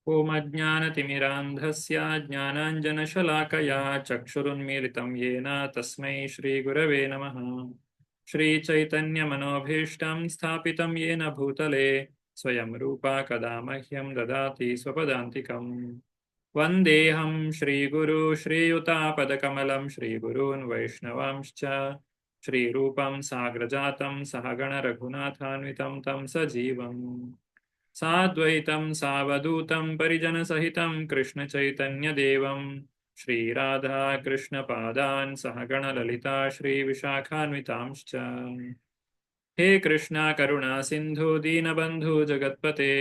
ಓಂ ಅಜ್ಞಾನತಿಮಿರಾಂಧಸ್ಯ ಜ್ಞಾನಾಂಜನಶಲಾಕಯಾ ಚಕ್ಷುರುನ್ಮೀಲಿತಂ ಯೇನ ತಸ್ಮೈ ಶ್ರೀಗುರವೇ ನಮಃ. ಶ್ರೀಚೈತನ್ಯಮನೋಭೀಷ್ಟಂ ಸ್ಥಾಪಿತಂ ಯೇನ ಭೂತಲೆ ಸ್ವಯಂ ರೂಪಾ ಕದಾ ಮಹ್ಯಂ ದದಾತಿ ಸ್ವಪದಾಂತಿಕಂ. ವಂದೇಹಂ ಶ್ರೀಗುರು ಶ್ರೀಯುತಾಪದಕಮಲಂ ಶ್ರೀಗುರೂನ್ ವೈಷ್ಣವಾಂಶ್ಚ ಶ್ರೀರೂಪಂ ಸಾಗ್ರಜಾತಂ ಸಹಗಣ ರಘುನಾಥಾನ್ವಿತಂ ತಂ ಸಜೀವಂ ಸಾದ್ವೈತಂ ಸಾವಧೂತಂ ಪರಿಜನಸಹಿತಂ ಕೃಷ್ಣಚೈತನ್ಯದೇವಂ ಶ್ರೀರಾಧಾ ಕೃಷ್ಣಪಾದಾನ್ ಸಹಗಣ ಲಲಿತಾ ಶ್ರೀವಿಶಾಖಾನ್ವಿತಾಂಶ್ಚ. ಹೇ ಕೃಷ್ಣ ಕರುಣಾ ಸಿಂಧು ದೀನಬಂಧು ಜಗತ್ಪತೆ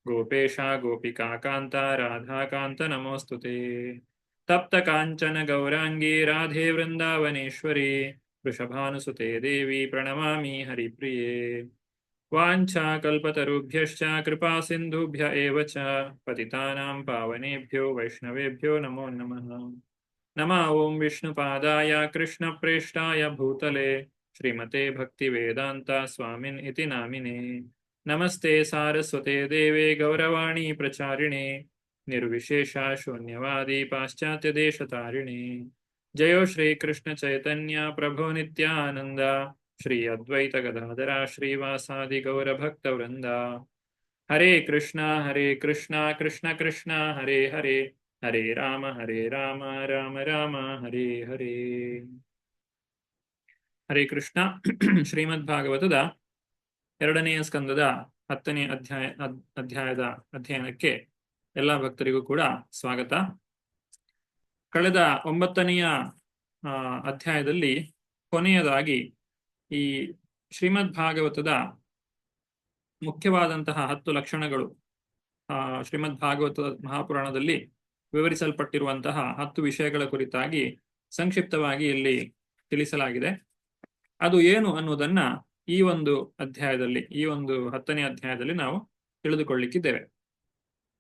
ಗೋಪೇಶ ಗೋಪಿಕಾ ಕಾಂತ ರಾಧಾಕಾಂತ ನಮೋಸ್ತುತೆ. ತಪ್ತ ಕಾಂಚನ ಗೌರಾಂಗಿ ರಾಧೆ ವೃಂದಾವನೇಶ್ವರಿ ವೃಷಭಾನುಸುತೆ ದೇವಿ ಪ್ರಣಮಾಮಿ ಹರಿಪ್ರಿಯೆ. ವಾಂಛಾ ಕಲ್ಪತರುಭ್ಯಶ್ಚ ಕೃಪಾ ಸಿಂಧುಭ್ಯ ಏವ ಚ ಪತಿತಾನಾಂ ಪಾವನೇಭ್ಯೋ ವೈಷ್ಣವೇಭ್ಯೋ ನಮೋ ನಮಃ. ನಮಃ ಓಂ ವಿಷ್ಣುಪಾದಾಯ ಕೃಷ್ಣಪ್ರೇಷ್ಠಾಯ ಭೂತಲೆ ಶ್ರೀಮತೆ ಭಕ್ತಿವೇದಾಂತ ಸ್ವಾಮಿನ್ ಇತಿ ನಾಮಿನೇ. ನಮಸ್ತೆ ಸಾರಸ್ವತೆ ದೇವೆ ಗೌರವಾಣಿ ಪ್ರಚಾರಿಣೆ ನಿರ್ವಿಶೇಷ ಶೂನ್ಯವಾದಿ ಪಾಶ್ಚಾತ್ಯ ದೇಶತಾರಿಣೆ. ಜಯೋ ಶ್ರೀ ಕೃಷ್ಣ ಚೈತನ್ಯ ಪ್ರಭೋ ನಿತ್ಯಾನಂದ ಶ್ರೀ ಅದ್ವೈತ ಗದಾಧರ ಶ್ರೀವಾಸಾದಿ ಗೌರ ಭಕ್ತ ವೃಂದ. ಹರೇ ಕೃಷ್ಣ ಕೃಷ್ಣ ಕೃಷ್ಣ ಹರೇ ಹರೇ ಹರೇ ರಾಮ ರಾಮ ರಾಮ ಹರೇ ಹರೇ. ಹರೇ ಕೃಷ್ಣ. ಶ್ರೀಮದ್ ಭಾಗವತದ 2ನೇ ಸ್ಕಂದದ 10ನೇ ಅಧ್ಯಾಯದ ಅಧ್ಯಯನಕ್ಕೆ ಎಲ್ಲ ಭಕ್ತರಿಗೂ ಕೂಡ ಸ್ವಾಗತ. ಕಳೆದ 9ನೆಯ ಅಧ್ಯಾಯದಲ್ಲಿ ಕೊನೆಯದಾಗಿ ಈ ಶ್ರೀಮದ್ ಭಾಗವತದ ಮುಖ್ಯವಾದಂತಹ 10 ಲಕ್ಷಣಗಳು, ಶ್ರೀಮದ್ ಭಾಗವತದ ಮಹಾಪುರಾಣದಲ್ಲಿ ವಿವರಿಸಲ್ಪಟ್ಟಿರುವಂತಹ 10 ವಿಷಯಗಳ ಕುರಿತಾಗಿ ಸಂಕ್ಷಿಪ್ತವಾಗಿ ಇಲ್ಲಿ ತಿಳಿಸಲಾಗಿದೆ. ಅದು ಏನು ಅನ್ನುವುದನ್ನ ಈ ಒಂದು ಅಧ್ಯಾಯದಲ್ಲಿ, ಈ ಒಂದು 10ನೇ ಅಧ್ಯಾಯದಲ್ಲಿ ನಾವು ತಿಳಿದುಕೊಳ್ಳಿಕ್ಕಿದ್ದೇವೆ.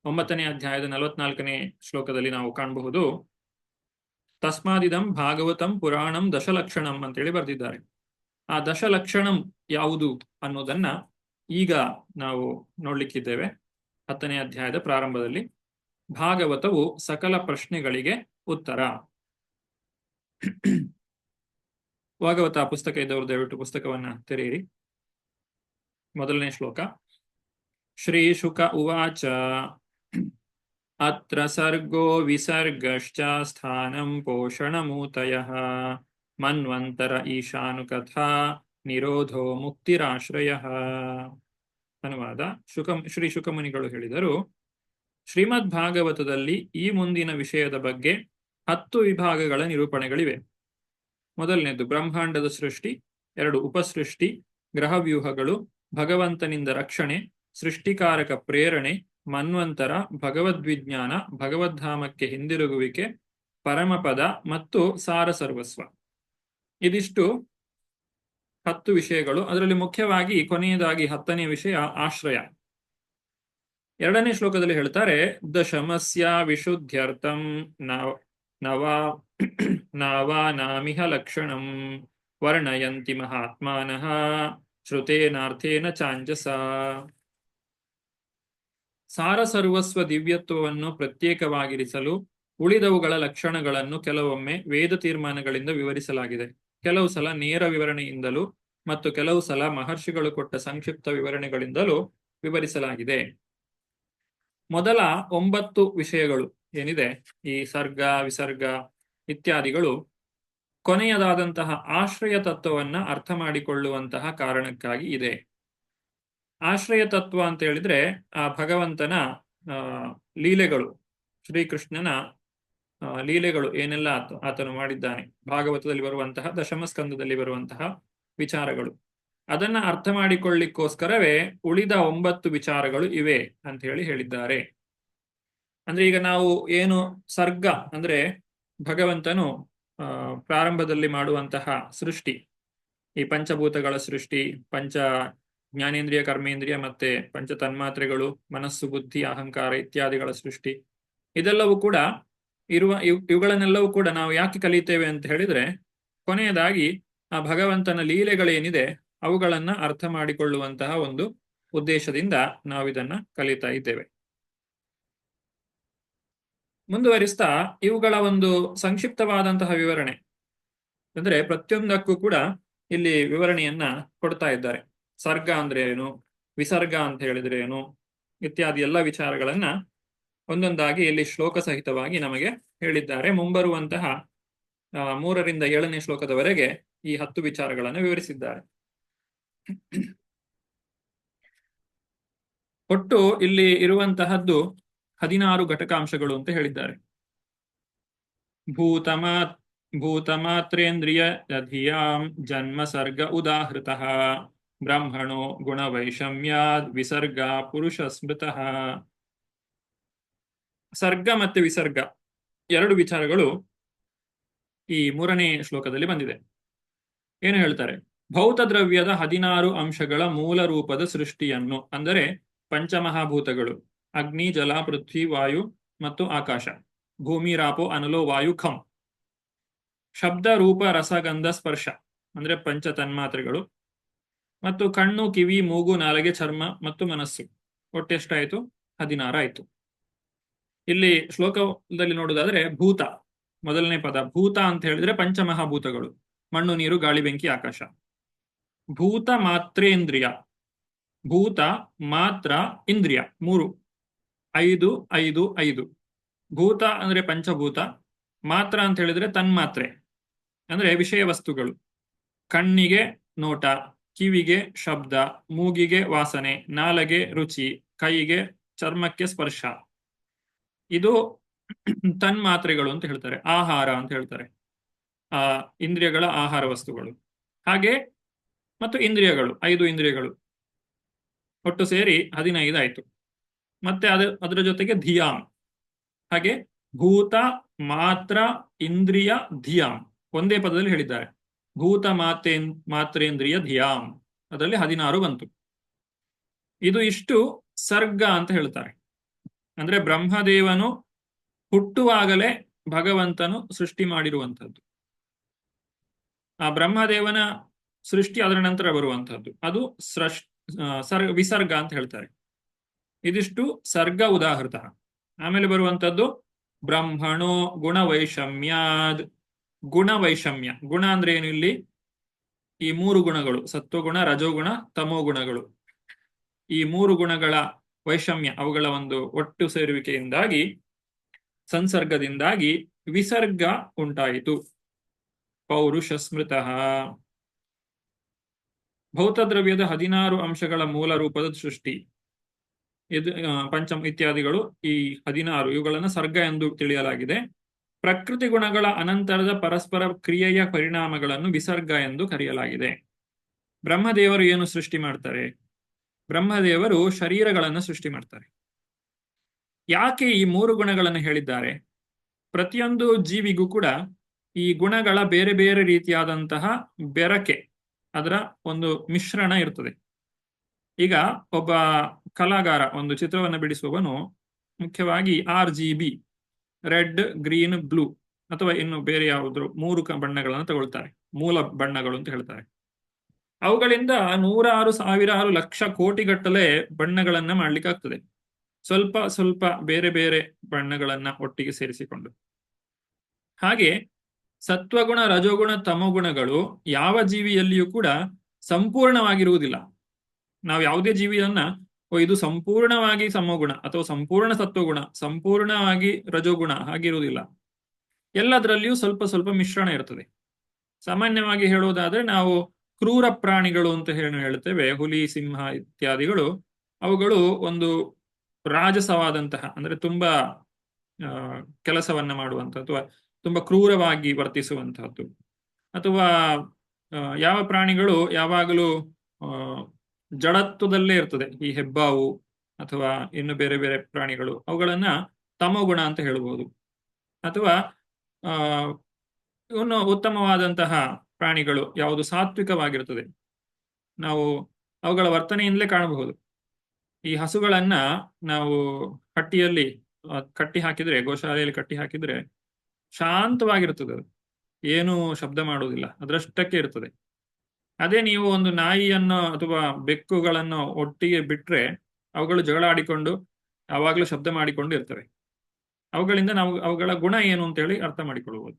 9ನೇ ಅಧ್ಯಾಯದ 44ನೇ ಶ್ಲೋಕದಲ್ಲಿ ನಾವು ಕಾಣಬಹುದು, ತಸ್ಮಾದಿದಂ ಭಾಗವತಂ ಪುರಾಣಂ ದಶಲಕ್ಷಣಂ ಅಂತೇಳಿ ಬರೆದಿದ್ದಾರೆ. ಆ ದಶಲಕ್ಷಣಂ ಯಾವುದು ಅನ್ನೋದನ್ನ ಈಗ ನಾವು ನೋಡ್ಲಿಕ್ಕಿದ್ದೇವೆ. 10ನೇ ಅಧ್ಯಾಯದ ಪ್ರಾರಂಭದಲ್ಲಿ ಭಾಗವತವು ಸಕಲ ಪ್ರಶ್ನೆಗಳಿಗೆ ಉತ್ತರ. ಭಾಗವತ ಪುಸ್ತಕ ಇದ್ದವರು ದಯವಿಟ್ಟು ಪುಸ್ತಕವನ್ನ ತೆರೆಯಿರಿ. 1ನೇ ಶ್ಲೋಕ. ಶ್ರೀ ಶುಕ ಉವಾಚ ಅತ್ರ ಸರ್ಗೋ ವಿಸರ್ಗಶ್ಚ ಸ್ಥಾನಂ ಪೋಷಣಮೂತಯಃ ಮನ್ವಂತರ ಈಶಾನುಕಥಾ ನಿರೋಧೋ ಮುಕ್ತಿರಾಶ್ರಯಃ. ಅನುವಾದ. ಶ್ರೀ ಶುಕಮುನಿಗಳು ಹೇಳಿದರು, ಶ್ರೀಮದ್ ಭಾಗವತದಲ್ಲಿ ಈ ಮುಂದಿನ ವಿಷಯದ ಬಗ್ಗೆ 10 ವಿಭಾಗಗಳ ನಿರೂಪಣೆಗಳಿವೆ. ಮೊದಲನೇದು ಬ್ರಹ್ಮಾಂಡದ ಸೃಷ್ಟಿ, 2 ಉಪಸೃಷ್ಟಿ, ಗ್ರಹವ್ಯೂಹಗಳು, ಭಗವಂತನಿಂದ ರಕ್ಷಣೆ, ಸೃಷ್ಟಿಕಾರಕ ಪ್ರೇರಣೆ, ಮನ್ವಂತರ, ಭಗವದ್ವಿಜ್ಞಾನ, ಭಗವದ್ಧಾಮಕ್ಕೆ ಹಿಂದಿರುಗುವಿಕೆ, ಪರಮಪದ ಮತ್ತು ಸಾರ ಸರ್ವಸ್ವ. ಇದಿಷ್ಟು 10 ವಿಷಯಗಳು. ಅದರಲ್ಲಿ ಮುಖ್ಯವಾಗಿ ಕೊನೆಯದಾಗಿ 10ನೇ ವಿಷಯ ಆಶ್ರಯ. 2ನೇ ಶ್ಲೋಕದಲ್ಲಿ ಹೇಳ್ತಾರೆ, ದಶಮಸ್ಯ ವಿಶುದ್ಧ್ಯರ್ಥಂ ನಾವಾನಾಮಿಹ ಲಕ್ಷಣಂ ವರ್ಣಯಂತಿ ಮಹಾತ್ಮಾನಃ ಶ್ರುತೇನಾರ್ಥೇನ ಚಾಂಜಸ. ಸಾರ ಸರ್ವಸ್ವ ದಿವ್ಯತ್ವವನ್ನು ಪ್ರತ್ಯೇಕವಾಗಿರಿಸಲು ಉಳಿದವುಗಳ ಲಕ್ಷಣಗಳನ್ನು ಕೆಲವೊಮ್ಮೆ ವೇದ ತೀರ್ಮಾನಗಳಿಂದ ವಿವರಿಸಲಾಗಿದೆ. ಕೆಲವು ಸಲ ನೇರ ವಿವರಣೆಯಿಂದಲೂ ಮತ್ತು ಕೆಲವು ಸಲ ಮಹರ್ಷಿಗಳು ಕೊಟ್ಟ ಸಂಕ್ಷಿಪ್ತ ವಿವರಣೆಗಳಿಂದಲೂ ವಿವರಿಸಲಾಗಿದೆ. ಮೊದಲ 9 ವಿಷಯಗಳು ಏನಿದೆ, ಈ ಸರ್ಗ, ವಿಸರ್ಗ ಇತ್ಯಾದಿಗಳು ಕೊನೆಯದಾದಂತಹ ಆಶ್ರಯ ತತ್ವವನ್ನ ಅರ್ಥ ಮಾಡಿಕೊಳ್ಳುವಂತಹ ಕಾರಣಕ್ಕಾಗಿ ಇದೆ. ಆಶ್ರಯ ತತ್ವ ಅಂತ ಹೇಳಿದ್ರೆ ಆ ಭಗವಂತನ ಲೀಲೆಗಳು, ಶ್ರೀಕೃಷ್ಣನ ಲೀಲೆಗಳು ಏನೆಲ್ಲ ಆತನು ಮಾಡಿದ್ದಾನೆ, ಭಾಗವತದಲ್ಲಿ ಬರುವಂತಹ ದಶಮಸ್ಕಂದದಲ್ಲಿ ಬರುವಂತಹ ವಿಚಾರಗಳು, ಅದನ್ನ ಅರ್ಥ ಮಾಡಿಕೊಳ್ಳಿಕ್ಕೋಸ್ಕರವೇ ಉಳಿದ 9 ವಿಚಾರಗಳು ಇವೆ ಅಂತ ಹೇಳಿದ್ದಾರೆ. ಅಂದ್ರೆ ಈಗ ನಾವು ಏನು ಸರ್ಗ ಅಂದ್ರೆ ಭಗವಂತನು ಪ್ರಾರಂಭದಲ್ಲಿ ಮಾಡುವಂತಹ ಸೃಷ್ಟಿ, ಈ ಪಂಚಭೂತಗಳ ಸೃಷ್ಟಿ, ಪಂಚ ಜ್ಞಾನೇಂದ್ರಿಯ, ಕರ್ಮೇಂದ್ರಿಯ ಮತ್ತೆ ಪಂಚ ತನ್ಮಾತ್ರೆಗಳು, ಮನಸ್ಸು, ಬುದ್ಧಿ, ಅಹಂಕಾರ ಇತ್ಯಾದಿಗಳ ಸೃಷ್ಟಿ, ಇದೆಲ್ಲವೂ ಕೂಡ ಇವುಗಳನ್ನೆಲ್ಲವೂ ಕೂಡ ನಾವು ಯಾಕೆ ಕಲಿತೇವೆ ಅಂತ ಹೇಳಿದ್ರೆ, ಕೊನೆಯದಾಗಿ ಆ ಭಗವಂತನ ಲೀಲೆಗಳೇನಿದೆ ಅವುಗಳನ್ನ ಅರ್ಥ ಮಾಡಿಕೊಳ್ಳುವಂತಹ ಒಂದು ಉದ್ದೇಶದಿಂದ ನಾವು ಇದನ್ನ ಕಲಿತಾ ಇದ್ದೇವೆ. ಮುಂದುವರಿಸ್ತಾ ಇವುಗಳ ಒಂದು ಸಂಕ್ಷಿಪ್ತವಾದಂತಹ ವಿವರಣೆ, ಅಂದ್ರೆ ಪ್ರತಿಯೊಂದಕ್ಕೂ ಕೂಡ ಇಲ್ಲಿ ವಿವರಣೆಯನ್ನ ಕೊಡ್ತಾ ಇದ್ದಾರೆ. ಸರ್ಗ ಅಂದ್ರೆ ಏನು, ವಿಸರ್ಗ ಅಂತ ಹೇಳಿದ್ರೆ ಏನು, ಇತ್ಯಾದಿ ಎಲ್ಲ ವಿಚಾರಗಳನ್ನ ಒಂದೊಂದಾಗಿ ಇಲ್ಲಿ ಶ್ಲೋಕ ಸಹಿತವಾಗಿ ನಮಗೆ ಹೇಳಿದ್ದಾರೆ. ಮುಂಬರುವಂತಹ 3ರಿಂದ 7ನೇ ಶ್ಲೋಕದವರೆಗೆ ಈ 10 ವಿಚಾರಗಳನ್ನು ವಿವರಿಸಿದ್ದಾರೆ. ಒಟ್ಟು ಇಲ್ಲಿ ಇರುವಂತಹದ್ದು 16 ಘಟಕಾಂಶಗಳು ಅಂತ ಹೇಳಿದ್ದಾರೆ. ಭೂತಮಾತ್ರೇಂದ್ರಿಯ ಧಿಯಾಂ ಜನ್ಮ ಸರ್ಗ ಉದಾಹೃತಃ ಬ್ರಾಹ್ಮಣೋ ಗುಣವೈಷಮ್ಯಾದ್ ವಿಸರ್ಗ ಪುರುಷ ಸ್ಮೃತಃ. ಸರ್ಗ ಮತ್ತೆ ವಿಸರ್ಗ 2 ವಿಚಾರಗಳು ಈ 3ನೇ ಶ್ಲೋಕದಲ್ಲಿ ಬಂದಿದೆ. ಏನು ಹೇಳ್ತಾರೆ? ಭೌತ ದ್ರವ್ಯದ 16 ಅಂಶಗಳ ಮೂಲ ರೂಪದ ಸೃಷ್ಟಿಯನ್ನು, ಅಂದರೆ ಪಂಚಮಹಾಭೂತಗಳು ಅಗ್ನಿ, ಜಲ, ಪೃಥ್ವಿ, ವಾಯು ಮತ್ತು ಆಕಾಶ, ಭೂಮಿ, ರಾಪೋ, ಅನಲೋ, ವಾಯು, ಖಂ, ಶಬ್ದ, ರೂಪ, ರಸಗಂಧ, ಸ್ಪರ್ಶ ಅಂದ್ರೆ ಪಂಚ ತನ್ಮಾತ್ರೆಗಳು, ಮತ್ತು ಕಣ್ಣು, ಕಿವಿ, ಮೂಗು, ನಾಲಿಗೆ, ಚರ್ಮ ಮತ್ತು ಮನಸ್ಸು. ಒಟ್ಟೆಷ್ಟಾಯಿತು? 16 ಆಯಿತು. ಇಲ್ಲಿ ಶ್ಲೋಕದಲ್ಲಿ ನೋಡುವುದಾದ್ರೆ ಭೂತ ಮೊದಲನೇ ಪದ. ಭೂತ ಅಂತ ಹೇಳಿದ್ರೆ ಪಂಚಮಹಾಭೂತಗಳು, ಮಣ್ಣು, ನೀರು, ಗಾಳಿ, ಬೆಂಕಿ, ಆಕಾಶ. ಭೂತ ಮಾತ್ರೇಂದ್ರಿಯ, ಭೂತ ಮಾತ್ರ ಇಂದ್ರಿಯ 3, 5 5 5. ಭೂತ ಅಂದ್ರೆ ಪಂಚಭೂತ, ಮಾತ್ರ ಅಂತ ಹೇಳಿದ್ರೆ ತನ್ಮಾತ್ರೆ ಅಂದ್ರೆ ವಿಷಯ ವಸ್ತುಗಳು. ಕಣ್ಣಿಗೆ ನೋಟ, ಕಿವಿಗೆ ಶಬ್ದ, ಮೂಗಿಗೆ ವಾಸನೆ, ನಾಲಗೆ ರುಚಿ, ಕೈಗೆ ಚರ್ಮಕ್ಕೆ ಸ್ಪರ್ಶ. ಇದು ತನ್ಮಾತ್ರೆಗಳು ಅಂತ ಹೇಳ್ತಾರೆ, ಆಹಾರ ಅಂತ ಹೇಳ್ತಾರೆ, ಇಂದ್ರಿಯಗಳ ಆಹಾರ ವಸ್ತುಗಳು. ಹಾಗೆ ಮತ್ತು ಇಂದ್ರಿಯಗಳು 5 ಇಂದ್ರಿಯಗಳು ಒಟ್ಟು ಸೇರಿ 15 ಆಯಿತು. ಮತ್ತೆ ಅದರ ಜೊತೆಗೆ ಧಿಯಾಂ. ಹಾಗೆ ಭೂತ ಮಾತ್ರ ಇಂದ್ರಿಯ ಧಿಯಾಂ ಒಂದೇ ಪದದಲ್ಲಿ ಹೇಳಿದ್ದಾರೆ. ಭೂತ ಮಾತ್ರೇಂದ್ರಿಯ ಧಿಯಾಂ, ಅದರಲ್ಲಿ 16 ಬಂತು. ಇದು ಇಷ್ಟು ಸರ್ಗ ಅಂತ ಹೇಳ್ತಾರೆ. ಅಂದ್ರೆ ಬ್ರಹ್ಮದೇವನು ಹುಟ್ಟುವಾಗಲೇ ಭಗವಂತನು ಸೃಷ್ಟಿ ಮಾಡಿರುವಂಥದ್ದು. ಆ ಬ್ರಹ್ಮದೇವನ ಸೃಷ್ಟಿ ಅದರ ನಂತರ ಬರುವಂತಹದ್ದು, ಅದು ವಿಸರ್ಗ ಅಂತ ಹೇಳ್ತಾರೆ. ಇದಿಷ್ಟು ಸರ್ಗ ಉದಾಹೃತ. ಆಮೇಲೆ ಬರುವಂತದ್ದು ಬ್ರಹ್ಮಣೋ ಗುಣವೈಷಮ್ಯಾದ್. ಗುಣವೈಷಮ್ಯ, ಗುಣ ಅಂದ್ರೆ ಏನು? ಇಲ್ಲಿ ಈ 3 ಗುಣಗಳು, ಸತ್ವಗುಣ, ರಜೋಗುಣ, ತಮೋಗುಣಗಳು, ಈ 3 ಗುಣಗಳ ವೈಷಮ್ಯ, ಅವುಗಳ ಒಂದು ಒಟ್ಟು ಸೇರುವಿಕೆಯಿಂದಾಗಿ, ಸಂಸರ್ಗದಿಂದಾಗಿ ವಿಸರ್ಗ ಉಂಟಾಯಿತು. ಪೌರುಷ ಸ್ಮೃತಃ. ಭೌತದ್ರವ್ಯದ 16 ಅಂಶಗಳ ಮೂಲ ರೂಪದ ಸೃಷ್ಟಿ, ಇದು ಪಂಚಮ ಇತ್ಯಾದಿಗಳು, ಈ 16 ಇವುಗಳನ್ನು ಸರ್ಗ ಎಂದು ತಿಳಿಯಲಾಗಿದೆ. ಪ್ರಕೃತಿ ಗುಣಗಳ ಅನಂತರದ ಪರಸ್ಪರ ಕ್ರಿಯೆಯ ಪರಿಣಾಮಗಳನ್ನು ವಿಸರ್ಗ ಎಂದು ಕರೆಯಲಾಗಿದೆ. ಬ್ರಹ್ಮದೇವರು ಏನು ಸೃಷ್ಟಿ ಮಾಡ್ತಾರೆ? ಬ್ರಹ್ಮದೇವರು ಶರೀರಗಳನ್ನು ಸೃಷ್ಟಿ ಮಾಡ್ತಾರೆ. ಯಾಕೆ ಈ 3 ಗುಣಗಳನ್ನು ಹೇಳಿದ್ದಾರೆ? ಪ್ರತಿಯೊಂದು ಜೀವಿಗೂ ಕೂಡ ಈ ಗುಣಗಳ ಬೇರೆ ಬೇರೆ ರೀತಿಯಾದಂತಹ ಬೆರಕೆ, ಅದರ ಒಂದು ಮಿಶ್ರಣ ಇರ್ತದೆ. ಈಗ ಒಬ್ಬ ಕಲಾಗಾರ ಒಂದು ಚಿತ್ರವನ್ನು ಬಿಡಿಸುವವನು ಮುಖ್ಯವಾಗಿ RGB, ರೆಡ್, ಗ್ರೀನ್, ಬ್ಲೂ ಅಥವಾ ಇನ್ನು ಬೇರೆ ಯಾವುದ್ರು 3 ಬಣ್ಣಗಳನ್ನು ತಗೊಳ್ತಾರೆ, ಮೂಲ ಬಣ್ಣಗಳು ಅಂತ ಹೇಳ್ತಾರೆ. ಅವುಗಳಿಂದ 100,000 ಸಾವಿರಾರು ಲಕ್ಷ ಕೋಟಿಗಟ್ಟಲೆ ಬಣ್ಣಗಳನ್ನ ಮಾಡ್ಲಿಕ್ಕಾಗ್ತದೆ, ಸ್ವಲ್ಪ ಸ್ವಲ್ಪ ಬೇರೆ ಬೇರೆ ಬಣ್ಣಗಳನ್ನ ಒಟ್ಟಿಗೆ ಸೇರಿಸಿಕೊಂಡು. ಹಾಗೆ ಸತ್ವಗುಣ, ರಜೋಗುಣ, ತಮೋಗುಣಗಳು ಯಾವ ಜೀವಿಯಲ್ಲಿಯೂ ಕೂಡ ಸಂಪೂರ್ಣವಾಗಿರುವುದಿಲ್ಲ. ನಾವು ಯಾವುದೇ ಜೀವಿಯನ್ನ ಇದು ಸಂಪೂರ್ಣವಾಗಿ ಸಮೋಗುಣ ಅಥವಾ ಸಂಪೂರ್ಣ ಸತ್ವಗುಣ, ಸಂಪೂರ್ಣವಾಗಿ ರಜೋಗುಣ ಹಾಗಿರುವುದಿಲ್ಲ. ಎಲ್ಲದರಲ್ಲಿಯೂ ಸ್ವಲ್ಪ ಸ್ವಲ್ಪ ಮಿಶ್ರಣ ಇರ್ತದೆ. ಸಾಮಾನ್ಯವಾಗಿ ಹೇಳುವುದಾದ್ರೆ ನಾವು ಕ್ರೂರ ಪ್ರಾಣಿಗಳು ಅಂತ ಹೇಳ್ತೇವೆ, ಹುಲಿ, ಸಿಂಹ ಇತ್ಯಾದಿಗಳು. ಅವುಗಳು ಒಂದು ರಾಜಸವಾದಂತಹ, ಅಂದ್ರೆ ತುಂಬಾ ಕೆಲಸವನ್ನ ಮಾಡುವಂತಹ ಅಥವಾ ತುಂಬಾ ಕ್ರೂರವಾಗಿ ವರ್ತಿಸುವಂತಹದ್ದು. ಅಥವಾ ಯಾವ ಪ್ರಾಣಿಗಳು ಯಾವಾಗಲೂ ಜಡತ್ವದಲ್ಲೇ ಇರ್ತದೆ, ಈ ಹೆಬ್ಬಾವು ಅಥವಾ ಇನ್ನು ಬೇರೆ ಬೇರೆ ಪ್ರಾಣಿಗಳು, ಅವುಗಳನ್ನ ತಮೋಗುಣ ಅಂತ ಹೇಳಬಹುದು. ಅಥವಾ ಇನ್ನು ಉತ್ತಮವಾದಂತಹ ಪ್ರಾಣಿಗಳು ಯಾವುದು ಸಾತ್ವಿಕವಾಗಿರ್ತದೆ, ನಾವು ಅವುಗಳ ವರ್ತನೆಯಿಂದಲೇ ಕಾಣಬಹುದು. ಈ ಹಸುಗಳನ್ನ ನಾವು ಹಟ್ಟಿಯಲ್ಲಿ ಕಟ್ಟಿ ಹಾಕಿದ್ರೆ, ಗೋಶಾಲೆಯಲ್ಲಿ ಕಟ್ಟಿ ಹಾಕಿದ್ರೆ ಶಾಂತವಾಗಿರ್ತದೆ, ಅದು ಏನು ಶಬ್ದ ಮಾಡುವುದಿಲ್ಲ, ಅದರಷ್ಟಕ್ಕೆ ಇರ್ತದೆ. ಅದೇ ನೀವು ಒಂದು ನಾಯಿಯನ್ನು ಅಥವಾ ಬೆಕ್ಕುಗಳನ್ನು ಒಟ್ಟಿಗೆ ಬಿಟ್ರೆ ಅವುಗಳು ಜಗಳ ಆಡಿಕೊಂಡು ಯಾವಾಗಲೂ ಶಬ್ದ ಮಾಡಿಕೊಂಡು ಇರ್ತವೆ. ಅವುಗಳಿಂದ ನಾವು ಅವುಗಳ ಗುಣ ಏನು ಅಂತೇಳಿ ಅರ್ಥ ಮಾಡಿಕೊಳ್ಳಬಹುದು.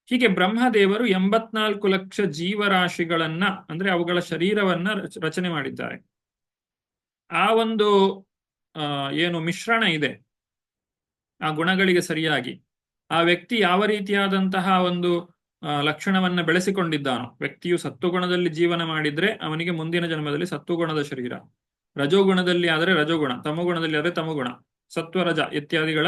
ಹೀಗೆ ಬ್ರಹ್ಮದೇವರು 84 ಲಕ್ಷ ಜೀವರಾಶಿಗಳನ್ನ ಅಂದ್ರೆ ಅವುಗಳ ಶರೀರವನ್ನ ರಚನೆ ಮಾಡಿದ್ದಾರೆ. ಆ ಒಂದು ಏನು ಮಿಶ್ರಣ ಇದೆ ಆ ಗುಣಗಳಿಗೆ ಸರಿಯಾಗಿ ಆ ವ್ಯಕ್ತಿ ಯಾವ ರೀತಿಯಾದಂತಹ ಒಂದು ಲಕ್ಷಣವನ್ನ ಬೆಳೆಸಿಕೊಂಡಿದ್ದಾನೋ, ವ್ಯಕ್ತಿಯು ಸತ್ವಗುಣದಲ್ಲಿ ಜೀವನ ಮಾಡಿದ್ರೆ ಅವನಿಗೆ ಮುಂದಿನ ಜನ್ಮದಲ್ಲಿ ಸತ್ವಗುಣದ ಶರೀರ, ರಜೋಗುಣದಲ್ಲಿ ಆದರೆ ರಜೋಗುಣ, ತಮೋಗುಣದಲ್ಲಿ ಆದರೆ ತಮೋಗುಣ, ಸತ್ವರಜ ಇತ್ಯಾದಿಗಳ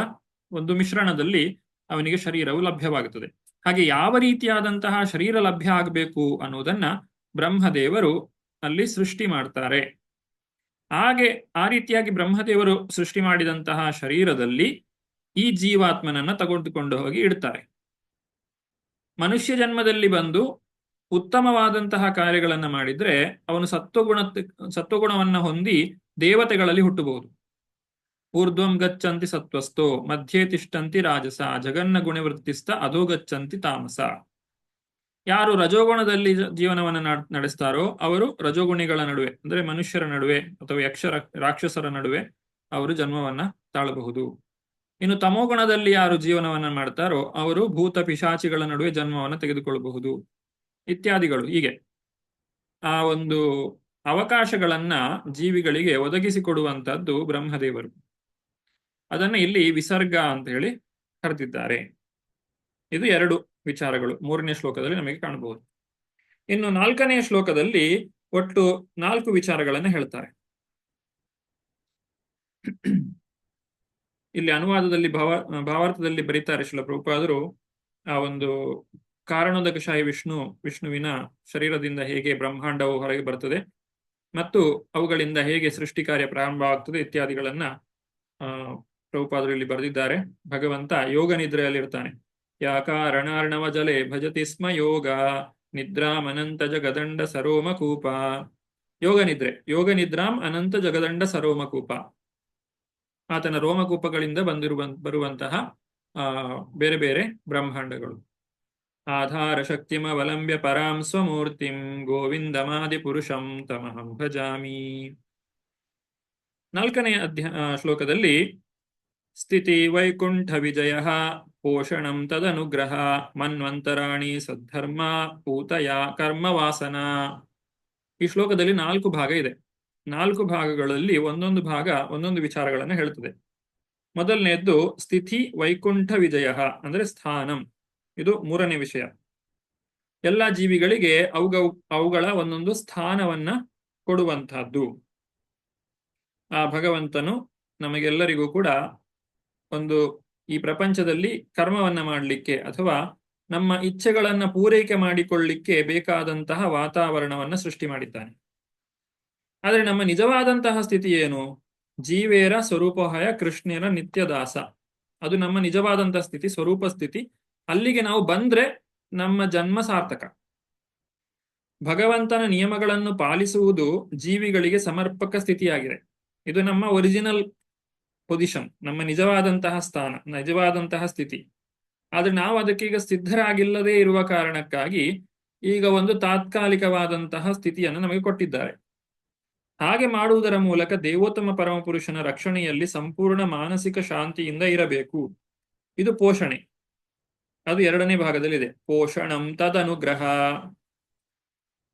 ಒಂದು ಮಿಶ್ರಣದಲ್ಲಿ ಅವನಿಗೆ ಶರೀರವು ಲಭ್ಯವಾಗುತ್ತದೆ. ಹಾಗೆ ಯಾವ ರೀತಿಯಾದಂತಹ ಶರೀರ ಲಭ್ಯ ಆಗಬೇಕು ಅನ್ನುವುದನ್ನ ಬ್ರಹ್ಮದೇವರು ಅಲ್ಲಿ ಸೃಷ್ಟಿ ಮಾಡ್ತಾರೆ. ಹಾಗೆ ಆ ರೀತಿಯಾಗಿ ಬ್ರಹ್ಮದೇವರು ಸೃಷ್ಟಿ ಮಾಡಿದಂತಹ ಶರೀರದಲ್ಲಿ ಈ ಜೀವಾತ್ಮನನ್ನ ತೆಗೆದುಕೊಂಡು ಹೋಗಿ ಇಡ್ತಾರೆ. ಮನುಷ್ಯ ಜನ್ಮದಲ್ಲಿ ಬಂದು ಉತ್ತಮವಾದಂತಹ ಕಾರ್ಯಗಳನ್ನು ಮಾಡಿದ್ರೆ ಅವನು ಸತ್ವಗುಣವನ್ನ ಹೊಂದಿ ದೇವತೆಗಳಲ್ಲಿ ಹುಟ್ಟಬಹುದು. ಊರ್ಧ್ವಂ ಗಚ್ಚಂತಿ ಸತ್ವಸ್ಥೋ ಮಧ್ಯೆ ತಿಷ್ಟಂತಿ ರಾಜಸ ಜಗನ್ನ ಗುಣವೃತ್ತಿಸ್ಥ ಅಧೋ ಗಚ್ಚಂತಿ ತಾಮಸ. ಯಾರು ರಜೋಗುಣದಲ್ಲಿ ಜೀವನವನ್ನು ನಡೆಸ್ತಾರೋ ಅವರು ರಜೋಗುಣಿಗಳ ನಡುವೆ ಅಂದ್ರೆ ಮನುಷ್ಯರ ನಡುವೆ ಅಥವಾ ರಾಕ್ಷಸರ ನಡುವೆ ಅವರು ಜನ್ಮವನ್ನ ತಾಳಬಹುದು. ಇನ್ನು ತಮೋಗುಣದಲ್ಲಿ ಯಾರು ಜೀವನವನ್ನ ಮಾಡ್ತಾರೋ ಅವರು ಭೂತ ಪಿಶಾಚಿಗಳ ನಡುವೆ ಜನ್ಮವನ್ನು ತೆಗೆದುಕೊಳ್ಳಬಹುದು ಇತ್ಯಾದಿಗಳು. ಹೀಗೆ ಆ ಒಂದು ಅವಕಾಶಗಳನ್ನ ಜೀವಿಗಳಿಗೆ ಒದಗಿಸಿಕೊಡುವಂತದ್ದು ಬ್ರಹ್ಮದೇವರು. ಅದನ್ನ ಇಲ್ಲಿ ವಿಸರ್ಗ ಅಂತ ಹೇಳಿ ಕರೆದಿದ್ದಾರೆ. ಇದು 2 ವಿಚಾರಗಳು 3ನೇ ಶ್ಲೋಕದಲ್ಲಿ ನಮಗೆ ಕಾಣಬಹುದು. ಇನ್ನು 4ನೇ ಶ್ಲೋಕದಲ್ಲಿ ಒಟ್ಟು 4 ವಿಚಾರಗಳನ್ನು ಹೇಳ್ತಾರೆ. ಇಲ್ಲಿ ಅನುವಾದದಲ್ಲಿ ಭಾವಾರ್ಥದಲ್ಲಿ ಬರೀತಾರೆ ಶ್ರೀಲ ಪ್ರಭುಪಾದರು ಆ ಒಂದು ಕಾರಣೋದಕಶಾಹಿ ವಿಷ್ಣುವಿನ ಶರೀರದಿಂದ ಹೇಗೆ ಬ್ರಹ್ಮಾಂಡವು ಹೊರಗೆ ಬರ್ತದೆ ಮತ್ತು ಅವುಗಳಿಂದ ಹೇಗೆ ಸೃಷ್ಟಿ ಕಾರ್ಯ ಪ್ರಾರಂಭವಾಗ್ತದೆ ಇತ್ಯಾದಿಗಳನ್ನ ಪ್ರಭುಪಾದರು ಇಲ್ಲಿ ಬರೆದಿದ್ದಾರೆ. ಭಗವಂತ ಯೋಗ ನಿದ್ರೆಯಲ್ಲಿರ್ತಾನೆ. ಯಾ ಕಾರಣಾರ್ಣವ ಜಲೆ ಭಜತಿ ಸ್ಮ ಯೋಗ ನಿದ್ರಾಂ ಅನಂತ ಜಗದಂಡ ಸರೋಮಕೂಪ. ಯೋಗ ನಿದ್ರಾಂ ಅನಂತ ಜಗದಂಡ ಸರೋಮಕೂಪ. ಆತನ ರೋಮಕೂಪಗಳಿಂದ ಬರುವಂತಹ ಬೇರೆ ಬೇರೆ ಬ್ರಹ್ಮಾಂಡಗಳು. ಆಧಾರ ಶಕ್ತಿಮವಲಂಬ್ಯ ಪರಾಂ ಸ್ವಮೂರ್ತಿಂ ಗೋವಿಂದಮಾದಿ ಪುರುಷಂ ತಮಹಂ ಭಜಾಮಿ. 4ನೇ ಶ್ಲೋಕದಲ್ಲಿ ಸ್ಥಿತಿ ವೈಕುಂಠ ವಿಜಯ ಪೋಷಣಂ ತದನುಗ್ರಹ ಮನ್ವಂತರಾಣಿ ಸದ್ಧರ್ಮ ಪೂತಯ ಕರ್ಮವಾಸನ. ಈ ಶ್ಲೋಕದಲ್ಲಿ 4 ಭಾಗ ಇದೆ. 4 ಭಾಗಗಳಲ್ಲಿ ಒಂದೊಂದು ಭಾಗ ಒಂದೊಂದು ವಿಚಾರಗಳನ್ನು ಹೇಳುತ್ತದೆ. ಮೊದಲನೆಯದ್ದು ಸ್ಥಿತಿ ವೈಕುಂಠ ವಿಜಯ ಅಂದ್ರೆ ಸ್ಥಾನಂ. ಇದು 3ನೇ ವಿಷಯ. ಎಲ್ಲ ಜೀವಿಗಳಿಗೆ ಅವುಗಳ ಒಂದೊಂದು ಸ್ಥಾನವನ್ನ ಕೊಡುವಂತಹದ್ದು. ಆ ಭಗವಂತನು ನಮಗೆಲ್ಲರಿಗೂ ಕೂಡ ಒಂದು ಈ ಪ್ರಪಂಚದಲ್ಲಿ ಕರ್ಮವನ್ನ ಮಾಡಲಿಕ್ಕೆ ಅಥವಾ ನಮ್ಮ ಇಚ್ಛೆಗಳನ್ನ ಪೂರೈಕೆ ಮಾಡಿಕೊಳ್ಳಿಕ್ಕೆ ಬೇಕಾದಂತಹ ವಾತಾವರಣವನ್ನ ಸೃಷ್ಟಿ ಮಾಡಿದ್ದಾನೆ. ಆದರೆ ನಮ್ಮ ನಿಜವಾದಂತಹ ಸ್ಥಿತಿ ಏನು? ಜೀವೇರ ಸ್ವರೂಪಹಯ ಕೃಷ್ಣರ ನಿತ್ಯದಾಸ. ಅದು ನಮ್ಮ ನಿಜವಾದಂತಹ ಸ್ಥಿತಿ, ಸ್ವರೂಪ ಸ್ಥಿತಿ. ಅಲ್ಲಿಗೆ ನಾವು ಬಂದ್ರೆ ನಮ್ಮ ಜನ್ಮ ಸಾರ್ಥಕ. ಭಗವಂತನ ನಿಯಮಗಳನ್ನು ಪಾಲಿಸುವುದು ಜೀವಿಗಳಿಗೆ ಸಮರ್ಪಕ ಸ್ಥಿತಿಯಾಗಿದೆ. ಇದು ನಮ್ಮ ಒರಿಜಿನಲ್ ಪೊಸಿಷನ್, ನಮ್ಮ ನಿಜವಾದಂತಹ ಸ್ಥಾನ, ನಿಜವಾದಂತಹ ಸ್ಥಿತಿ. ಆದ್ರೆ ನಾವು ಅದಕ್ಕೀಗ ಸಿದ್ಧರಾಗಿಲ್ಲದೆ ಇರುವ ಕಾರಣಕ್ಕಾಗಿ ಈಗ ಒಂದು ತಾತ್ಕಾಲಿಕವಾದಂತಹ ಸ್ಥಿತಿಯನ್ನು ನಮಗೆ ಕೊಟ್ಟಿದ್ದಾರೆ. ಹಾಗೆ ಮಾಡುವುದರ ಮೂಲಕ ದೇವೋತ್ತಮ ಪರಮಪುರುಷನ ರಕ್ಷಣೆಯಲ್ಲಿ ಸಂಪೂರ್ಣ ಮಾನಸಿಕ ಶಾಂತಿಯಿಂದ ಇರಬೇಕು. ಇದು ಪೋಷಣೆ. ಅದು 2ನೇ ಭಾಗದಲ್ಲಿದೆ. ಪೋಷಣಂ ತದನುಗ್ರಹ.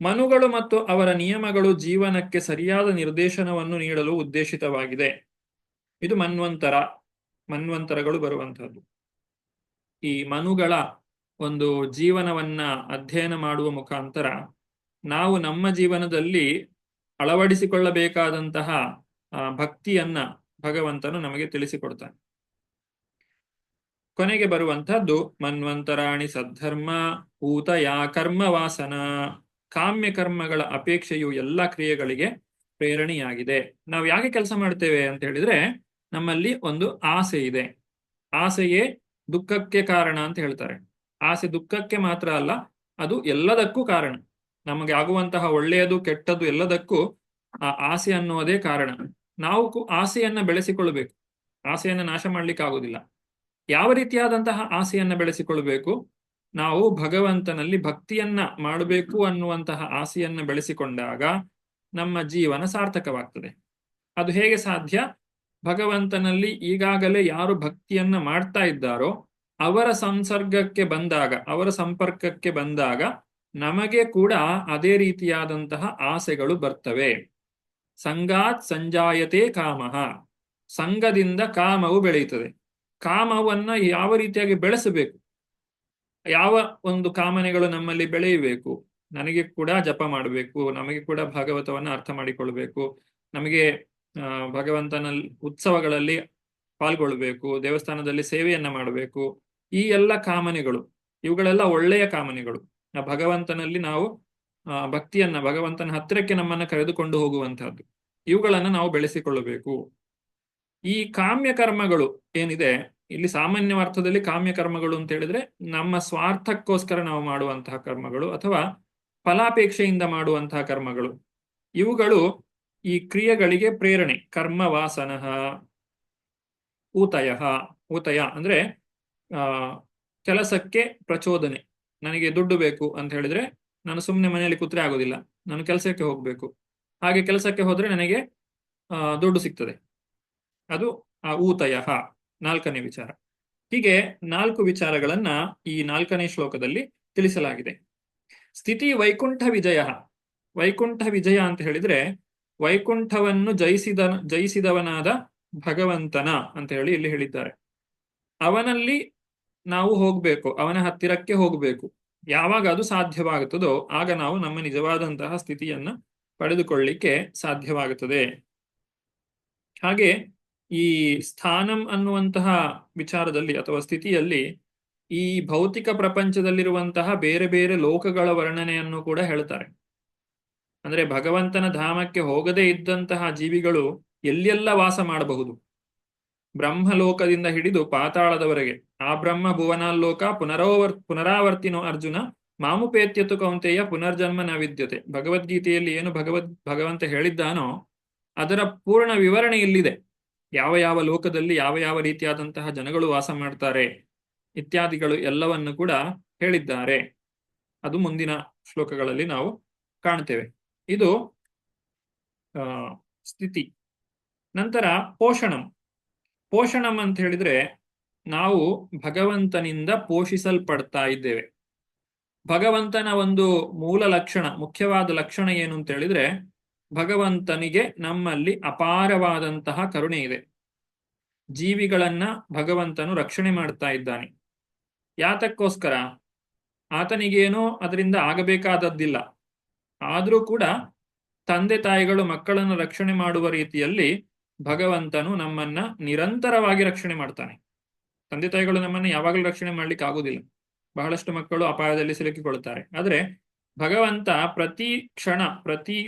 ಮನುಗಳು ಮತ್ತು ಅವರ ನಿಯಮಗಳು ಜೀವನಕ್ಕೆ ಸರಿಯಾದ ನಿರ್ದೇಶನವನ್ನು ನೀಡಲು ಉದ್ದೇಶಿತವಾಗಿದೆ. ಇದು ಮನ್ವಂತರಗಳು ಬರುವಂತಹದ್ದು. ಈ ಮನುಗಳ ಒಂದು ಜೀವನವನ್ನ ಅಧ್ಯಯನ ಮಾಡುವ ಮುಖಾಂತರ ನಾವು ನಮ್ಮ ಜೀವನದಲ್ಲಿ ಅಳವಡಿಸಿಕೊಳ್ಳಬೇಕಾದಂತಹ ಭಕ್ತಿಯನ್ನ ಭಗವಂತನು ನಮಗೆ ತಿಳಿಸಿಕೊಡ್ತಾನೆ. ಕೊನೆಗೆ ಬರುವಂತಹದ್ದು ಮನ್ವಂತರಾಣಿ ಸದ್ಧರ್ಮ ಊತಯ ಕರ್ಮವಾಸನ. ಕಾಮ್ಯ ಕರ್ಮಗಳ ಅಪೇಕ್ಷೆಯು ಎಲ್ಲ ಕ್ರಿಯೆಗಳಿಗೆ ಪ್ರೇರಣೆಯಾಗಿದೆ. ನಾವು ಯಾಕೆ ಕೆಲಸ ಮಾಡ್ತೇವೆ ಅಂತ ಹೇಳಿದ್ರೆ ನಮ್ಮಲ್ಲಿ ಒಂದು ಆಸೆ ಇದೆ. ಆಸೆಯೇ ದುಃಖಕ್ಕೆ ಕಾರಣ ಅಂತ ಹೇಳ್ತಾರೆ. ಆಸೆ ದುಃಖಕ್ಕೆ ಮಾತ್ರ ಅಲ್ಲ, ಅದು ಎಲ್ಲದಕ್ಕೂ ಕಾರಣ. ನಮಗೆ ಆಗುವಂತಹ ಒಳ್ಳೆಯದು ಕೆಟ್ಟದ್ದು ಎಲ್ಲದಕ್ಕೂ ಆ ಆಸೆ ಅನ್ನುವುದೇ ಕಾರಣ. ನಾವು ಆಸೆಯನ್ನ ಬೆಳೆಸಿಕೊಳ್ಳಬೇಕು. ಆಸೆಯನ್ನ ನಾಶ ಮಾಡ್ಲಿಕ್ಕೆ ಆಗುದಿಲ್ಲ. ಯಾವ ರೀತಿಯಾದಂತಹ ಆಸೆಯನ್ನ ಬೆಳೆಸಿಕೊಳ್ಬೇಕು? ನಾವು ಭಗವಂತನಲ್ಲಿ ಭಕ್ತಿಯನ್ನ ಮಾಡಬೇಕು ಅನ್ನುವಂತಹ ಆಸೆಯನ್ನ ಬೆಳೆಸಿಕೊಂಡಾಗ ನಮ್ಮ ಜೀವನ ಸಾರ್ಥಕವಾಗ್ತದೆ. ಅದು ಹೇಗೆ ಸಾಧ್ಯ? ಭಗವಂತನಲ್ಲಿ ಈಗಾಗಲೇ ಯಾರು ಭಕ್ತಿಯನ್ನ ಮಾಡ್ತಾ ಇದ್ದಾರೋ ಅವರ ಸಂಸರ್ಗಕ್ಕೆ ಬಂದಾಗ, ಅವರ ಸಂಪರ್ಕಕ್ಕೆ ಬಂದಾಗ ನಮಗೆ ಕೂಡ ಅದೇ ರೀತಿಯಾದಂತಹ ಆಸೆಗಳು ಬರ್ತವೆ. ಸಂಗಾತ್ ಸಂಜಾಯತೆ ಕಾಮಃ, ಸಂಘದಿಂದ ಕಾಮವು ಬೆಳೆಯುತ್ತದೆ. ಕಾಮವನ್ನ ಯಾವ ರೀತಿಯಾಗಿ ಬೆಳೆಸಬೇಕು, ಯಾವ ಒಂದು ಕಾಮನೆಗಳು ನಮ್ಮಲ್ಲಿ ಬೆಳೆಯಬೇಕು? ನನಗೆ ಕೂಡ ಜಪ ಮಾಡಬೇಕು, ನಮಗೆ ಕೂಡ ಭಾಗವತವನ್ನ ಅರ್ಥ ಮಾಡಿಕೊಳ್ಬೇಕು, ನಮಗೆ ಭಗವಂತನ ಉತ್ಸವಗಳಲ್ಲಿ ಪಾಲ್ಗೊಳ್ಬೇಕು, ದೇವಸ್ಥಾನದಲ್ಲಿ ಸೇವೆಯನ್ನ ಮಾಡಬೇಕು. ಈ ಎಲ್ಲ ಕಾಮನೆಗಳು, ಇವುಗಳೆಲ್ಲ ಒಳ್ಳೆಯ ಕಾಮನೆಗಳು. ಆ ಭಗವಂತನಲ್ಲಿ ನಾವು ಭಕ್ತಿಯನ್ನ, ಭಗವಂತನ ಹತ್ತಿರಕ್ಕೆ ನಮ್ಮನ್ನ ಕರೆದುಕೊಂಡು ಹೋಗುವಂತಹದ್ದು. ಇವುಗಳನ್ನ ನಾವು ಬೆಳೆಸಿಕೊಳ್ಳಬೇಕು. ಈ ಕಾಮ್ಯ ಕರ್ಮಗಳು ಏನಿದೆ ಇಲ್ಲಿ, ಸಾಮಾನ್ಯ ಅರ್ಥದಲ್ಲಿ ಕಾಮ್ಯ ಕರ್ಮಗಳು ಅಂತ ಹೇಳಿದ್ರೆ ನಮ್ಮ ಸ್ವಾರ್ಥಕ್ಕೋಸ್ಕರ ನಾವು ಮಾಡುವಂತಹ ಕರ್ಮಗಳು ಅಥವಾ ಫಲಾಪೇಕ್ಷೆಯಿಂದ ಮಾಡುವಂತಹ ಕರ್ಮಗಳು. ಇವುಗಳು ಈ ಕ್ರಿಯೆಗಳಿಗೆ ಪ್ರೇರಣೆ. ಕರ್ಮ ವಾಸನಃ ಊತಯ. ಊತಯ ಅಂದ್ರೆ ಕೆಲಸಕ್ಕೆ ಪ್ರಚೋದನೆ. ನನಗೆ ದುಡ್ಡು ಬೇಕು ಅಂತ ಹೇಳಿದ್ರೆ ನಾನು ಸುಮ್ಮನೆ ಮನೆಯಲ್ಲಿ ಕೂತ್ರೆ ಆಗೋದಿಲ್ಲ, ನಾನು ಕೆಲಸಕ್ಕೆ ಹೋಗ್ಬೇಕು. ಹಾಗೆ ಕೆಲಸಕ್ಕೆ ಹೋದ್ರೆ ನನಗೆ ದುಡ್ಡು ಸಿಗ್ತದೆ. ಅದು ಊತಯ, ನಾಲ್ಕನೇ ವಿಚಾರ. ಹೀಗೆ 4 ವಿಚಾರಗಳನ್ನ ಈ 4ನೇ ಶ್ಲೋಕದಲ್ಲಿ ತಿಳಿಸಲಾಗಿದೆ. ಸ್ಥಿತಿ ವೈಕುಂಠ ವಿಜಯ. ವೈಕುಂಠ ವಿಜಯ ಅಂತ ಹೇಳಿದ್ರೆ ವೈಕುಂಠವನ್ನು ಜಯಿಸಿದವನಾದ ಭಗವಂತನ ಅಂತ ಹೇಳಿ ಇಲ್ಲಿ ಹೇಳಿದ್ದಾರೆ. ಅವನಲ್ಲಿ ನಾವು ಹೋಗ್ಬೇಕು, ಅವನ ಹತ್ತಿರಕ್ಕೆ ಹೋಗ್ಬೇಕು. ಯಾವಾಗ ಅದು ಸಾಧ್ಯವಾಗುತ್ತದೋ ಆಗ ನಾವು ನಮ್ಮ ನಿಜವಾದಂತಹ ಸ್ಥಿತಿಯನ್ನ ಪಡೆದುಕೊಳ್ಳಿಕ್ಕೆ ಸಾಧ್ಯವಾಗುತ್ತದೆ. ಹಾಗೆ ಈ ಸ್ಥಾನಂ ಅನ್ನುವಂತಹ ವಿಚಾರದಲ್ಲಿ ಅಥವಾ ಸ್ಥಿತಿಯಲ್ಲಿ ಈ ಭೌತಿಕ ಪ್ರಪಂಚದಲ್ಲಿರುವಂತಹ ಬೇರೆ ಬೇರೆ ಲೋಕಗಳ ವರ್ಣನೆಯನ್ನು ಕೂಡ ಹೇಳ್ತಾರೆ. ಅಂದ್ರೆ ಭಗವಂತನ ಧಾಮಕ್ಕೆ ಹೋಗದೇ ಇದ್ದಂತಹ ಜೀವಿಗಳು ಎಲ್ಲೆಲ್ಲ ವಾಸ ಮಾಡಬಹುದು. ಬ್ರಹ್ಮಲೋಕದಿಂದ ಹಿಡಿದು ಪಾತಾಳದವರೆಗೆ. ಆ ಬ್ರಹ್ಮ ಭುವನಾಲ್ಲೋಕ ಪುನರಾವರ್ತಿನೋ ಅರ್ಜುನ ಮಾಮುಪೇತ್ಯತು ಕೌಂತೆಯ ಪುನರ್ಜನ್ಮ ನ ವಿದ್ಯತೆ. ಭಗವದ್ಗೀತೆಯಲ್ಲಿ ಏನು ಭಗವಂತ ಹೇಳಿದ್ದಾನೋ ಅದರ ಪೂರ್ಣ ವಿವರಣೆ ಇಲ್ಲಿದೆ. ಯಾವ ಯಾವ ಲೋಕದಲ್ಲಿ ಯಾವ ಯಾವ ರೀತಿಯಾದಂತಹ ಜನಗಳು ವಾಸ ಮಾಡ್ತಾರೆ ಇತ್ಯಾದಿಗಳು ಎಲ್ಲವನ್ನು ಕೂಡ ಹೇಳಿದ್ದಾರೆ. ಅದು ಮುಂದಿನ ಶ್ಲೋಕಗಳಲ್ಲಿ ನಾವು ಕಾಣ್ತೇವೆ. ಇದು ಸ್ಥಿತಿ. ನಂತರ ಪೋಷಣಂ. ಪೋಷಣಂ ಅಂತ ಹೇಳಿದ್ರೆ ನಾವು ಭಗವಂತನಿಂದ ಪೋಷಿಸಲ್ಪಡ್ತಾ ಇದ್ದೇವೆ. ಭಗವಂತನ ಒಂದು ಮೂಲ ಲಕ್ಷಣ, ಮುಖ್ಯವಾದ ಲಕ್ಷಣ ಏನು ಅಂತ ಹೇಳಿದ್ರೆ ಭಗವಂತನಿಗೆ ನಮ್ಮಲ್ಲಿ ಅಪಾರವಾದಂತಹ ಕರುಣೆ ಇದೆ. ಜೀವಿಗಳನ್ನ ಭಗವಂತನು ರಕ್ಷಣೆ ಮಾಡ್ತಾ ಇದ್ದಾನೆ. ಯಾತಕ್ಕೋಸ್ಕರ? ಆತನಿಗೇನೋ ಅದರಿಂದ ಆಗಬೇಕಾದದ್ದಿಲ್ಲ. ಆದರೂ ಕೂಡ ತಂದೆ ತಾಯಿಗಳು ಮಕ್ಕಳನ್ನು ರಕ್ಷಣೆ ಮಾಡುವ ರೀತಿಯಲ್ಲಿ ಭಗವಂತನು ನಮ್ಮನ್ನ ನಿರಂತರವಾಗಿ ರಕ್ಷಣೆ ಮಾಡ್ತಾನೆ. ತಂದೆ ತಾಯಿಗಳು ನಮ್ಮನ್ನು ಯಾವಾಗಲೂ ರಕ್ಷಣೆ ಮಾಡ್ಲಿಕ್ಕೆ ಆಗುದಿಲ್ಲ. ಬಹಳಷ್ಟು ಮಕ್ಕಳು ಅಪಾಯದಲ್ಲಿ ಸಿಲುಕಿಕೊಳ್ತಾರೆ. ಆದ್ರೆ ಭಗವಂತ ಪ್ರತಿ ಕ್ಷಣ, ಪ್ರತಿ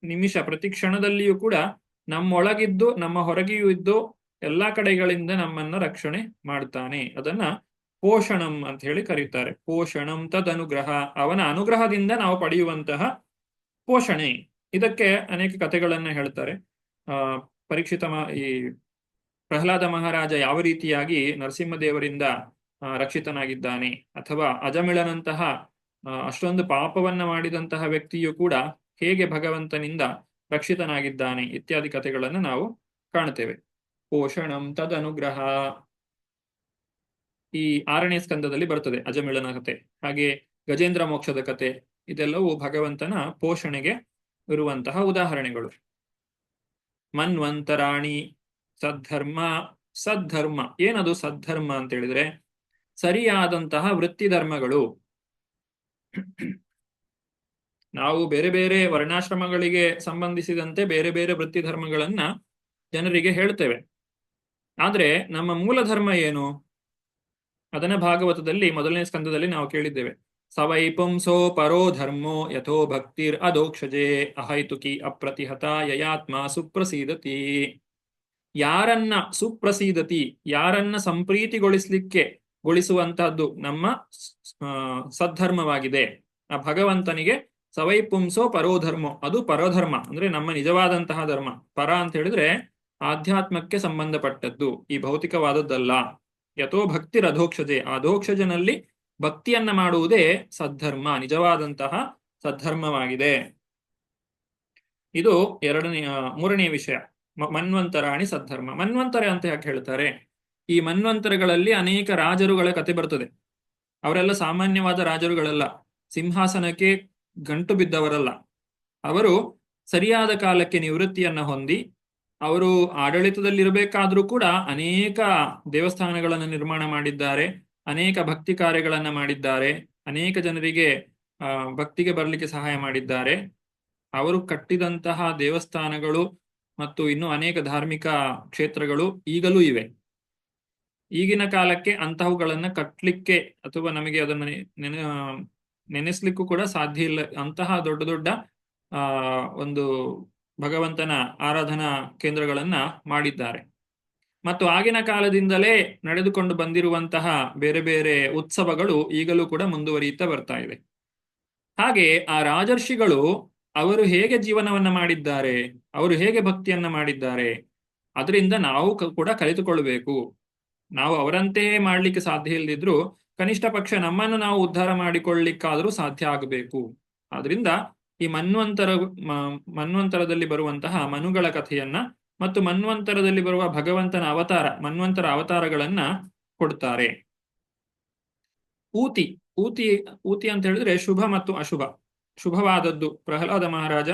ನಿಮಿಷ, ಪ್ರತಿ ಕ್ಷಣದಲ್ಲಿಯೂ ಕೂಡ ನಮ್ಮೊಳಗಿದ್ದು ನಮ್ಮ ಹೊರಗೆಯೂ ಇದ್ದು ಎಲ್ಲಾ ಕಡೆಗಳಿಂದ ನಮ್ಮನ್ನ ರಕ್ಷಣೆ ಮಾಡ್ತಾನೆ. ಅದನ್ನ ಪೋಷಣಂ ಅಂತ ಹೇಳಿ ಕರೀತಾರೆ. ಪೋಷಣಂ ತದನುಗ್ರಹ, ಅವನ ಅನುಗ್ರಹದಿಂದ ನಾವು ಪಡೆಯುವಂತಹ ಪೋಷಣೆ. ಇದಕ್ಕೆ ಅನೇಕ ಕಥೆಗಳನ್ನ ಹೇಳ್ತಾರೆ. ಪರೀಕ್ಷಿತ ಈ ಪ್ರಹ್ಲಾದ ಮಹಾರಾಜ ಯಾವ ರೀತಿಯಾಗಿ ನರಸಿಂಹದೇವರಿಂದ ರಕ್ಷಿತನಾಗಿದ್ದಾನೆ, ಅಥವಾ ಅಜಮಿಳನಂತಹ ಅಷ್ಟೊಂದು ಪಾಪವನ್ನ ಮಾಡಿದಂತಹ ವ್ಯಕ್ತಿಯು ಕೂಡ ಹೇಗೆ ಭಗವಂತನಿಂದ ರಕ್ಷಿತನಾಗಿದ್ದಾನೆ ಇತ್ಯಾದಿ ಕಥೆಗಳನ್ನು ನಾವು ಕಾಣುತ್ತೇವೆ. ಪೋಷಣಂ ತದನುಗ್ರಹ ಈ 6ನೇ ಸ್ಕಂದದಲ್ಲಿ ಬರ್ತದೆ ಅಜಮಿಳನ ಕತೆ. ಹಾಗೆ ಗಜೇಂದ್ರ ಮೋಕ್ಷದ ಕತೆ, ಇದೆಲ್ಲವೂ ಭಗವಂತನ ಪೋಷಣೆಗೆ ಇರುವಂತಹ ಉದಾಹರಣೆಗಳು. ಮನ್ವಂತರಾಣಿ ಸದ್ಧರ್ಮ. ಸದ್ಧರ್ಮ ಏನದು? ಸದ್ಧರ್ಮ ಅಂತ ಹೇಳಿದ್ರೆ ಸರಿಯಾದಂತಹ ವೃತ್ತಿ ಧರ್ಮಗಳು. ನಾವು ಬೇರೆ ಬೇರೆ ವರ್ಣಾಶ್ರಮಗಳಿಗೆ ಸಂಬಂಧಿಸಿದಂತೆ ಬೇರೆ ಬೇರೆ ವೃತ್ತಿ ಧರ್ಮಗಳನ್ನ ಜನರಿಗೆ ಹೇಳ್ತೇವೆ. ಆದ್ರೆ ನಮ್ಮ ಮೂಲ ಧರ್ಮ ಏನು? ಅದನ್ನ ಭಾಗವತದಲ್ಲಿ 1ನೇ ಸ್ಕಂದದಲ್ಲಿ ನಾವು ಕೇಳಿದ್ದೇವೆ. ಸವೈ ಪುಂಸೋ ಪರೋ ಧರ್ಮೋ ಯಥೋ ಭಕ್ತಿರ್ ಅದೋಕ್ಷಜೆ ಅಹೈತುಕಿ ಅಪ್ರತಿಹತ ಯಯಾತ್ಮ ಸುಪ್ರಸೀದತಿ. ಯಾರನ್ನ ಸುಪ್ರಸೀದತಿ, ಯಾರನ್ನ ಗೊಳಿಸುವಂತಹದ್ದು ನಮ್ಮ ಸದ್ಧರ್ಮವಾಗಿದೆ. ಆ ಭಗವಂತನಿಗೆ ಸವೈ ಪುಂಸೋ ಪರೋಧರ್ಮೋ, ಅದು ಪರಧರ್ಮ ಅಂದ್ರೆ ನಮ್ಮ ನಿಜವಾದಂತಹ ಧರ್ಮ. ಪರ ಅಂತ ಹೇಳಿದ್ರೆ ಆಧ್ಯಾತ್ಮಕ್ಕೆ ಸಂಬಂಧಪಟ್ಟದ್ದು, ಈ ಭೌತಿಕವಾದದ್ದಲ್ಲ. ಯಥೋ ಭಕ್ತಿರ್ ಅಧೋಕ್ಷಜೆ, ಅಧೋಕ್ಷಜನಲ್ಲಿ ಭಕ್ತಿಯನ್ನ ಮಾಡುವುದೇ ಸದ್ಧರ್ಮ, ನಿಜವಾದಂತಹ ಸದ್ಧರ್ಮವಾಗಿದೆ. ಇದು 3ನೇ ವಿಷಯ. ಮನ್ವಂತರಾಣಿ ಸದ್ಧರ್ಮ. ಮನ್ವಂತರೆ ಅಂತ ಯಾಕೆ ಹೇಳ್ತಾರೆ? ಈ ಮನ್ವಂತರಗಳಲ್ಲಿ ಅನೇಕ ರಾಜರುಗಳ ಕತೆ ಬರ್ತದೆ. ಅವರೆಲ್ಲ ಸಾಮಾನ್ಯವಾದ ರಾಜರುಗಳಲ್ಲ, ಸಿಂಹಾಸನಕ್ಕೆ ಗಂಟು ಬಿದ್ದವರಲ್ಲ. ಅವರು ಸರಿಯಾದ ಕಾಲಕ್ಕೆ ನಿವೃತ್ತಿಯನ್ನ ಹೊಂದಿ ಅವರು ಆಡಳಿತದಲ್ಲಿರಬೇಕಾದ್ರೂ ಕೂಡ ಅನೇಕ ದೇವಸ್ಥಾನಗಳನ್ನು ನಿರ್ಮಾಣ ಮಾಡಿದ್ದಾರೆ, ಅನೇಕ ಭಕ್ತಿ ಕಾರ್ಯಗಳನ್ನ ಮಾಡಿದ್ದಾರೆ, ಅನೇಕ ಜನರಿಗೆ ಭಕ್ತಿಗೆ ಬರಲಿಕ್ಕೆ ಸಹಾಯ ಮಾಡಿದ್ದಾರೆ. ಅವರು ಕಟ್ಟಿದಂತಹ ದೇವಸ್ಥಾನಗಳು ಮತ್ತು ಇನ್ನೂ ಅನೇಕ ಧಾರ್ಮಿಕ ಕ್ಷೇತ್ರಗಳು ಈಗಲೂ ಇವೆ. ಈಗಿನ ಕಾಲಕ್ಕೆ ಅಂತಹವುಗಳನ್ನ ಕಟ್ಟಲಿಕ್ಕೆ ಅಥವಾ ನಮಗೆ ಅದನ್ನು ನೆನೆಸ್ಲಿಕ್ಕೂ ಕೂಡ ಸಾಧ್ಯ ಇಲ್ಲ. ಅಂತಹ ದೊಡ್ಡ ದೊಡ್ಡ ಒಂದು ಭಗವಂತನ ಆರಾಧನಾ ಕೇಂದ್ರಗಳನ್ನ ಮಾಡಿದ್ದಾರೆ. ಮತ್ತು ಆಗಿನ ಕಾಲದಿಂದಲೇ ನಡೆದುಕೊಂಡು ಬಂದಿರುವಂತಹ ಬೇರೆ ಬೇರೆ ಉತ್ಸವಗಳು ಈಗಲೂ ಕೂಡ ಮುಂದುವರಿಯುತ್ತಾ ಬರ್ತಾ ಇದೆ. ಹಾಗೆ ಆ ರಾಜರ್ಷಿಗಳು ಅವರು ಹೇಗೆ ಜೀವನವನ್ನ ಮಾಡಿದ್ದಾರೆ, ಅವರು ಹೇಗೆ ಭಕ್ತಿಯನ್ನ ಮಾಡಿದ್ದಾರೆ, ಅದರಿಂದ ನಾವು ಕೂಡ ಕಲಿತುಕೊಳ್ಬೇಕು. ನಾವು ಅವರಂತೆಯೇ ಮಾಡ್ಲಿಕ್ಕೆ ಸಾಧ್ಯ ಇಲ್ಲದಿದ್ರು ಕನಿಷ್ಠ ಪಕ್ಷ ನಮ್ಮನ್ನು ನಾವು ಉದ್ಧಾರ ಮಾಡಿಕೊಳ್ಳಿಕ್ಕಾದ್ರೂ ಸಾಧ್ಯ ಆಗಬೇಕು. ಆದ್ರಿಂದ ಈ ಮನ್ವಂತರದಲ್ಲಿ ಬರುವಂತಹ ಮನುಗಳ ಕಥೆಯನ್ನ ಮತ್ತು ಮನ್ವಂತರದಲ್ಲಿ ಬರುವ ಭಗವಂತನ ಅವತಾರ, ಮನ್ವಂತರ ಅವತಾರಗಳನ್ನ ಕೊಡ್ತಾರೆ. ಊತಿ ಊತಿ ಊತಿ ಅಂತ ಹೇಳಿದ್ರೆ ಶುಭ ಮತ್ತು ಅಶುಭ. ಶುಭವಾದದ್ದು ಪ್ರಹ್ಲಾದ ಮಹಾರಾಜ,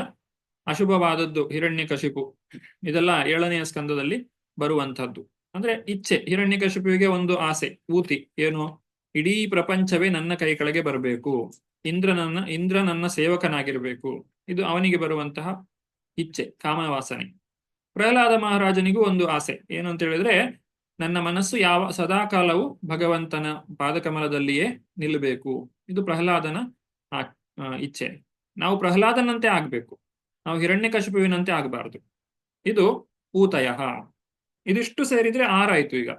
ಅಶುಭವಾದದ್ದು ಹಿರಣ್ಯಕಶಿಪು. ಇದೆಲ್ಲ 7ನೆಯ ಸ್ಕಂದದಲ್ಲಿ ಬರುವಂತಹದ್ದು. ಅಂದ್ರೆ ಇಚ್ಛೆ. ಹಿರಣ್ಯಕಶಿಪುವಿಗೆ ಒಂದು ಆಸೆ, ಊತಿ ಏನು, ಇಡೀ ಪ್ರಪಂಚವೇ ನನ್ನ ಕೈ ಕೆಳಗೆ ಬರಬೇಕು, ಇಂದ್ರ ನನ್ನ ಸೇವಕನಾಗಿರ್ಬೇಕು. ಇದು ಅವನಿಗೆ ಬರುವಂತಹ ಇಚ್ಛೆ, ಕಾಮವಾಸನೆ. ಪ್ರಹ್ಲಾದ ಮಹಾರಾಜನಿಗೂ ಒಂದು ಆಸೆ ಏನು ಅಂತ ಹೇಳಿದ್ರೆ, ನನ್ನ ಮನಸ್ಸು ಸದಾಕಾಲವು ಭಗವಂತನ ಪಾದಕಮಲದಲ್ಲಿಯೇ ನಿಲ್ಲಬೇಕು. ಇದು ಪ್ರಹ್ಲಾದನ ಇಚ್ಛೆ. ನಾವು ಪ್ರಹ್ಲಾದನಂತೆ ಆಗ್ಬೇಕು, ನಾವು ಹಿರಣ್ಯಕಶಿಪುವಿನಂತೆ ಆಗಬಾರದು. ಇದು ಊತಯ. ಇದಿಷ್ಟು ಸೇರಿದ್ರೆ 6 ಆಯ್ತು. ಈಗ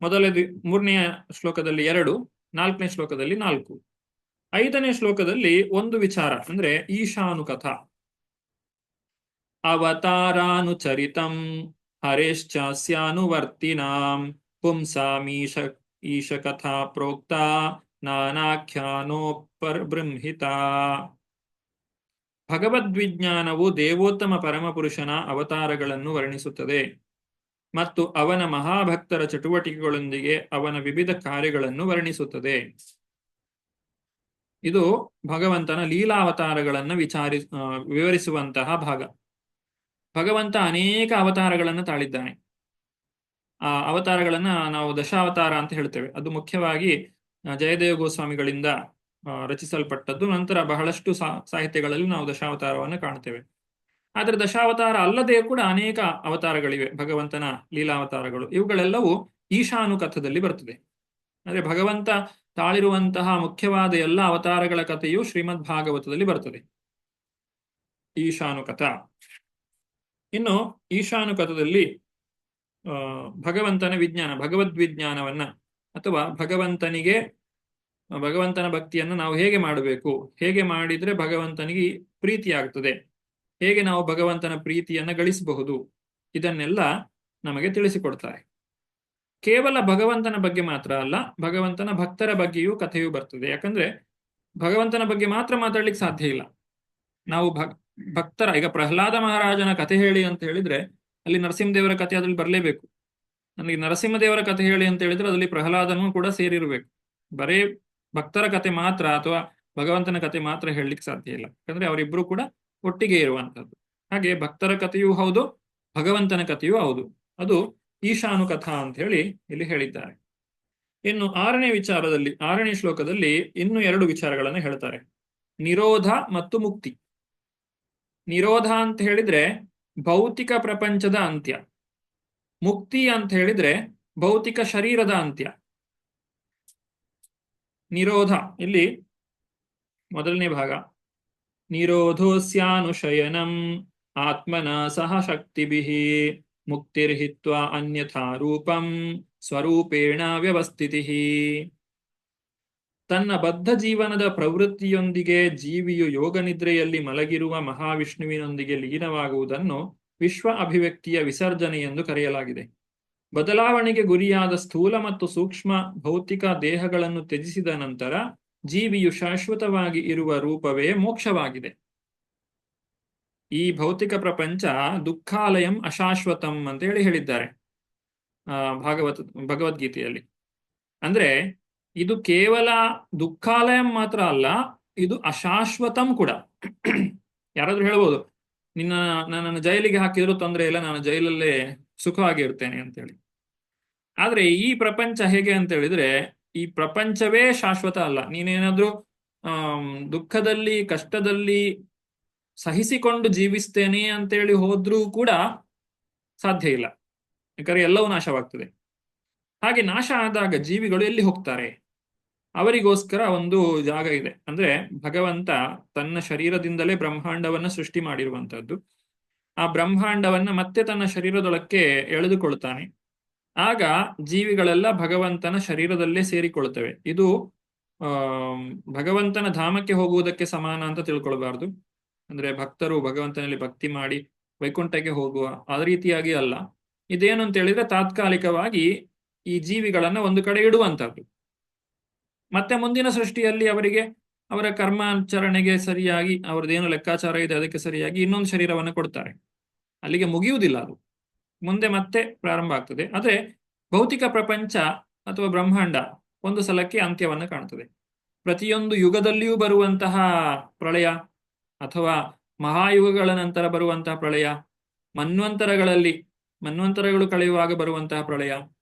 ಮೊದಲನೇ 3ನೇ ಶ್ಲೋಕದಲ್ಲಿ 2, 4ನೇ ಶ್ಲೋಕದಲ್ಲಿ 4, 5ನೇ ಶ್ಲೋಕದಲ್ಲಿ ಒಂದು ವಿಚಾರ, ಅಂದ್ರೆ ಈಶಾನುಕಥ. ಅವತಾರಾನುಚರಿತಂ ಹರೇಶ್ಚಾಸ್ಯಾನುವರ್ತಿನಾಂ ಪುಂಸಾಮೀಶ ಈಶಕಥಾ ಪ್ರೋಕ್ತ ನಾನಾಖ್ಯಾನೋಪರ್ಬೃಂಹಿತ. ಭಗವದ್ವಿಜ್ಞಾನವು ದೇವೋತ್ತಮ ಪರಮಪುರುಷನ ಅವತಾರಗಳನ್ನು ವರ್ಣಿಸುತ್ತದೆ ಮತ್ತು ಅವನ ಮಹಾಭಕ್ತರ ಚಟುವಟಿಕೆಗಳೊಂದಿಗೆ ಅವನ ವಿವಿಧ ಕಾರ್ಯಗಳನ್ನು ವರ್ಣಿಸುತ್ತದೆ. ಇದು ಭಗವಂತನ ಲೀಲಾವತಾರಗಳನ್ನು ವಿವರಿಸುವಂತಹ ಭಾಗ. ಭಗವಂತ ಅನೇಕ ಅವತಾರಗಳನ್ನು ತಾಳಿದ್ದಾನೆ. ಆ ಅವತಾರಗಳನ್ನ ನಾವು ದಶಾವತಾರ ಅಂತ ಹೇಳ್ತೇವೆ. ಅದು ಮುಖ್ಯವಾಗಿ ಜಯದೇವ ಗೋಸ್ವಾಮಿಗಳಿಂದ ರಚಿಸಲ್ಪಟ್ಟದ್ದು. ನಂತರ ಬಹಳಷ್ಟು ಸಾಹಿತ್ಯಗಳಲ್ಲಿ ನಾವು ದಶಾವತಾರವನ್ನು ಕಾಣ್ತೇವೆ. ಆದರೆ ದಶಾವತಾರ ಅಲ್ಲದೆ ಕೂಡ ಅನೇಕ ಅವತಾರಗಳಿವೆ, ಭಗವಂತನ ಲೀಲಾವತಾರಗಳು. ಇವುಗಳೆಲ್ಲವೂ ಈಶಾನುಕಥದಲ್ಲಿ ಬರ್ತದೆ. ಅಂದ್ರೆ ಭಗವಂತ ತಾಳಿರುವಂತಹ ಮುಖ್ಯವಾದ ಎಲ್ಲ ಅವತಾರಗಳ ಕಥೆಯು ಶ್ರೀಮದ್ ಭಾಗವತದಲ್ಲಿ ಬರ್ತದೆ, ಈಶಾನುಕಥ. ಇನ್ನು ಈಶಾನುಕಥದಲ್ಲಿ ಭಗವಂತನ ವಿಜ್ಞಾನ, ಭಗವದ್ವಿಜ್ಞಾನವನ್ನ ಅಥವಾ ಭಗವಂತನ ಭಕ್ತಿಯನ್ನು ನಾವು ಹೇಗೆ ಮಾಡಬೇಕು, ಹೇಗೆ ಮಾಡಿದ್ರೆ ಭಗವಂತನಿಗೆ ಪ್ರೀತಿಯಾಗ್ತದೆ, ಹೇಗೆ ನಾವು ಭಗವಂತನ ಪ್ರೀತಿಯನ್ನ ಗಳಿಸಬಹುದು, ಇದನ್ನೆಲ್ಲ ನಮಗೆ ತಿಳಿಸಿಕೊಡ್ತಾರೆ. ಕೇವಲ ಭಗವಂತನ ಬಗ್ಗೆ ಮಾತ್ರ ಅಲ್ಲ, ಭಗವಂತನ ಭಕ್ತರ ಬಗ್ಗೆಯೂ ಕಥೆಯೂ ಬರ್ತದೆ. ಯಾಕಂದ್ರೆ ಭಗವಂತನ ಬಗ್ಗೆ ಮಾತ್ರ ಮಾತಾಡ್ಲಿಕ್ಕೆ ಸಾಧ್ಯ ಇಲ್ಲ. ನಾವು ಭಕ್ತರ, ಈಗ ಪ್ರಹ್ಲಾದ ಮಹಾರಾಜನ ಕಥೆ ಹೇಳಿ ಅಂತ ಹೇಳಿದ್ರೆ ಅಲ್ಲಿ ನರಸಿಂಹದೇವರ ಕಥೆ ಅದ್ರಲ್ಲಿ ಬರಲೇಬೇಕು. ನನಗೆ ನರಸಿಂಹದೇವರ ಕಥೆ ಹೇಳಿ ಅಂತ ಹೇಳಿದ್ರೆ ಅದರಲ್ಲಿ ಪ್ರಹ್ಲಾದನೂ ಕೂಡ ಸೇರಿರಬೇಕು. ಬರೇ ಭಕ್ತರ ಕಥೆ ಮಾತ್ರ ಅಥವಾ ಭಗವಂತನ ಕಥೆ ಮಾತ್ರ ಹೇಳಲಿಕ್ಕೆ ಸಾಧ್ಯ ಇಲ್ಲ. ಯಾಕಂದ್ರೆ ಅವರಿಬ್ರು ಕೂಡ ಒಟ್ಟಿಗೆ ಇರುವಂತದ್ದು. ಹಾಗೆ ಭಕ್ತರ ಕಥೆಯೂ ಹೌದು, ಭಗವಂತನ ಕಥೆಯೂ ಹೌದು. ಅದು ಈಶಾನುಕಥಾ ಅಂತ ಹೇಳಿ ಇಲ್ಲಿ ಹೇಳಿದ್ದಾರೆ. ಇನ್ನು 6ನೇ ವಿಚಾರದಲ್ಲಿ, 6ನೇ ಶ್ಲೋಕದಲ್ಲಿ ಇನ್ನು 2 ವಿಚಾರಗಳನ್ನು ಹೇಳ್ತಾರೆ, ನಿರೋಧ ಮತ್ತು ಮುಕ್ತಿ. ನಿರೋಧ ಅಂತ ಹೇಳಿದ್ರೆ ಭೌತಿಕ ಪ್ರಪಂಚದ ಅಂತ್ಯ, ಮುಕ್ತಿ ಅಂತ ಹೇಳಿದ್ರೆ ಭೌತಿಕ ಶರೀರದ ಅಂತ್ಯ. ನಿರೋಧ ಇಲ್ಲಿ ಮೊದಲನೇ ಭಾಗ, ನಿರೋಧೋಸ್ಯಾನುಶಯನಂ ಆತ್ಮನ ಸಹ ಶಕ್ತಿಭಿಃ ಮುಕ್ತಿರ್ಹಿತ್ವಾ ಅನ್ಯಥಾ ರೂಪಂ ಸ್ವರೂಪೇಣ ವ್ಯವಸ್ಥಿತಿಃ. ತನ್ನ ಬದ್ಧ ಜೀವನದ ಪ್ರವೃತ್ತಿಯೊಂದಿಗೆ ಜೀವಿಯು ಯೋಗನಿದ್ರೆಯಲ್ಲಿ ಮಲಗಿರುವ ಮಹಾವಿಷ್ಣುವಿನೊಂದಿಗೆ ಲೀನವಾಗುವುದನ್ನು ವಿಶ್ವ ಅಭಿವ್ಯಕ್ತಿಯ ವಿಸರ್ಜನೆ ಎಂದು ಕರೆಯಲಾಗಿದೆ. ಬದಲಾವಣೆಗೆ ಗುರಿಯಾದ ಸ್ಥೂಲ ಮತ್ತು ಸೂಕ್ಷ್ಮ ಭೌತಿಕ ದೇಹಗಳನ್ನು ತ್ಯಜಿಸಿದ ನಂತರ ಜೀವಿಯು ಶಾಶ್ವತವಾಗಿ ಇರುವ ರೂಪವೇ ಮೋಕ್ಷವಾಗಿದೆ. ಈ ಭೌತಿಕ ಪ್ರಪಂಚ ದುಃಖಾಲಯಂ ಅಶಾಶ್ವತಂ ಅಂತ ಹೇಳಿ ಹೇಳಿದ್ದಾರೆ ಆ, ಭಗವದ್ಗೀತೆಯಲ್ಲಿ. ಅಂದ್ರೆ ಇದು ಕೇವಲ ದುಃಖಾಲಯಂ ಮಾತ್ರ ಅಲ್ಲ, ಇದು ಅಶಾಶ್ವತಂ ಕೂಡ. ಯಾರಾದ್ರೂ ಹೇಳ್ಬೋದು, ನನ್ನನ್ನು ಜೈಲಿಗೆ ಹಾಕಿದ್ರು ತೊಂದರೆ ಇಲ್ಲ, ನಾನು ಜೈಲಲ್ಲೇ ಸುಖವಾಗಿ ಇರ್ತೇನೆ ಅಂತೇಳಿ. ಆದ್ರೆ ಈ ಪ್ರಪಂಚ ಹೇಗೆ ಅಂತ ಹೇಳಿದ್ರೆ, ಈ ಪ್ರಪಂಚವೇ ಶಾಶ್ವತ ಅಲ್ಲ. ನೀನೇನಾದ್ರೂ ದುಃಖದಲ್ಲಿ ಕಷ್ಟದಲ್ಲಿ ಸಹಿಸಿಕೊಂಡು ಜೀವಿಸ್ತೇನೆ ಅಂತೇಳಿ ಹೋದ್ರೂ ಕೂಡ ಸಾಧ್ಯ ಇಲ್ಲ, ಯಾಕಂದ್ರೆ ಎಲ್ಲವೂ ನಾಶವಾಗ್ತದೆ. ಹಾಗೆ ನಾಶ ಆದಾಗ ಜೀವಿಗಳು ಎಲ್ಲಿ ಹೋಗ್ತಾರೆ? ಅವರಿಗೋಸ್ಕರ ಒಂದು ಜಾಗ ಇದೆ. ಅಂದ್ರೆ ಭಗವಂತ ತನ್ನ ಶರೀರದಿಂದಲೇ ಬ್ರಹ್ಮಾಂಡವನ್ನ ಸೃಷ್ಟಿ ಮಾಡಿರುವಂತಹದ್ದು. ಆ ಬ್ರಹ್ಮಾಂಡವನ್ನ ಮತ್ತೆ ತನ್ನ ಶರೀರದೊಳಕ್ಕೆ ಎಳೆದುಕೊಳ್ತಾನೆ. ಆಗ ಜೀವಿಗಳೆಲ್ಲ ಭಗವಂತನ ಶರೀರದಲ್ಲೇ ಸೇರಿಕೊಳ್ತವೆ. ಇದು ಆ ಭಗವಂತನ ಧಾಮಕ್ಕೆ ಹೋಗುವುದಕ್ಕೆ ಸಮಾನ ಅಂತ ತಿಳ್ಕೊಳ್ಬಾರ್ದು. ಅಂದ್ರೆ ಭಕ್ತರು ಭಗವಂತನಲ್ಲಿ ಭಕ್ತಿ ಮಾಡಿ ವೈಕುಂಠಕ್ಕೆ ಹೋಗುವ ಆ ರೀತಿಯಾಗಿ ಅಲ್ಲ. ಇದೇನು ಅಂತ ಹೇಳಿದ್ರೆ ತಾತ್ಕಾಲಿಕವಾಗಿ ಈ ಜೀವಿಗಳನ್ನ ಒಂದು ಕಡೆ ಇಡುವಂತಹದ್ದು. ಮತ್ತೆ ಮುಂದಿನ ಸೃಷ್ಟಿಯಲ್ಲಿ ಅವರಿಗೆ ಅವರ ಕರ್ಮಾಚರಣೆಗೆ ಸರಿಯಾಗಿ ಅವ್ರದ್ದೇನು ಲೆಕ್ಕಾಚಾರ ಇದೆ ಅದಕ್ಕೆ ಸರಿಯಾಗಿ ಇನ್ನೊಂದು ಶರೀರವನ್ನು ಕೊಡ್ತಾರೆ. ಅಲ್ಲಿಗೆ ಮುಗಿಯುವುದಿಲ್ಲ, ಅದು ಮುಂದೆ ಮತ್ತೆ ಪ್ರಾರಂಭ ಆಗ್ತದೆ. ಆದ್ರೆ ಭೌತಿಕ ಪ್ರಪಂಚ ಅಥವಾ ಬ್ರಹ್ಮಾಂಡ ಒಂದು ಸಲಕ್ಕೆ ಅಂತ್ಯವನ್ನು ಕಾಣ್ತದೆ. ಪ್ರತಿಯೊಂದು ಯುಗದಲ್ಲಿಯೂ ಬರುವಂತಹ ಪ್ರಳಯ ಅಥವಾ ಮಹಾಯುಗಗಳ ನಂತರ ಬರುವಂತಹ ಪ್ರಳಯ, ಮನ್ವಂತರಗಳು ಕಳೆಯುವಾಗ ಬರುವಂತಹ ಪ್ರಳಯ,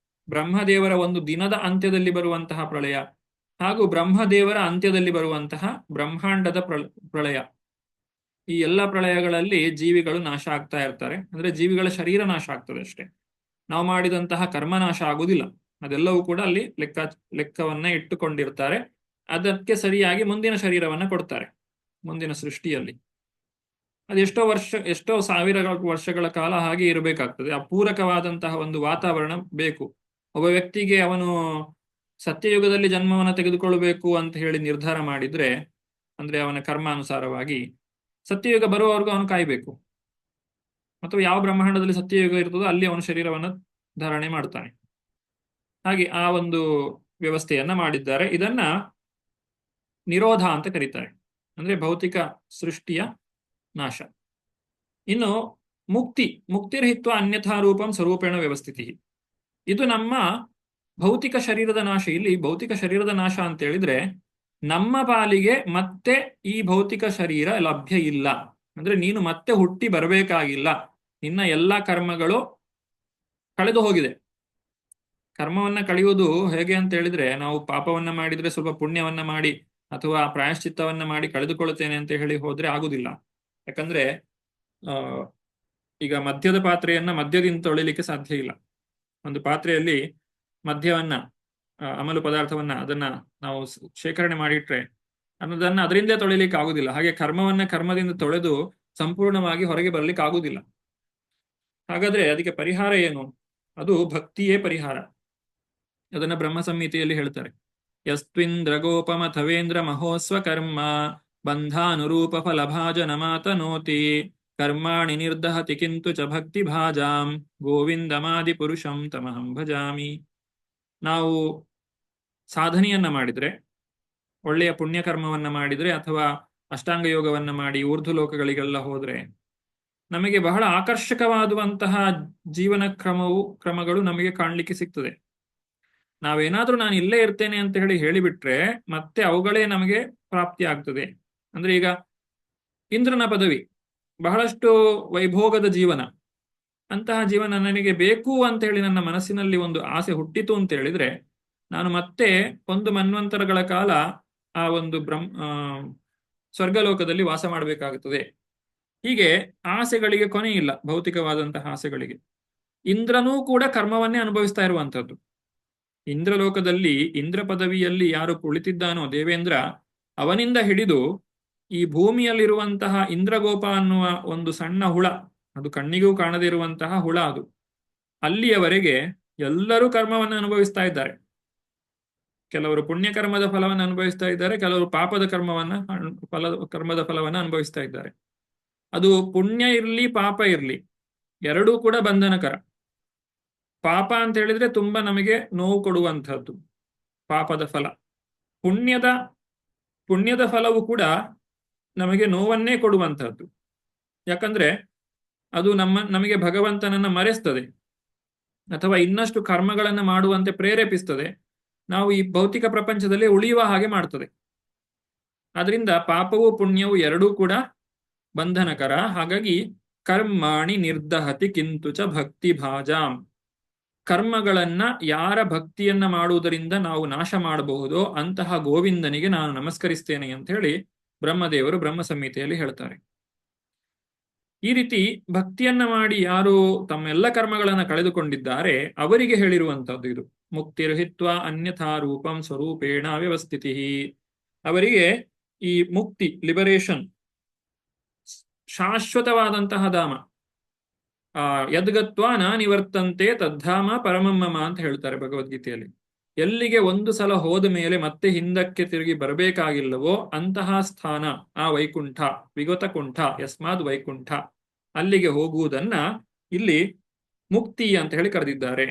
ಬ್ರಹ್ಮದೇವರ ಒಂದು ದಿನದ ಅಂತ್ಯದಲ್ಲಿ ಬರುವಂತಹ ಪ್ರಳಯ, ಹಾಗೂ ಬ್ರಹ್ಮದೇವರ ಅಂತ್ಯದಲ್ಲಿ ಬರುವಂತಹ ಬ್ರಹ್ಮಾಂಡದ ಪ್ರಳಯ, ಈ ಎಲ್ಲ ಪ್ರಳಯಗಳಲ್ಲಿ ಜೀವಿಗಳು ನಾಶ ಆಗ್ತಾ ಇರ್ತಾರೆ. ಅಂದ್ರೆ ಜೀವಿಗಳ ಶರೀರ ನಾಶ ಆಗ್ತದೆ ಅಷ್ಟೇ, ನಾವು ಮಾಡಿದಂತಹ ಕರ್ಮ ನಾಶ ಆಗುವುದಿಲ್ಲ. ಅದೆಲ್ಲವೂ ಕೂಡ ಅಲ್ಲಿ ಲೆಕ್ಕವನ್ನ ಇಟ್ಟುಕೊಂಡಿರ್ತಾರೆ. ಅದಕ್ಕೆ ಸರಿಯಾಗಿ ಮುಂದಿನ ಶರೀರವನ್ನ ಕೊಡ್ತಾರೆ ಮುಂದಿನ ಸೃಷ್ಟಿಯಲ್ಲಿ. ಎಷ್ಟೋ ಸಾವಿರ ವರ್ಷಗಳ ಕಾಲ ಹಾಗೆ ಇರಬೇಕಾಗ್ತದೆ. ಅಪೂರಕವಾದಂತಹ ಒಂದು ವಾತಾವರಣ ಬೇಕು. ಒಬ್ಬ ವ್ಯಕ್ತಿಗೆ ಅವನು ಸತ್ಯಯುಗದಲ್ಲಿ ಜನ್ಮವನ್ನು ತೆಗೆದುಕೊಳ್ಬೇಕು ಅಂತ ಹೇಳಿ ನಿರ್ಧಾರ ಮಾಡಿದ್ರೆ, ಅಂದ್ರೆ ಅವನ ಕರ್ಮಾನುಸಾರವಾಗಿ ಸತ್ಯಯುಗ ಬರುವವರೆಗೂ ಅವನು ಕಾಯ್ಬೇಕು. ಅಥವಾ ಯಾವ ಬ್ರಹ್ಮಾಂಡದಲ್ಲಿ ಸತ್ಯಯುಗ ಇರ್ತದೋ ಅಲ್ಲಿ ಅವನ ಶರೀರವನ್ನು ಧಾರಣೆ ಮಾಡ್ತಾನೆ. ಹಾಗೆ ಆ ಒಂದು ವ್ಯವಸ್ಥೆಯನ್ನ ಮಾಡಿದ್ದಾರೆ. ಇದನ್ನ ನಿರೋಧ ಅಂತ ಕರೀತಾರೆ, ಅಂದ್ರೆ ಭೌತಿಕ ಸೃಷ್ಟಿಯ ನಾಶ. ಇನ್ನು ಮುಕ್ತಿರಹಿತ್ವ ಅನ್ಯಥಾ ರೂಪಂ ಸ್ವರೂಪೇಣ ವ್ಯವಸ್ಥಿತಿ. ಇದು ನಮ್ಮ ಭೌತಿಕ ಶರೀರದ ನಾಶ. ಇಲ್ಲಿ ಭೌತಿಕ ಶರೀರದ ನಾಶ ಅಂತ ಹೇಳಿದ್ರೆ ನಮ್ಮ ಪಾಲಿಗೆ ಮತ್ತೆ ಈ ಭೌತಿಕ ಶರೀರ ಲಭ್ಯ ಇಲ್ಲ. ಅಂದ್ರೆ ನೀನು ಮತ್ತೆ ಹುಟ್ಟಿ ಬರಬೇಕಾಗಿಲ್ಲ. ನಿನ್ನ ಎಲ್ಲಾ ಕರ್ಮಗಳು ಕಳೆದು ಹೋಗಿದೆ. ಕರ್ಮವನ್ನ ಕಳೆಯುವುದು ಹೇಗೆ ಅಂತ ಹೇಳಿದ್ರೆ, ನಾವು ಪಾಪವನ್ನ ಮಾಡಿದ್ರೆ ಸ್ವಲ್ಪ ಪುಣ್ಯವನ್ನ ಮಾಡಿ ಅಥವಾ ಪ್ರಾಯಶ್ಚಿತ್ತವನ್ನ ಮಾಡಿ ಕಳೆದುಕೊಳ್ಳುತ್ತೇನೆ ಅಂತ ಹೇಳಿ ಹೋದ್ರೆ ಆಗುದಿಲ್ಲ. ಯಾಕಂದ್ರೆ ಈಗ ಮದ್ಯದ ಪಾತ್ರೆಯನ್ನ ಮದ್ಯದಿಂದ ತೊಳಿಲಿಕ್ಕೆ ಸಾಧ್ಯ ಇಲ್ಲ. ಒಂದು ಪಾತ್ರೆಯಲ್ಲಿ ಮದ್ಯವನ್ನ ಅಮಲು ಪದಾರ್ಥವನ್ನ ಅದನ್ನ ನಾವು ಶೇಖರಣೆ ಮಾಡಿಟ್ರೆ ಅನ್ನೋದನ್ನ ಅದರಿಂದ ತೊಳಿಲಿಕ್ಕೆ ಆಗುದಿಲ್ಲ. ಹಾಗೆ ಕರ್ಮವನ್ನ ಕರ್ಮದಿಂದ ತೊಳೆದು ಸಂಪೂರ್ಣವಾಗಿ ಹೊರಗೆ ಬರ್ಲಿಕ್ಕೆ ಆಗುದಿಲ್ಲ. ಹಾಗಾದ್ರೆ ಅದಕ್ಕೆ ಪರಿಹಾರ ಏನು? ಅದು ಭಕ್ತಿಯೇ ಪರಿಹಾರ. ಅದನ್ನ ಬ್ರಹ್ಮ ಸಂಹಿತೆಯಲ್ಲಿ ಹೇಳ್ತಾರೆ. ಯಸ್ತ್ವಿಂದ್ರಗೋಪಮ ಥವೇಂದ್ರ ಮಹೋಸ್ವ ಕರ್ಮ ಬಂಧಾನುರೂಪ ಫಲಭಾಜನ ಮಾತನೋತಿ ಕರ್ಮಾಣಿ ನಿರ್ದಹತಿ ಕಿಂತು ಚ ಭಕ್ತಿ ಭಾಜಾಂ ಗೋವಿಂದಮಾದಿ ಪುರುಷಂ ತಮಹಂ ಭಜಾಮಿ. ನಾವು ಸಾಧನೆಯನ್ನ ಮಾಡಿದ್ರೆ, ಒಳ್ಳೆಯ ಪುಣ್ಯಕರ್ಮವನ್ನ ಮಾಡಿದ್ರೆ ಅಥವಾ ಅಷ್ಟಾಂಗ ಯೋಗವನ್ನ ಮಾಡಿ ಊರ್ಧ್ವ ಲೋಕಗಳಿಗೆಲ್ಲ ಹೋದ್ರೆ ನಮಗೆ ಬಹಳ ಆಕರ್ಷಕವಾದುವಂತಹ ಜೀವನ ಕ್ರಮಗಳು ನಮಗೆ ಕಾಣಲಿಕ್ಕೆ ಸಿಗ್ತದೆ. ನಾವೇನಾದ್ರೂ ನಾನು ಇಲ್ಲೇ ಇರ್ತೇನೆ ಅಂತ ಹೇಳಿಬಿಟ್ರೆ ಮತ್ತೆ ಅವುಗಳೇ ನಮಗೆ ಪ್ರಾಪ್ತಿ ಆಗ್ತದೆ. ಅಂದ್ರೆ ಈಗ ಇಂದ್ರನ ಪದವಿ, ಬಹಳಷ್ಟು ವೈಭೋಗದ ಜೀವನ, ಅಂತಹ ಜೀವನ ನನಗೆ ಬೇಕು ಅಂತ ಹೇಳಿ ನನ್ನ ಮನಸ್ಸಿನಲ್ಲಿ ಒಂದು ಆಸೆ ಹುಟ್ಟಿತು ಅಂತ ಹೇಳಿದ್ರೆ ನಾನು ಮತ್ತೆ ಒಂದು ಮನ್ವಂತರಗಳ ಕಾಲ ಆ ಒಂದು ಸ್ವರ್ಗಲೋಕದಲ್ಲಿ ವಾಸ ಮಾಡಬೇಕಾಗುತ್ತದೆ. ಹೀಗೆ ಆಸೆಗಳಿಗೆ ಕೊನೆ ಇಲ್ಲ, ಭೌತಿಕವಾದಂತಹ ಆಸೆಗಳಿಗೆ. ಇಂದ್ರನೂ ಕೂಡ ಕರ್ಮವನ್ನೇ ಅನುಭವಿಸ್ತಾ ಇರುವಂತದ್ದು. ಇಂದ್ರಲೋಕದಲ್ಲಿ ಇಂದ್ರ ಪದವಿಯಲ್ಲಿ ಯಾರು ಕುಳಿತಿದ್ದಾನೋ ದೇವೇಂದ್ರ, ಅವನಿಂದ ಹಿಡಿದು ಈ ಭೂಮಿಯಲ್ಲಿರುವಂತಹ ಇಂದ್ರಗೋಪ ಅನ್ನುವ ಒಂದು ಸಣ್ಣ ಹುಳ, ಅದು ಕಣ್ಣಿಗೂ ಕಾಣದೇ ಇರುವಂತಹ ಹುಳ, ಅದು ಅಲ್ಲಿಯವರೆಗೆ ಎಲ್ಲರೂ ಕರ್ಮವನ್ನು ಅನುಭವಿಸ್ತಾ ಇದ್ದಾರೆ. ಕೆಲವರು ಪುಣ್ಯಕರ್ಮದ ಫಲವನ್ನು ಅನುಭವಿಸ್ತಾ ಇದ್ದಾರೆ, ಕೆಲವರು ಪಾಪದ ಕರ್ಮದ ಫಲವನ್ನು ಅನುಭವಿಸ್ತಾ ಇದ್ದಾರೆ. ಅದು ಪುಣ್ಯ ಇರ್ಲಿ ಪಾಪ ಇರ್ಲಿ ಎರಡೂ ಕೂಡ ಬಂಧನಕರ. ಪಾಪ ಅಂತ ಹೇಳಿದ್ರೆ ತುಂಬಾ ನಮಗೆ ನೋವು ಕೊಡುವಂತಹದ್ದು ಪಾಪದ ಫಲ. ಪುಣ್ಯದ ಫಲವು ಕೂಡ ನಮಗೆ ನೋವನ್ನೇ ಕೊಡುವಂತಹದ್ದು. ಯಾಕಂದ್ರೆ ಅದು ನಮಗೆ ಭಗವಂತನನ್ನ ಮರೆಸ್ತದೆ ಅಥವಾ ಇನ್ನಷ್ಟು ಕರ್ಮಗಳನ್ನು ಮಾಡುವಂತೆ ಪ್ರೇರೇಪಿಸ್ತದೆ. ನಾವು ಈ ಭೌತಿಕ ಪ್ರಪಂಚದಲ್ಲಿ ಉಳಿಯುವ ಹಾಗೆ ಮಾಡ್ತದೆ. ಅದರಿಂದ ಪಾಪವೂ ಪುಣ್ಯವು ಎರಡೂ ಕೂಡ ಬಂಧನಕರ. ಹಾಗಾಗಿ ಕರ್ಮಾಣಿ ನಿರ್ದಹತಿ ಕಿಂತುಚ ಭಕ್ತಿ ಭಾಜಾಂ. ಕರ್ಮಗಳನ್ನ ಯಾರ ಭಕ್ತಿಯನ್ನ ಮಾಡುವುದರಿಂದ ನಾವು ನಾಶ ಮಾಡಬಹುದೋ ಅಂತಹ ಗೋವಿಂದನಿಗೆ ನಾನು ನಮಸ್ಕರಿಸ್ತೇನೆ ಅಂತ ಹೇಳಿ ಬ್ರಹ್ಮದೇವರು ಬ್ರಹ್ಮ ಸಂಹಿತೆಯಲ್ಲಿ ಹೇಳ್ತಾರೆ. ಈ ರೀತಿ ಭಕ್ತಿಯನ್ನ ಮಾಡಿ ಯಾರು ತಮ್ಮೆಲ್ಲ ಕರ್ಮಗಳನ್ನ ಕಳೆದುಕೊಂಡಿದ್ದಾರೆ ಅವರಿಗೆ ಹೇಳಿರುವಂತಹದ್ದು ಇದು. ಮುಕ್ತಿರ್ಹಿತ್ವ ಅನ್ಯಥಾ ರೂಪಂ ಸ್ವರೂಪೇಣ ಅವ್ಯವಸ್ಥಿತಿ. ಅವರಿಗೆ ಈ ಮುಕ್ತಿ, ಲಿಬರೇಷನ್, ಶಾಶ್ವತವಾದಂತಹ ಧಾಮ, ಯದ್ಗತ್ವ ನ ನಿವರ್ತಂತೆ ತದ್ಧಾಮ ಪರಮಮ್ಮಮ ಅಂತ ಹೇಳ್ತಾರೆ ಭಗವದ್ಗೀತೆಯಲ್ಲಿ. ಎಲ್ಲಿಗೆ ಒಂದು ಸಲ ಹೋದ ಮೇಲೆ ಮತ್ತೆ ಹಿಂದಕ್ಕೆ ತಿರುಗಿ ಬರಬೇಕಾಗಿಲ್ಲವೋ ಅಂತಹ ಸ್ಥಾನ ಆ ವೈಕುಂಠ, ವಿಗತ ಕುಂಠ ಯಸ್ಮಾದ್ ವೈಕುಂಠ, ಅಲ್ಲಿಗೆ ಹೋಗುವುದನ್ನ ಇಲ್ಲಿ ಮುಕ್ತಿ ಅಂತ ಹೇಳಿ ಕರೆದಿದ್ದಾರೆ.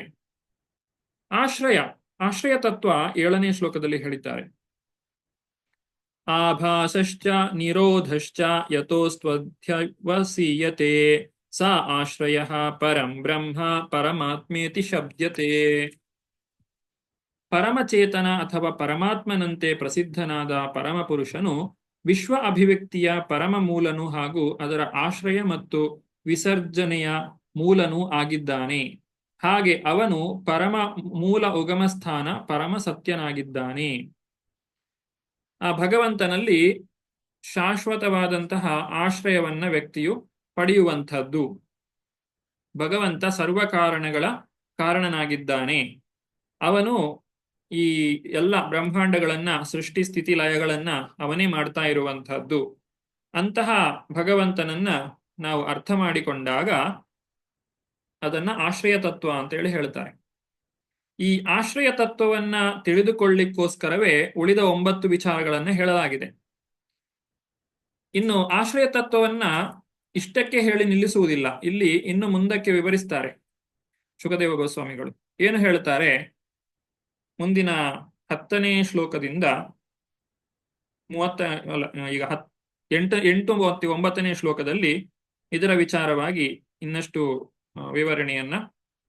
ಆಶ್ರಯ ತತ್ವ 7ನೇ ಶ್ಲೋಕದಲ್ಲಿ ಹೇಳಿದ್ದಾರೆ. ಆಭಾಸಶ್ಚ ನಿರೋಧಶ್ಚ ಯತೋಸ್ತ್ವಧ್ಯವಸೀಯತೆ ಸ ಆಶ್ರಯ ಪರಂ ಬ್ರಹ್ಮ ಪರಮಾತ್ಮೇತಿ ಶಬ್ದ್ಯತೆ. ಪರಮಚೇತನ ಅಥವಾ ಪರಮಾತ್ಮನಂತೆ ಪ್ರಸಿದ್ಧನಾದ ಪರಮಪುರುಷನು ವಿಶ್ವ ಅಭಿವ್ಯಕ್ತಿಯ ಪರಮ ಮೂಲನು ಹಾಗೂ ಅದರ ಆಶ್ರಯ ಮತ್ತು ವಿಸರ್ಜನೆಯ ಮೂಲನೂ ಆಗಿದ್ದಾನೆ. ಹಾಗೆ ಅವನು ಪರಮ ಮೂಲ ಉಗಮ ಸ್ಥಾನ ಪರಮ ಸತ್ಯನಾಗಿದ್ದಾನೆ. ಆ ಭಗವಂತನಲ್ಲಿ ಶಾಶ್ವತವಾದಂತಹ ಆಶ್ರಯವನ್ನ ವ್ಯಕ್ತಿಯು ಪಡೆಯುವಂಥದ್ದು. ಭಗವಂತ ಸರ್ವ ಕಾರಣಗಳ ಕಾರಣನಾಗಿದ್ದಾನೆ. ಅವನು ಈ ಎಲ್ಲ ಬ್ರಹ್ಮಾಂಡಗಳನ್ನ, ಸೃಷ್ಟಿ ಸ್ಥಿತಿ ಲಯಗಳನ್ನ ಅವನೇ ಮಾಡ್ತಾ ಇರುವಂತಹದ್ದು. ಅಂತಹ ಭಗವಂತನನ್ನ ನಾವು ಅರ್ಥ ಮಾಡಿಕೊಂಡಾಗ ಅದನ್ನ ಆಶ್ರಯ ತತ್ವ ಅಂತ ಹೇಳಿ ಹೇಳ್ತಾರೆ. ಈ ಆಶ್ರಯ ತತ್ವವನ್ನ ತಿಳಿದುಕೊಳ್ಳಿಕ್ಕೋಸ್ಕರವೇ ಉಳಿದ 9 ವಿಚಾರಗಳನ್ನ ಹೇಳಲಾಗಿದೆ. ಇನ್ನು ಆಶ್ರಯ ತತ್ವವನ್ನ ಇಷ್ಟಕ್ಕೆ ಹೇಳಿ ನಿಲ್ಲಿಸುವುದಿಲ್ಲ. ಇಲ್ಲಿ ಇನ್ನು ಮುಂದಕ್ಕೆ ವಿವರಿಸ್ತಾರೆ ಶುಕದೇವ ಗೋಸ್ವಾಮಿಗಳು. ಏನು ಹೇಳ್ತಾರೆ? ಮುಂದಿನ 10ನೇ ಶ್ಲೋಕದಿಂದ 8 ಮತ್ತು 9ನೇ ಶ್ಲೋಕದಲ್ಲಿ ಇದರ ವಿಚಾರವಾಗಿ ಇನ್ನಷ್ಟು ವಿವರಣೆಯನ್ನ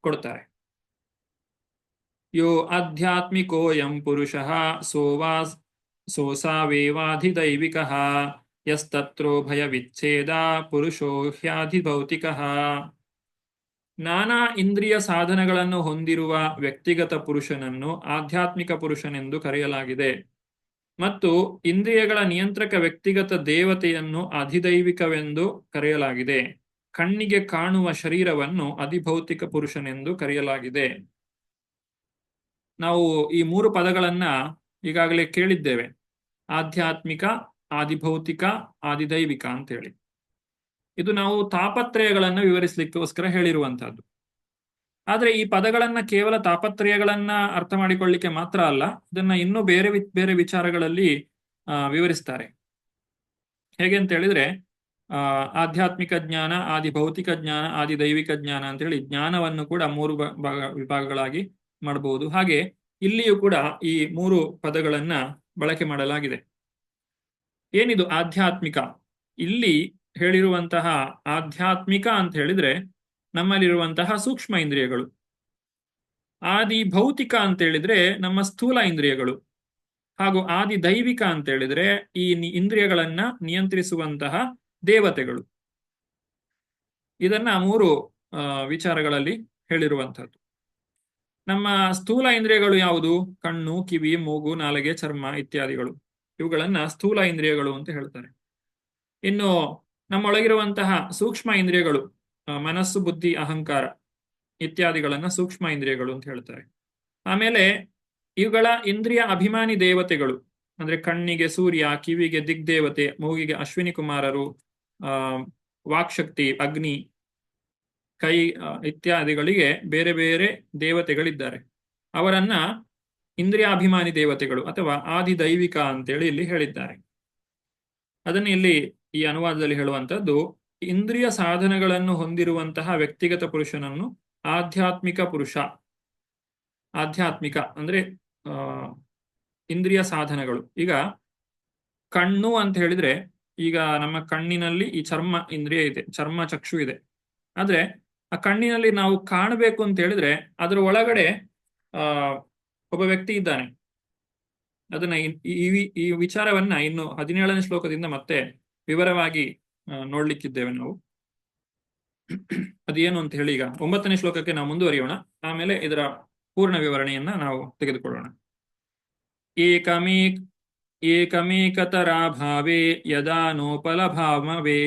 ಕೊಡ್ತಾರೆ. ಯೋ ಆಧ್ಯಾತ್ಮಿಕೋಯಂ ಪುರುಷಃ ಸೋಸಾವೇವಾಧಿದೈವಿಕಃ ಯಸ್ತತ್ರೋ ಭಯ ವಿಚ್ಛೇದ ಪುರುಷೋ ಹ್ಯಾಧಿಭೌತಿಕಃ. ನಾನಾ ಇಂದ್ರಿಯ ಸಾಧನಗಳನ್ನು ಹೊಂದಿರುವ ವ್ಯಕ್ತಿಗತ ಪುರುಷನನ್ನು ಆಧ್ಯಾತ್ಮಿಕ ಪುರುಷನೆಂದು ಕರೆಯಲಾಗಿದೆ ಮತ್ತು ಇಂದ್ರಿಯಗಳ ನಿಯಂತ್ರಕ ವ್ಯಕ್ತಿಗತ ದೇವತೆಯನ್ನು ಅಧಿದೈವಿಕವೆಂದು ಕರೆಯಲಾಗಿದೆ. ಕಣ್ಣಿಗೆ ಕಾಣುವ ಶರೀರವನ್ನು ಅಧಿಭೌತಿಕ ಪುರುಷನೆಂದು ಕರೆಯಲಾಗಿದೆ. ನಾವು ಈ 3 ಪದಗಳನ್ನ ಈಗಾಗಲೇ ಕೇಳಿದ್ದೇವೆ. ಆಧ್ಯಾತ್ಮಿಕ, ಆದಿಭೌತಿಕ, ಆದಿದೈವಿಕ ಅಂತೇಳಿ. ಇದು ನಾವು ತಾಪತ್ರಯಗಳನ್ನು ವಿವರಿಸಲಿಕ್ಕೋಸ್ಕರ ಹೇಳಿರುವಂತಹದ್ದು. ಆದ್ರೆ ಈ ಪದಗಳನ್ನ ಕೇವಲ ತಾಪತ್ರಯಗಳನ್ನ ಅರ್ಥ ಮಾಡಿಕೊಳ್ಳಿಕ್ಕೆ ಮಾತ್ರ ಅಲ್ಲ, ಇದನ್ನ ಇನ್ನೂ ಬೇರೆ ಬೇರೆ ವಿಚಾರಗಳಲ್ಲಿ ವಿವರಿಸ್ತಾರೆ. ಹೇಗೆ ಅಂತ ಹೇಳಿದ್ರೆ ಆಧ್ಯಾತ್ಮಿಕ ಜ್ಞಾನ, ಆದಿಭೌತಿಕ ಜ್ಞಾನ, ಆದಿದೈವಿಕ ಜ್ಞಾನ ಅಂತೇಳಿ ಜ್ಞಾನವನ್ನು ಕೂಡ 3 ವಿಭಾಗಗಳಾಗಿ ಮಾಡಬಹುದು. ಹಾಗೆ ಇಲ್ಲಿಯೂ ಕೂಡ ಈ 3 ಪದಗಳನ್ನ ಬಳಕೆ ಮಾಡಲಾಗಿದೆ. ಏನಿದು ಆಧ್ಯಾತ್ಮಿಕ? ಇಲ್ಲಿ ಹೇಳಿರುವಂತಹ ಆಧ್ಯಾತ್ಮಿಕ ಅಂತ ಹೇಳಿದ್ರೆ ನಮ್ಮಲ್ಲಿರುವಂತಹ ಸೂಕ್ಷ್ಮ ಇಂದ್ರಿಯಗಳು. ಆದಿ ಭೌತಿಕ ಅಂತ ಹೇಳಿದ್ರೆ ನಮ್ಮ ಸ್ಥೂಲ ಇಂದ್ರಿಯಗಳು. ಹಾಗೂ ಆದಿ ದೈವಿಕ ಅಂತ ಹೇಳಿದ್ರೆ ಈ ಇಂದ್ರಿಯಗಳನ್ನ ನಿಯಂತ್ರಿಸುವಂತಹ ದೇವತೆಗಳು. ಇದನ್ನ 3 ವಿಚಾರಗಳಲ್ಲಿ ಹೇಳಿರುವಂತಹದ್ದು. ನಮ್ಮ ಸ್ಥೂಲ ಇಂದ್ರಿಯಗಳು ಯಾವುದು? ಕಣ್ಣು, ಕಿವಿ, ಮೂಗು, ನಾಲಿಗೆ, ಚರ್ಮ ಇತ್ಯಾದಿಗಳು. ಇವುಗಳನ್ನ ಸ್ಥೂಲ ಇಂದ್ರಿಯಗಳು ಅಂತ ಹೇಳ್ತಾರೆ. ಇನ್ನು ನಮ್ಮೊಳಗಿರುವಂತಹ ಸೂಕ್ಷ್ಮ ಇಂದ್ರಿಯಗಳು, ಮನಸ್ಸು, ಬುದ್ಧಿ, ಅಹಂಕಾರ ಇತ್ಯಾದಿಗಳನ್ನ ಸೂಕ್ಷ್ಮ ಇಂದ್ರಿಯಗಳು ಅಂತ ಹೇಳ್ತಾರೆ. ಆಮೇಲೆ ಇವುಗಳ ಇಂದ್ರಿಯ ಅಭಿಮಾನಿ ದೇವತೆಗಳು ಅಂದ್ರೆ ಕಣ್ಣಿಗೆ ಸೂರ್ಯ, ಕಿವಿಗೆ ದಿಗ್ದೇವತೆ, ಮೂಗಿಗೆ ಅಶ್ವಿನಿ ಕುಮಾರರು, ವಾಕ್ಶಕ್ತಿ ಅಗ್ನಿ, ಕೈ ಇತ್ಯಾದಿಗಳಿಗೆ ಬೇರೆ ಬೇರೆ ದೇವತೆಗಳಿದ್ದಾರೆ. ಅವರನ್ನ ಇಂದ್ರಿಯಾಭಿಮಾನಿ ದೇವತೆಗಳು ಅಥವಾ ಆದಿದೈವಿಕ ಅಂತೇಳಿ ಇಲ್ಲಿ ಹೇಳಿದ್ದಾರೆ. ಅದನ್ನು ಇಲ್ಲಿ ಈ ಅನುವಾದದಲ್ಲಿ ಹೇಳುವಂತದ್ದು, ಇಂದ್ರಿಯ ಸಾಧನಗಳನ್ನು ಹೊಂದಿರುವಂತಹ ವ್ಯಕ್ತಿಗತ ಪುರುಷನನ್ನು ಆಧ್ಯಾತ್ಮಿಕ ಪುರುಷ. ಆಧ್ಯಾತ್ಮಿಕ ಅಂದ್ರೆ ಇಂದ್ರಿಯ ಸಾಧನಗಳು. ಈಗ ಕಣ್ಣು ಅಂತ ಹೇಳಿದ್ರೆ ಈಗ ನಮ್ಮ ಕಣ್ಣಿನಲ್ಲಿ ಈ ಚರ್ಮ ಇಂದ್ರಿಯ ಇದೆ, ಚರ್ಮ ಚಕ್ಷು ಇದೆ. ಆದ್ರೆ ಆ ಕಣ್ಣಿನಲ್ಲಿ ನಾವು ಕಾಣಬೇಕು ಅಂತ ಹೇಳಿದ್ರೆ ಅದರ ಒಳಗಡೆ ಆ ಒಬ್ಬ ವ್ಯಕ್ತಿ ಇದ್ದಾನೆ. ಅದನ್ನ ಈ ವಿಚಾರವನ್ನ ಇನ್ನು 17ನೇ ಶ್ಲೋಕದಿಂದ ಮತ್ತೆ ವಿವರವಾಗಿ ನೋಡ್ಲಿಕ್ಕಿದ್ದೇವೆ ನಾವು. ಅದೇನು ಅಂತ ಹೇಳಿ ಈಗ 9ನೇ ಶ್ಲೋಕಕ್ಕೆ ನಾವು ಮುಂದುವರಿಯೋಣ. ಆಮೇಲೆ ಇದರ ಪೂರ್ಣ ವಿವರಣೆಯನ್ನ ನಾವು ತೆಗೆದುಕೊಳ್ಳೋಣ. ಏಕಮೇಕತರಾಭಾವೇ ಯದಾ ನೋಪಲಭಾವೇ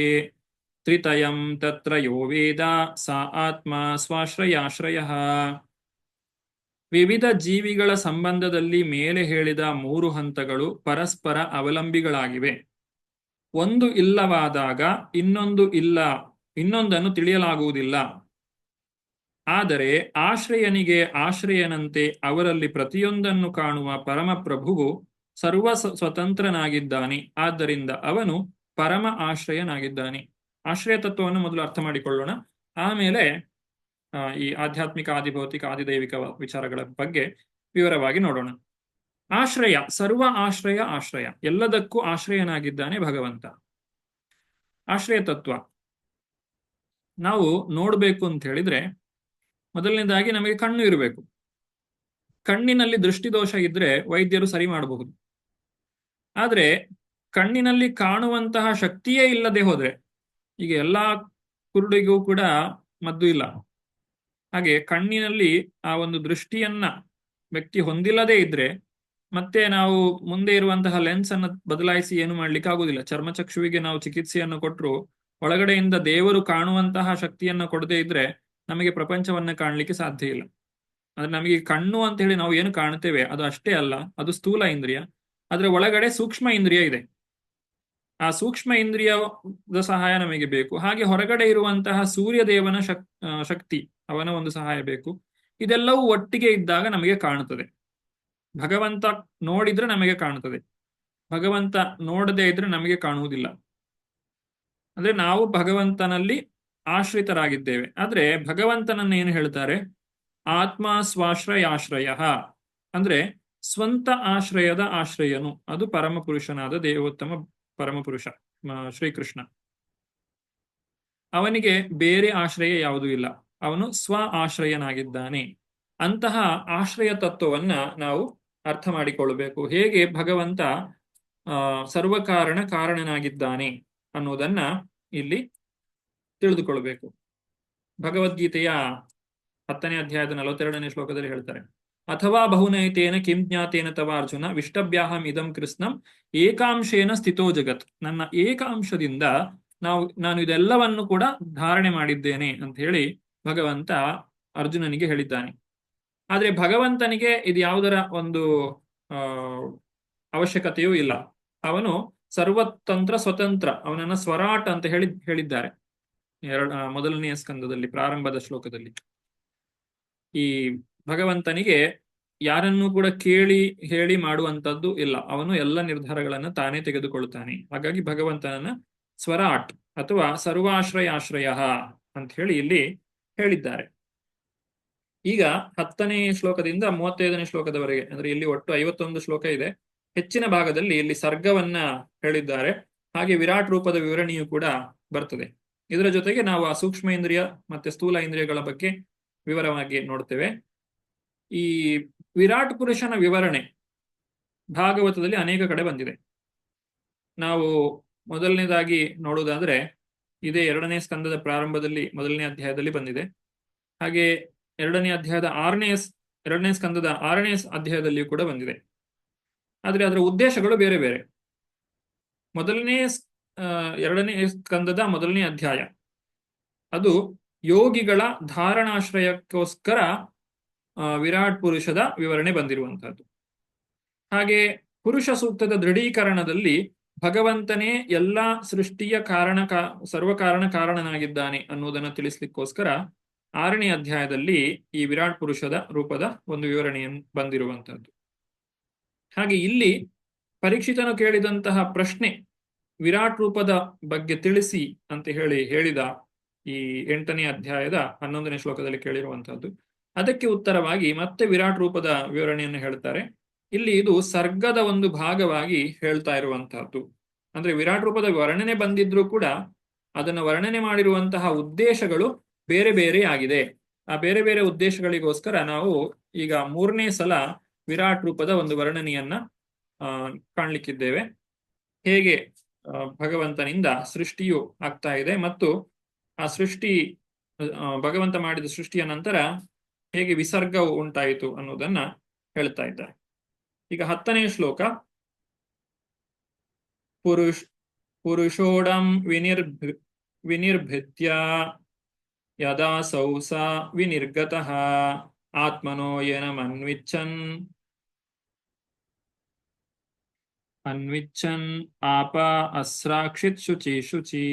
ತ್ರಿತಯಂ ತತ್ರ ಯೋ ವೇದ ಸಾ ಆತ್ಮ ಸ್ವಾಶ್ರಯಾಶ್ರಯಃ. ವಿವಿಧ ಜೀವಿಗಳ ಸಂಬಂಧದಲ್ಲಿ ಮೇಲೆ ಹೇಳಿದ 3 ಹಂತಗಳು ಪರಸ್ಪರ ಅವಲಂಬಿಗಳಾಗಿವೆ. ಒಂದು ಇಲ್ಲವಾದಾಗ ಇನ್ನೊಂದನ್ನು ತಿಳಿಯಲಾಗುವುದಿಲ್ಲ. ಆದರೆ ಆಶ್ರಯನಿಗೆ ಆಶ್ರಯನಂತೆ ಅವರಲ್ಲಿ ಪ್ರತಿಯೊಂದನ್ನು ಕಾಣುವ ಪರಮಪ್ರಭುವು ಸರ್ವ ಸ್ವತಂತ್ರನಾಗಿದ್ದಾನೆ. ಆದ್ದರಿಂದ ಅವನು ಪರಮ ಆಶ್ರಯನಾಗಿದ್ದಾನೆ. ಆಶ್ರಯ ತತ್ವವನ್ನು ಮೊದಲು ಅರ್ಥ ಮಾಡಿಕೊಳ್ಳೋಣ, ಆಮೇಲೆ ಈ ಆಧ್ಯಾತ್ಮಿಕ, ಆದಿಭೌತಿಕ, ಆದಿದೈವಿಕ ವಿಚಾರಗಳ ಬಗ್ಗೆ ವಿವರವಾಗಿ ನೋಡೋಣ. ಆಶ್ರಯ, ಸರ್ವ ಆಶ್ರಯ, ಎಲ್ಲದಕ್ಕೂ ಆಶ್ರಯನಾಗಿದ್ದಾನೆ ಭಗವಂತ. ಆಶ್ರಯ ತತ್ವ ನಾವು ನೋಡಬೇಕು ಅಂತ ಹೇಳಿದ್ರೆ ಮೊದಲನೇದಾಗಿ ನಮಗೆ ಕಣ್ಣು ಇರಬೇಕು. ಕಣ್ಣಿನಲ್ಲಿ ದೃಷ್ಟಿದೋಷ ಇದ್ರೆ ವೈದ್ಯರು ಸರಿ ಮಾಡಬಹುದು. ಆದ್ರೆ ಕಣ್ಣಿನಲ್ಲಿ ಕಾಣುವಂತಹ ಶಕ್ತಿಯೇ ಇಲ್ಲದೆ ಹೋದ್ರೆ, ಈಗ ಎಲ್ಲಾ ಕುರುಡಿಗೂ ಕೂಡ ಮದ್ದು ಇಲ್ಲ, ಹಾಗೆ ಕಣ್ಣಿನಲ್ಲಿ ಆ ಒಂದು ದೃಷ್ಟಿಯನ್ನ ವ್ಯಕ್ತಿ ಹೊಂದಿಲ್ಲದೆ ಇದ್ರೆ ಮತ್ತೆ ನಾವು ಮುಂದೆ ಇರುವಂತಹ ಲೆನ್ಸ್ ಅನ್ನು ಬದಲಾಯಿಸಿ ಏನು ಮಾಡ್ಲಿಕ್ಕೆ ಆಗುದಿಲ್ಲ. ಚರ್ಮಚಕ್ಷುವಿಗೆ ನಾವು ಚಿಕಿತ್ಸೆಯನ್ನು ಕೊಟ್ಟರು ಒಳಗಡೆಯಿಂದ ದೇವರು ಕಾಣುವಂತಹ ಶಕ್ತಿಯನ್ನು ಕೊಡದೇ ಇದ್ರೆ ನಮಗೆ ಪ್ರಪಂಚವನ್ನ ಕಾಣಲಿಕ್ಕೆ ಸಾಧ್ಯ ಇಲ್ಲ. ಅಂದ್ರೆ ನಮಗೆ ಕಣ್ಣು ಅಂತ ಹೇಳಿ ನಾವು ಏನು ಕಾಣುತ್ತೇವೆ ಅದು ಅಷ್ಟೇ ಅಲ್ಲ, ಅದು ಸ್ಥೂಲ ಇಂದ್ರಿಯ. ಅದರ ಒಳಗಡೆ ಸೂಕ್ಷ್ಮ ಇಂದ್ರಿಯ ಇದೆ. ಆ ಸೂಕ್ಷ್ಮ ಇಂದ್ರಿಯದ ಸಹಾಯ ನಮಗೆ ಬೇಕು. ಹಾಗೆ ಹೊರಗಡೆ ಇರುವಂತಹ ಸೂರ್ಯದೇವನ ಶಕ್ತಿ, ಅವನ ಒಂದು ಸಹಾಯ ಬೇಕು. ಇದೆಲ್ಲವೂ ಒಟ್ಟಿಗೆ ಇದ್ದಾಗ ನಮಗೆ ಕಾಣುತ್ತದೆ. ಭಗವಂತ ನೋಡಿದ್ರೆ ನಮಗೆ ಕಾಣುತ್ತದೆ, ಭಗವಂತ ನೋಡದೇ ಇದ್ರೆ ನಮಗೆ ಕಾಣುವುದಿಲ್ಲ. ಅಂದ್ರೆ ನಾವು ಭಗವಂತನಲ್ಲಿ ಆಶ್ರಿತರಾಗಿದ್ದೇವೆ. ಆದ್ರೆ ಭಗವಂತನನ್ನು ಏನು ಹೇಳ್ತಾರೆ? ಆತ್ಮ ಸ್ವಾಶ್ರಯಾಶ್ರಯ, ಅಂದ್ರೆ ಸ್ವಂತ ಆಶ್ರಯದ ಆಶ್ರಯನು, ಅದು ಪರಮಪುರುಷನಾದ ದೇವೋತ್ತಮ ಪರಮಪುರುಷ ಶ್ರೀಕೃಷ್ಣ. ಅವನಿಗೆ ಬೇರೆ ಆಶ್ರಯ ಯಾವುದೂ ಇಲ್ಲ, ಅವನು ಸ್ವ ಆಶ್ರಯನಾಗಿದ್ದಾನೆ. ಅಂತಹ ಆಶ್ರಯ ತತ್ವವನ್ನ ನಾವು ಅರ್ಥ ಮಾಡಿಕೊಳ್ಳಬೇಕು. ಹೇಗೆ ಭಗವಂತ ಸರ್ವಕಾರಣ ಕಾರಣನಾಗಿದ್ದಾನೆ ಅನ್ನೋದನ್ನ ಇಲ್ಲಿ ತಿಳಿದುಕೊಳ್ಬೇಕು. ಭಗವದ್ಗೀತೆಯ 10ನೇ ಅಧ್ಯಾಯದ 42ನೇ ಶ್ಲೋಕದಲ್ಲಿ ಹೇಳ್ತಾರೆ, ಅಥವಾ ಬಹುನೈತೇನ ಕಿಂ ಜ್ಞಾತೇನ ತವ ಅರ್ಜುನ ವಿಷ್ಟಭ್ಯಾಹಂ ಇದಂ ಕೃಷ್ಣಂ ಏಕಾಂಶೇನ ಸ್ಥಿತೋ ಜಗತ್. ನನ್ನ ಏಕಾಂಶದಿಂದ ನಾನು ಇದೆಲ್ಲವನ್ನು ಕೂಡ ಧಾರಣೆ ಮಾಡಿದ್ದೇನೆ ಅಂತ ಹೇಳಿ ಭಗವಂತ ಅರ್ಜುನನಿಗೆ ಹೇಳಿದ್ದಾನೆ. ಆದ್ರೆ ಭಗವಂತನಿಗೆ ಇದು ಯಾವುದರ ಒಂದು ಅವಶ್ಯಕತೆಯೂ ಇಲ್ಲ. ಅವನು ಸರ್ವತಂತ್ರ ಸ್ವತಂತ್ರ, ಅವನನ್ನ ಸ್ವರಾಟ್ ಅಂತ ಹೇಳಿದ್ದಾರೆ 1ನೇ ಸ್ಕಂದದಲ್ಲಿ ಪ್ರಾರಂಭದ ಶ್ಲೋಕದಲ್ಲಿ. ಈ ಭಗವಂತನಿಗೆ ಯಾರನ್ನೂ ಕೂಡ ಕೇಳಿ ಹೇಳಿ ಮಾಡುವಂತದ್ದು ಇಲ್ಲ, ಅವನು ಎಲ್ಲ ನಿರ್ಧಾರಗಳನ್ನು ತಾನೇ ತೆಗೆದುಕೊಳ್ಳುತ್ತಾನೆ. ಹಾಗಾಗಿ ಭಗವಂತನನ್ನ ಸ್ವರಾಟ್ ಅಥವಾ ಸರ್ವಾಶ್ರಯ ಅಂತ ಹೇಳಿ ಇಲ್ಲಿ ಹೇಳಿದ್ದಾರೆ. ಈಗ 10ನೇ ಶ್ಲೋಕದಿಂದ 35ನೇ ಶ್ಲೋಕದವರೆಗೆ, ಅಂದ್ರೆ ಇಲ್ಲಿ ಒಟ್ಟು 51 ಶ್ಲೋಕ ಇದೆ. ಹೆಚ್ಚಿನ ಭಾಗದಲ್ಲಿ ಇಲ್ಲಿ ಸರ್ಗವನ್ನ ಹೇಳಿದ್ದಾರೆ. ಹಾಗೆ ವಿರಾಟ್ ರೂಪದ ವಿವರಣೆಯೂ ಕೂಡ ಬರ್ತದೆ. ಇದರ ಜೊತೆಗೆ ನಾವು ಆ ಸೂಕ್ಷ್ಮ ಇಂದ್ರಿಯ ಮತ್ತೆ ಸ್ಥೂಲ ಇಂದ್ರಿಯಗಳ ಬಗ್ಗೆ ವಿವರವಾಗಿ ನೋಡ್ತೇವೆ. ಈ ವಿರಾಟ್ ಪುರುಷನ ವಿವರಣೆ ಭಾಗವತದಲ್ಲಿ ಅನೇಕ ಕಡೆ ಬಂದಿದೆ. ನಾವು ಮೊದಲನೇದಾಗಿ ನೋಡುವುದಾದ್ರೆ ಇದೇ 2ನೇ ಸ್ಕಂದದ ಪ್ರಾರಂಭದಲ್ಲಿ 1ನೇ ಅಧ್ಯಾಯದಲ್ಲಿ ಬಂದಿದೆ. ಹಾಗೆ 2ನೇ ಅಧ್ಯಾಯದ 2ನೇ ಸ್ಕಂದದ 6ನೇ ಅಧ್ಯಾಯದಲ್ಲಿಯೂ ಕೂಡ ಬಂದಿದೆ. ಆದ್ರೆ ಅದರ ಉದ್ದೇಶಗಳು ಬೇರೆ ಬೇರೆ. 2ನೇ ಸ್ಕಂದದ 1ನೇ ಅಧ್ಯಾಯ ಅದು ಯೋಗಿಗಳ ಧಾರಣಾಶ್ರಯಕ್ಕೋಸ್ಕರ ವಿರಾಟ್ ಪುರುಷದ ವಿವರಣೆ ಬಂದಿರುವಂತಹದ್ದು. ಹಾಗೆ ಪುರುಷ ಸೂಕ್ತದ ದೃಢೀಕರಣದಲ್ಲಿ ಭಗವಂತನೇ ಎಲ್ಲಾ ಸೃಷ್ಟಿಯ ಸರ್ವಕಾರಣ ಕಾರಣನಾಗಿದ್ದಾನೆ ಅನ್ನುವುದನ್ನು ತಿಳಿಸ್ಲಿಕ್ಕೋಸ್ಕರ 6ನೇ ಅಧ್ಯಾಯದಲ್ಲಿ ಈ ವಿರಾಟ್ ಪುರುಷದ ರೂಪದ ಒಂದು ವಿವರಣೆಯನ್ನು ಬಂದಿರುವಂತಹದ್ದು. ಹಾಗೆ ಇಲ್ಲಿ ಪರೀಕ್ಷಿತನು ಕೇಳಿದಂತಹ ಪ್ರಶ್ನೆ ವಿರಾಟ್ ರೂಪದ ಬಗ್ಗೆ ತಿಳಿಸಿ ಅಂತ ಹೇಳಿದ ಈ 8ನೇ ಅಧ್ಯಾಯದ 11ನೇ ಶ್ಲೋಕದಲ್ಲಿ ಕೇಳಿರುವಂತಹದ್ದು. ಅದಕ್ಕೆ ಉತ್ತರವಾಗಿ ಮತ್ತೆ ವಿರಾಟ್ ರೂಪದ ವಿವರಣೆಯನ್ನು ಹೇಳ್ತಾರೆ. ಇಲ್ಲಿ ಇದು ಸರ್ಗದ ಒಂದು ಭಾಗವಾಗಿ ಹೇಳ್ತಾ ಇರುವಂತಹದ್ದು. ಅಂದ್ರೆ ವಿರಾಟ್ ರೂಪದ ವರ್ಣನೆ ಬಂದಿದ್ರೂ ಕೂಡ ಅದನ್ನು ವರ್ಣನೆ ಮಾಡಿರುವಂತಹ ಉದ್ದೇಶಗಳು ಬೇರೆ ಬೇರೆ ಆಗಿದೆ. ಆ ಬೇರೆ ಬೇರೆ ಉದ್ದೇಶಗಳಿಗೋಸ್ಕರ ನಾವು ಈಗ 3ನೇ ಸಲ ವಿರಾಟ್ ರೂಪದ ಒಂದು ವರ್ಣನೆಯನ್ನ ಕಾಣ್ಲಿಕ್ಕಿದ್ದೇವೆ. ಹೇಗೆ ಭಗವಂತನಿಂದ ಸೃಷ್ಟಿಯು ಆಗ್ತಾ ಇದೆ ಮತ್ತು ಆ ಸೃಷ್ಟಿ ಭಗವಂತ ಮಾಡಿದ ಸೃಷ್ಟಿಯ ನಂತರ ಹೇಗೆ ವಿಸರ್ಗವು ಉಂಟಾಯಿತು ಅನ್ನೋದನ್ನ ಹೇಳ್ತಾ ಇದ್ದಾರೆ. ಈಗ 10ನೇ ಶ್ಲೋಕ. ಪುರುಷೋಡಂ ವಿನಿರ್ಭೃತ್ಯ ಯದಾ ಸೌಸ ವಿನಿರ್ಗತಃ ಆತ್ಮನೋ ಅನ್ವಿಚ್ಛನ್ ಆಪ ಅಸ್ರಾಕ್ಷಿತ್ ಶುಚಿ.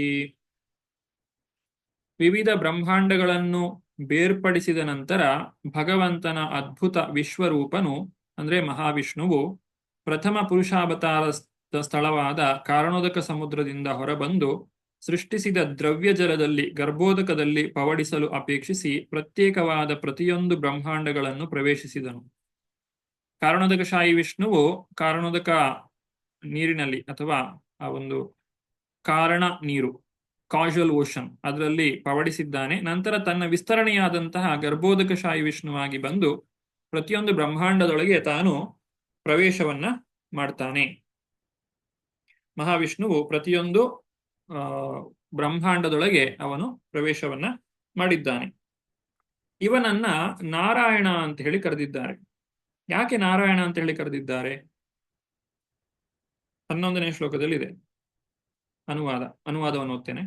ವಿವಿಧ ಬ್ರಹ್ಮಾಂಡಗಳನ್ನು ಬೇರ್ಪಡಿಸಿದ ನಂತರ ಭಗವಂತನ ಅದ್ಭುತ ವಿಶ್ವರೂಪನು ಅಂದ್ರೆ ಮಹಾವಿಷ್ಣುವು ಪ್ರಥಮ ಪುರುಷಾವತಾರ ಸ್ಥಳವಾದ ಕಾರಣೋದಕ ಸಮುದ್ರದಿಂದ ಹೊರಬಂದು ಸೃಷ್ಟಿಸಿದ ದ್ರವ್ಯ ಜಲದಲ್ಲಿ ಗರ್ಭೋದಕದಲ್ಲಿ ಪವಡಿಸಲು ಅಪೇಕ್ಷಿಸಿ ಪ್ರತ್ಯೇಕವಾದ ಪ್ರತಿಯೊಂದು ಬ್ರಹ್ಮಾಂಡಗಳನ್ನು ಪ್ರವೇಶಿಸಿದನು. ಕಾರಣೋದಕಶಾಹಿ ವಿಷ್ಣುವು ಕಾರಣೋದಕ ನೀರಿನಲ್ಲಿ ಅಥವಾ ಆ ಒಂದು ಕಾರಣ ನೀರು ಕಾಜುವಲ್ ಓಷನ್ ಅದರಲ್ಲಿ ಪವಡಿಸಿದ್ದಾನೆ. ನಂತರ ತನ್ನ ವಿಸ್ತರಣೆಯಾದಂತಹ ಗರ್ಭೋದಕಶಾಹಿ ವಿಷ್ಣುವಾಗಿ ಬಂದು ಪ್ರತಿಯೊಂದು ಬ್ರಹ್ಮಾಂಡದೊಳಗೆ ತಾನು ಪ್ರವೇಶವನ್ನ ಮಾಡ್ತಾನೆ. ಮಹಾವಿಷ್ಣುವು ಪ್ರತಿಯೊಂದು ಬ್ರಹ್ಮಾಂಡದೊಳಗೆ ಅವನು ಪ್ರವೇಶವನ್ನ ಮಾಡಿದ್ದಾನೆ. ಇವನನ್ನ ನಾರಾಯಣ ಅಂತ ಹೇಳಿ ಕರೆದಿದ್ದಾರೆ. ಯಾಕೆ ನಾರಾಯಣ ಅಂತ ಹೇಳಿ ಕರೆದಿದ್ದಾರೆ? 11ನೇ ಶ್ಲೋಕದಲ್ಲಿದೆ. ಅನುವಾದವನ್ನು ಓದ್ತೇನೆ.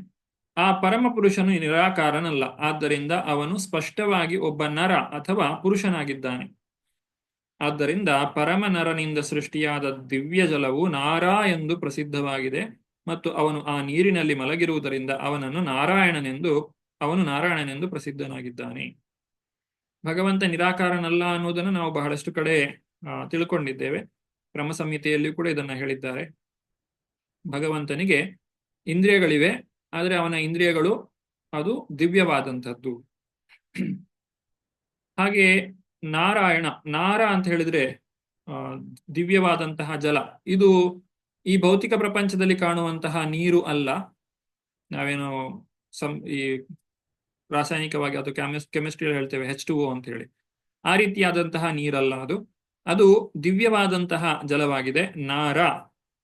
ಆ ಪರಮ ಪುರುಷನು ನಿರಾಕಾರನಲ್ಲ, ಆದ್ದರಿಂದ ಅವನು ಸ್ಪಷ್ಟವಾಗಿ ಒಬ್ಬ ನರ ಅಥವಾ ಪುರುಷನಾಗಿದ್ದಾನೆ. ಆದ್ದರಿಂದ ಪರಮ ನರನಿಂದ ಸೃಷ್ಟಿಯಾದ ದಿವ್ಯ ಜಲವು ನಾರಾ ಎಂದು ಪ್ರಸಿದ್ಧವಾಗಿದೆ ಮತ್ತು ಅವನು ಆ ನೀರಿನಲ್ಲಿ ಮಲಗಿರುವುದರಿಂದ ಅವನು ನಾರಾಯಣನೆಂದು ಪ್ರಸಿದ್ಧನಾಗಿದ್ದಾನೆ. ಭಗವಂತ ನಿರಾಕಾರನಲ್ಲ ಅನ್ನೋದನ್ನು ನಾವು ಬಹಳಷ್ಟು ಕಡೆ ತಿಳ್ಕೊಂಡಿದ್ದೇವೆ. ಕ್ರಮ ಸಂಹಿತೆಯಲ್ಲಿಯೂ ಕೂಡ ಇದನ್ನ ಹೇಳಿದ್ದಾರೆ. ಭಗವಂತನಿಗೆ ಇಂದ್ರಿಯಗಳಿವೆ, ಆದರೆ ಅವನ ಇಂದ್ರಿಯಗಳು ಅದು ದಿವ್ಯವಾದಂಥದ್ದು. ಹಾಗೆ ನಾರಾಯಣ, ನಾರ ಅಂತ ಹೇಳಿದ್ರೆ ದಿವ್ಯವಾದಂತಹ ಜಲ. ಇದು ಈ ಭೌತಿಕ ಪ್ರಪಂಚದಲ್ಲಿ ಕಾಣುವಂತಹ ನೀರು ಅಲ್ಲ. ನಾವೇನು ಈ ರಾಸಾಯನಿಕವಾಗಿ ಅದು ಕೆಮಿಸ್ಟ್ರಿಯಲ್ಲಿ ಹೇಳ್ತೇವೆ H2O ಅಂತ ಹೇಳಿ, ಆ ರೀತಿಯಾದಂತಹ ನೀರಲ್ಲ ಅದು ದಿವ್ಯವಾದಂತಹ ಜಲವಾಗಿದೆ. ನಾರ,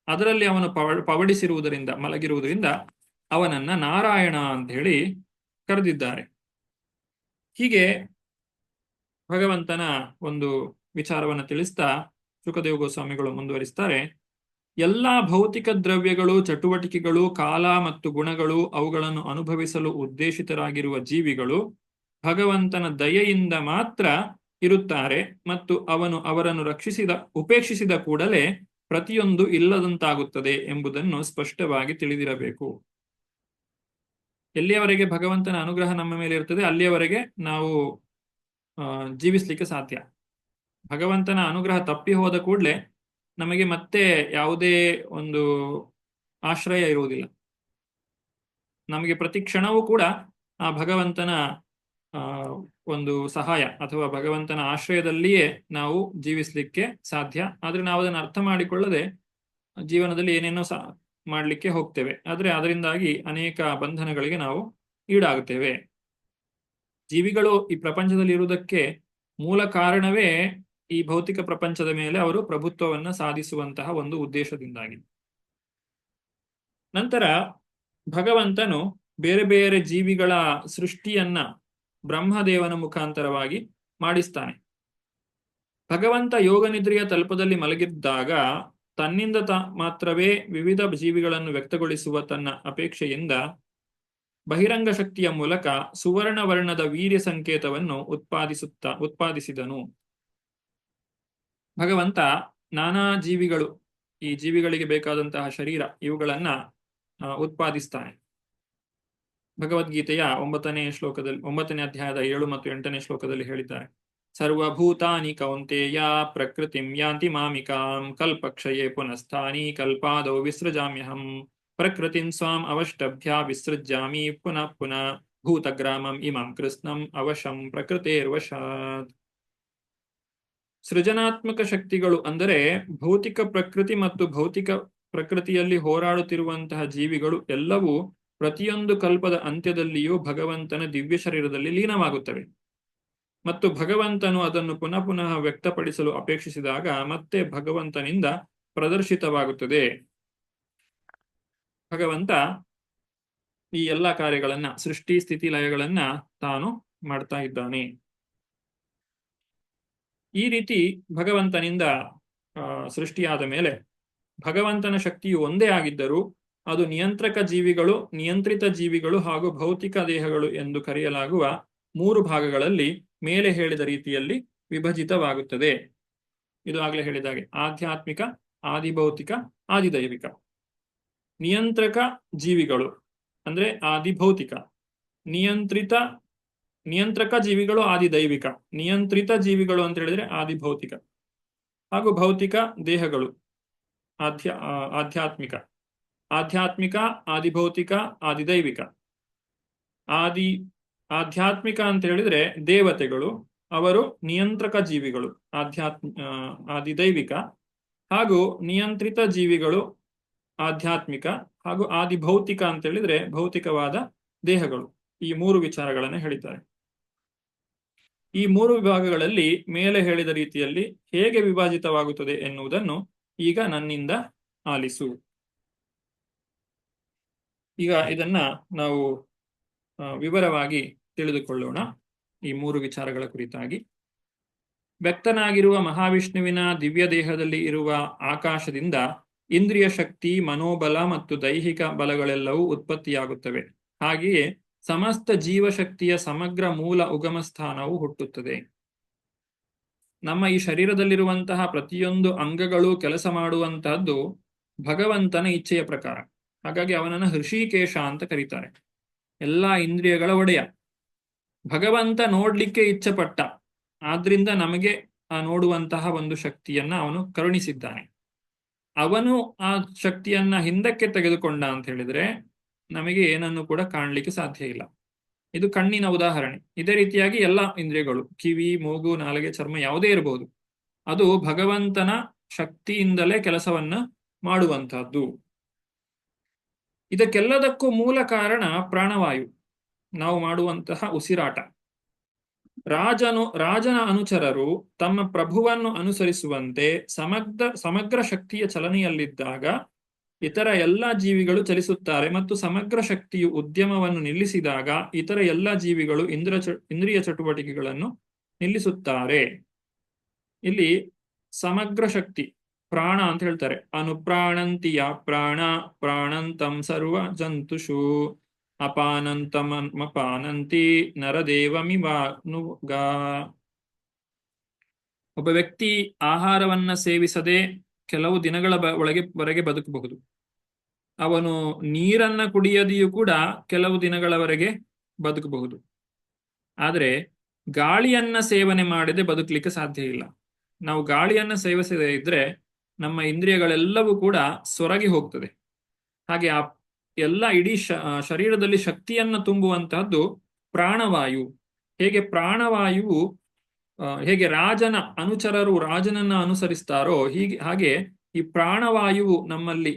ಅದರಲ್ಲಿ ಅವನು ಪವಡಿಸಿರುವುದರಿಂದ ಮಲಗಿರುವುದರಿಂದ ಅವನನ್ನ ನಾರಾಯಣ ಅಂತ ಹೇಳಿ ಕರೆದಿದ್ದಾರೆ. ಹೀಗೆ ಭಗವಂತನ ಒಂದು ವಿಚಾರವನ್ನು ತಿಳಿಸ್ತಾ ಶುಕದೇವ ಗೋಸ್ವಾಮಿಗಳು ಮುಂದುವರಿಸ್ತಾರೆ. ಎಲ್ಲಾ ಭೌತಿಕ ದ್ರವ್ಯಗಳು, ಚಟುವಟಿಕೆಗಳು, ಕಾಲ ಮತ್ತು ಗುಣಗಳು, ಅವುಗಳನ್ನು ಅನುಭವಿಸಲು ಉದ್ದೇಶಿತರಾಗಿರುವ ಜೀವಿಗಳು ಭಗವಂತನ ದಯೆಯಿಂದ ಮಾತ್ರ ಇರುತ್ತಾರೆ ಮತ್ತು ಅವನು ಅವರನ್ನು ಉಪೇಕ್ಷಿಸಿದ ಕೂಡಲೇ ಪ್ರತಿಯೊಂದು ಇಲ್ಲದಂತಾಗುತ್ತದೆ ಎಂಬುದನ್ನು ಸ್ಪಷ್ಟವಾಗಿ ತಿಳಿದಿರಬೇಕು. ಎಲ್ಲಿಯವರೆಗೆ ಭಗವಂತನ ಅನುಗ್ರಹ ನಮ್ಮ ಮೇಲೆ ಇರ್ತದೆ ಅಲ್ಲಿಯವರೆಗೆ ನಾವು ಜೀವಿಸ್ಲಿಕ್ಕೆ ಸಾಧ್ಯ. ಭಗವಂತನ ಅನುಗ್ರಹ ತಪ್ಪಿ ಹೋದ ಕೂಡಲೇ ನಮಗೆ ಮತ್ತೆ ಯಾವುದೇ ಒಂದು ಆಶ್ರಯ ಇರುವುದಿಲ್ಲ. ನಮಗೆ ಪ್ರತಿ ಕ್ಷಣವೂ ಕೂಡ ಆ ಭಗವಂತನ ಒಂದು ಸಹಾಯ ಅಥವಾ ಭಗವಂತನ ಆಶ್ರಯದಲ್ಲಿಯೇ ನಾವು ಜೀವಿಸ್ಲಿಕ್ಕೆ ಸಾಧ್ಯ. ಆದ್ರೆ ನಾವು ಅದನ್ನು ಅರ್ಥ ಮಾಡಿಕೊಳ್ಳದೆ ಜೀವನದಲ್ಲಿ ಏನೇನೋ ಮಾಡಲಿಕ್ಕೆ ಹೋಗ್ತೇವೆ. ಆದ್ರೆ ಅದರಿಂದಾಗಿ ಅನೇಕ ಬಂಧನಗಳಿಗೆ ನಾವು ಈಡಾಗುತ್ತೇವೆ. ಜೀವಿಗಳು ಈ ಪ್ರಪಂಚದಲ್ಲಿ ಇರುವುದಕ್ಕೆ ಮೂಲ ಕಾರಣವೇ ಈ ಭೌತಿಕ ಪ್ರಪಂಚದ ಮೇಲೆ ಅವರು ಪ್ರಭುತ್ವವನ್ನ ಸಾಧಿಸುವಂತಹ ಒಂದು ಉದ್ದೇಶದಿಂದಾಗಿ. ನಂತರ ಭಗವಂತನು ಬೇರೆ ಬೇರೆ ಜೀವಿಗಳ ಸೃಷ್ಟಿಯನ್ನ ಬ್ರಹ್ಮದೇವನ ಮುಖಾಂತರವಾಗಿ ಮಾಡಿಸ್ತಾನೆ. ಭಗವಂತ ಯೋಗನಿದ್ರೆಯ ತಲ್ಪದಲ್ಲಿ ಮಲಗಿದ್ದಾಗ ತನ್ನಿಂದ ಮಾತ್ರವೇ ವಿವಿಧ ಜೀವಿಗಳನ್ನು ವ್ಯಕ್ತಗೊಳಿಸುವ ತನ್ನ ಅಪೇಕ್ಷೆಯಿಂದ ಬಹಿರಂಗ ಶಕ್ತಿಯ ಮೂಲಕ ಸುವರ್ಣ ವರ್ಣದ ವೀರ್ಯ ಸಂಕೇತವನ್ನು ಉತ್ಪಾದಿಸಿದನು. ಭಗವಂತ ನಾನಾ ಜೀವಿಗಳು, ಈ ಜೀವಿಗಳಿಗೆ ಬೇಕಾದಂತಹ ಶರೀರ ಇವುಗಳನ್ನ ಉತ್ಪಾದಿಸ್ತಾನೆ. ಭಗವದ್ಗೀತೆಯ 9ನೇ ಅಧ್ಯಾಯದ 7 ಮತ್ತು 8ನೇ ಶ್ಲೋಕದಲ್ಲಿ ಹೇಳಿದ್ದಾರೆ. ಸರ್ವಭೂತಾನಿ ಕೌಂತೇಯ ಪ್ರಕೃತಿಂ ಯಾಂತಿ ಮಾಮಿಕಾಂ ಕಲ್ಪಕ್ಷಯೇ ಪುನಃಸ್ಥಾನಿ ಕಲ್ಪಾದೌ ವಿಸೃಜಾಮ್ಯಹಂ ಪ್ರಕೃತಿಂ ಸ್ವಾಂ ಅವಷ್ಟಭ್ಯ ವಿಸೃಜ್ಯಾಮಿ ಪುನಃ ಪುನಃ ಭೂತಗ್ರಾಮಂ ಇಮಂ ಕೃಷ್ಣಂ ಅವಶಂ ಪ್ರಕೃತೇರ್ವಶಾತ್. ಸೃಜನಾತ್ಮಕ ಶಕ್ತಿಗಳು ಅಂದರೆ ಭೌತಿಕ ಪ್ರಕೃತಿ ಮತ್ತು ಭೌತಿಕ ಪ್ರಕೃತಿಯಲ್ಲಿ ಹೋರಾಡುತ್ತಿರುವಂತಹ ಜೀವಿಗಳು ಎಲ್ಲವೂ ಪ್ರತಿಯೊಂದು ಕಲ್ಪದ ಅಂತ್ಯದಲ್ಲಿಯೂ ಭಗವಂತನ ದಿವ್ಯ ಶರೀರದಲ್ಲಿ ಲೀನವಾಗುತ್ತವೆ. ಮತ್ತು ಭಗವಂತನು ಅದನ್ನು ಪುನಃ ಪುನಃ ವ್ಯಕ್ತಪಡಿಸಲು ಅಪೇಕ್ಷಿಸಿದಾಗ ಮತ್ತೆ ಭಗವಂತನಿಂದ ಪ್ರದರ್ಶಿತವಾಗುತ್ತದೆ. ಭಗವಂತ ಈ ಎಲ್ಲ ಕಾರ್ಯಗಳನ್ನ, ಸೃಷ್ಟಿ ಸ್ಥಿತಿ ಲಯಗಳನ್ನ ತಾನು ಮಾಡ್ತಾ ಇದ್ದಾನೆ. ಈ ರೀತಿ ಭಗವಂತನಿಂದ ಸೃಷ್ಟಿಯಾದ ಮೇಲೆ ಭಗವಂತನ ಶಕ್ತಿಯು ಒಂದೇ ಆಗಿದ್ದರೂ ಅದು ನಿಯಂತ್ರಕ ಜೀವಿಗಳು, ನಿಯಂತ್ರಿತ ಜೀವಿಗಳು ಹಾಗೂ ಭೌತಿಕ ದೇಹಗಳು ಎಂದು ಕರೆಯಲಾಗುವ 3 ಭಾಗಗಳಲ್ಲಿ ಮೇಲೆ ಹೇಳಿದ ರೀತಿಯಲ್ಲಿ ವಿಭಜಿತವಾಗುತ್ತದೆ. ಇದು ಆಗಲೇ ಹೇಳಿದಾಗೆ ಆಧ್ಯಾತ್ಮಿಕ, ಆದಿಭೌತಿಕ, ಆದಿದೈವಿಕ. ನಿಯಂತ್ರಕ ಜೀವಿಗಳು ಅಂದ್ರೆ ಆದಿಭೌತಿಕ, ನಿಯಂತ್ರಕ ಜೀವಿಗಳು ಆದಿದೈವಿಕ, ನಿಯಂತ್ರಿತ ಜೀವಿಗಳು ಅಂತ ಹೇಳಿದ್ರೆ ಆದಿಭೌತಿಕ, ಹಾಗೂ ಭೌತಿಕ ದೇಹಗಳು ಆಧ್ಯಾತ್ಮಿಕ, ಆದಿಭೌತಿಕ, ಆದಿದೈವಿಕ. ಆಧ್ಯಾತ್ಮಿಕ ಅಂತ ಹೇಳಿದ್ರೆ ದೇವತೆಗಳು, ಅವರು ನಿಯಂತ್ರಕ ಜೀವಿಗಳು ಆದಿದೈವಿಕ, ಹಾಗೂ ನಿಯಂತ್ರಿತ ಜೀವಿಗಳು ಆಧ್ಯಾತ್ಮಿಕ, ಹಾಗೂ ಆದಿಭೌತಿಕ ಅಂತ ಹೇಳಿದ್ರೆ ಭೌತಿಕವಾದ ದೇಹಗಳು. ಈ 3 ವಿಚಾರಗಳನ್ನು ಹೇಳಿದ್ದಾರೆ. ಈ 3 ವಿಭಾಗಗಳಲ್ಲಿ ಮೇಲೆ ಹೇಳಿದ ರೀತಿಯಲ್ಲಿ ಹೇಗೆ ವಿಭಾಜಿತವಾಗುತ್ತದೆ ಎನ್ನುವುದನ್ನು ಈಗ ನನ್ನಿಂದ ಆಲಿಸು. ಈಗ ಇದನ್ನ ನಾವು ವಿವರವಾಗಿ ತಿಳಿದುಕೊಳ್ಳೋಣ. ಈ 3 ವಿಚಾರಗಳ ಕುರಿತಾಗಿ ವ್ಯಕ್ತನಾಗಿರುವ ಮಹಾವಿಷ್ಣುವಿನ ದಿವ್ಯ ದೇಹದಲ್ಲಿ ಇರುವ ಆಕಾಶದಿಂದ ಇಂದ್ರಿಯ ಶಕ್ತಿ, ಮನೋಬಲ ಮತ್ತು ದೈಹಿಕ ಬಲಗಳೆಲ್ಲವೂ ಉತ್ಪತ್ತಿಯಾಗುತ್ತವೆ. ಹಾಗೆಯೇ ಸಮಸ್ತ ಜೀವಶಕ್ತಿಯ ಸಮಗ್ರ ಮೂಲ ಉಗಮ ಸ್ಥಾನವು ಹುಟ್ಟುತ್ತದೆ. ನಮ್ಮ ಈ ಶರೀರದಲ್ಲಿರುವಂತಹ ಪ್ರತಿಯೊಂದು ಅಂಗಗಳು ಕೆಲಸ ಮಾಡುವಂತಹದ್ದು ಭಗವಂತನ ಇಚ್ಛೆಯ ಪ್ರಕಾರ. ಹಾಗಾಗಿ ಅವನನ್ನು ಹೃಷಿಕೇಶ ಅಂತ ಕರೀತಾರೆ, ಎಲ್ಲಾ ಇಂದ್ರಿಯಗಳ ಒಡೆಯ. ಭಗವಂತ ನೋಡ್ಲಿಕ್ಕೆ ಇಚ್ಛೆ ಪಟ್ಟ, ಆದ್ರಿಂದ ನಮಗೆ ಆ ನೋಡುವಂತಹ ಒಂದು ಶಕ್ತಿಯನ್ನ ಅವನು ಕರುಣಿಸಿದ್ದಾನೆ. ಅವನು ಆ ಶಕ್ತಿಯನ್ನ ಹಿಂದಕ್ಕೆ ತೆಗೆದುಕೊಂಡ ಅಂತ ಹೇಳಿದ್ರೆ ನಮಗೆ ಏನನ್ನು ಕೂಡ ಕಾಣಲಿಕ್ಕೆ ಸಾಧ್ಯ ಇಲ್ಲ. ಇದು ಕಣ್ಣಿನ ಉದಾಹರಣೆ. ಇದೇ ರೀತಿಯಾಗಿ ಎಲ್ಲ ಇಂದ್ರಿಯಗಳು, ಕಿವಿ, ಮೂಗು, ನಾಲಿಗೆ, ಚರ್ಮ ಯಾವುದೇ ಇರಬಹುದು, ಅದು ಭಗವಂತನ ಶಕ್ತಿಯಿಂದಲೇ ಕೆಲಸವನ್ನ ಮಾಡುವಂತಹದ್ದು. ಇದಕ್ಕೆಲ್ಲದಕ್ಕೂ ಮೂಲ ಕಾರಣ ಪ್ರಾಣವಾಯು, ನಾವು ಮಾಡುವಂತಹ ಉಸಿರಾಟ. ರಾಜನ ಅನುಚರರು ತಮ್ಮ ಪ್ರಭುವನ್ನು ಅನುಸರಿಸುವಂತೆ ಸಮಗ್ರ ಶಕ್ತಿಯ ಚಲನೆಯಲ್ಲಿದ್ದಾಗ ಇತರ ಎಲ್ಲ ಜೀವಿಗಳು ಚಲಿಸುತ್ತಾರೆ, ಮತ್ತು ಸಮಗ್ರ ಶಕ್ತಿಯು ಉದ್ಯಮವನ್ನು ನಿಲ್ಲಿಸಿದಾಗ ಇತರ ಎಲ್ಲ ಜೀವಿಗಳು ಇಂದ್ರಿಯ ಚಟುವಟಿಕೆಗಳನ್ನು ನಿಲ್ಲಿಸುತ್ತಾರೆ. ಇಲ್ಲಿ ಸಮಗ್ರ ಶಕ್ತಿ ಪ್ರಾಣ ಅಂತ ಹೇಳ್ತಾರೆ. ಅನುಪ್ರಾಣಂತಿಯ ಪ್ರಾಣ ಪ್ರಾಣಂತಂ ಸರ್ವ ಜಂತುಷು ಅಪಾನಂತಮಪಾನಂತಿ ನರದೇವಮಿವಾನುಗ. ಒಬ್ಬ ವ್ಯಕ್ತಿ ಆಹಾರವನ್ನ ಸೇವಿಸದೆ ಕೆಲವು ದಿನಗಳ ವರೆಗೆ ಬದುಕಬಹುದು. ಅವನು ನೀರನ್ನ ಕುಡಿಯದೆಯೂ ಕೂಡ ಕೆಲವು ದಿನಗಳವರೆಗೆ ಬದುಕಬಹುದು. ಆದರೆ ಗಾಳಿಯನ್ನ ಸೇವನೆ ಮಾಡದೆ ಬದುಕಲಿಕ್ಕೆ ಸಾಧ್ಯ ಇಲ್ಲ. ನಾವು ಗಾಳಿಯನ್ನ ಸೇವಿಸದೇ ಇದ್ರೆ ನಮ್ಮ ಇಂದ್ರಿಯಗಳೆಲ್ಲವೂ ಕೂಡ ಸೊರಗಿ ಹೋಗ್ತದೆ. ಹಾಗೆ ಆ ಎಲ್ಲ ಇಡೀ ಶರೀರದಲ್ಲಿ ಶಕ್ತಿಯನ್ನ ತುಂಬುವಂತಹದ್ದು ಪ್ರಾಣವಾಯು. ಹೇಗೆ ರಾಜನ ಅನುಚರರು ರಾಜನನ್ನ ಅನುಸರಿಸ್ತಾರೋ ಹಾಗೆ ಈ ಪ್ರಾಣವಾಯುವು ನಮ್ಮಲ್ಲಿ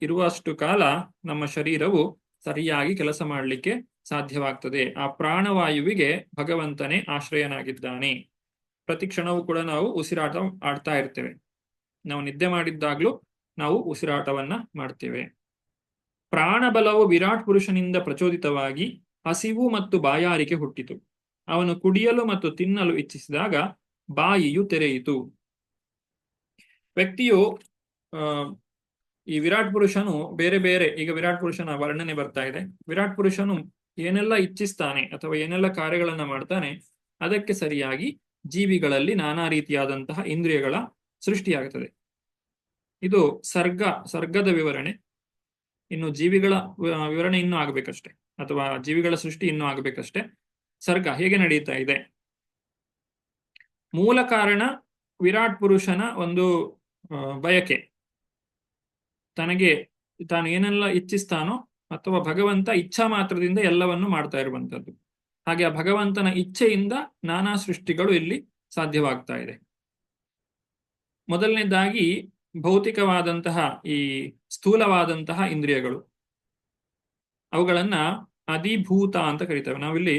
ಇರುವಷ್ಟು ಕಾಲ ನಮ್ಮ ಶರೀರವು ಸರಿಯಾಗಿ ಕೆಲಸ ಮಾಡಲಿಕ್ಕೆ ಸಾಧ್ಯವಾಗ್ತದೆ. ಆ ಪ್ರಾಣವಾಯುವಿಗೆ ಭಗವಂತನೇ ಆಶ್ರಯನಾಗಿದ್ದಾನೆ. ಪ್ರತಿ ಕ್ಷಣವೂ ಕೂಡ ನಾವು ಉಸಿರಾಟ ಆಡ್ತಾ ಇರ್ತೇವೆ. ನಾವು ನಿದ್ದೆ ಮಾಡಿದ್ದಾಗ್ಲೂ ನಾವು ಉಸಿರಾಟವನ್ನ ಮಾಡ್ತೇವೆ. ಪ್ರಾಣಬಲವು ವಿರಾಟ್ ಪುರುಷನಿಂದ ಪ್ರಚೋದಿತವಾಗಿ ಹಸಿವು ಮತ್ತು ಬಾಯಾರಿಕೆ ಹುಟ್ಟಿತು. ಅವನು ಕುಡಿಯಲು ಮತ್ತು ತಿನ್ನಲು ಇಚ್ಛಿಸಿದಾಗ ಬಾಯಿಯು ತೆರೆಯಿತು. ವ್ಯಕ್ತಿಯು ಈ ವಿರಾಟ್ ಪುರುಷನು ಬೇರೆ ಬೇರೆ, ಈಗ ವಿರಾಟ್ ಪುರುಷನ ವರ್ಣನೆ ಬರ್ತಾ ಇದೆ. ವಿರಾಟ್ ಪುರುಷನು ಏನೆಲ್ಲ ಇಚ್ಛಿಸ್ತಾನೆ ಅಥವಾ ಏನೆಲ್ಲ ಕಾರ್ಯಗಳನ್ನ ಮಾಡ್ತಾನೆ ಅದಕ್ಕೆ ಸರಿಯಾಗಿ ಜೀವಿಗಳಲ್ಲಿ ನಾನಾ ರೀತಿಯಾದಂತಹ ಇಂದ್ರಿಯಗಳ ಸೃಷ್ಟಿಯಾಗುತ್ತದೆ. ಇದು ಸರ್ಗದ ವಿವರಣೆ. ಇನ್ನು ಜೀವಿಗಳ ವಿವರಣೆ ಇನ್ನೂ ಆಗ್ಬೇಕಷ್ಟೆ, ಅಥವಾ ಜೀವಿಗಳ ಸೃಷ್ಟಿ ಇನ್ನೂ ಆಗ್ಬೇಕಷ್ಟೆ. ಸರ್ಗ ಹೇಗೆ ನಡೀತಾ ಇದೆ? ಮೂಲ ಕಾರಣ ವಿರಾಟ್ ಪುರುಷನ ಒಂದು ಬಯಕೆ. ತಾನು ಏನೆಲ್ಲ ಇಚ್ಛಿಸ್ತಾನೋ ಅಥವಾ ಭಗವಂತ ಇಚ್ಛಾ ಮಾತ್ರದಿಂದ ಎಲ್ಲವನ್ನು ಮಾಡ್ತಾ ಇರುವಂತದ್ದು. ಹಾಗೆ ಆ ಭಗವಂತನ ಇಚ್ಛೆಯಿಂದ ನಾನಾ ಸೃಷ್ಟಿಗಳು ಇಲ್ಲಿ ಸಾಧ್ಯವಾಗ್ತಾ ಇದೆ. ಮೊದಲನೇದಾಗಿ ಭೌತಿಕವಾದಂತಹ ಈ ಸ್ಥೂಲವಾದಂತಹ ಇಂದ್ರಿಯಗಳು, ಅವುಗಳನ್ನ ಅಧಿಭೂತ ಅಂತ ಕರೀತೇವೆ. ನಾವಿಲ್ಲಿ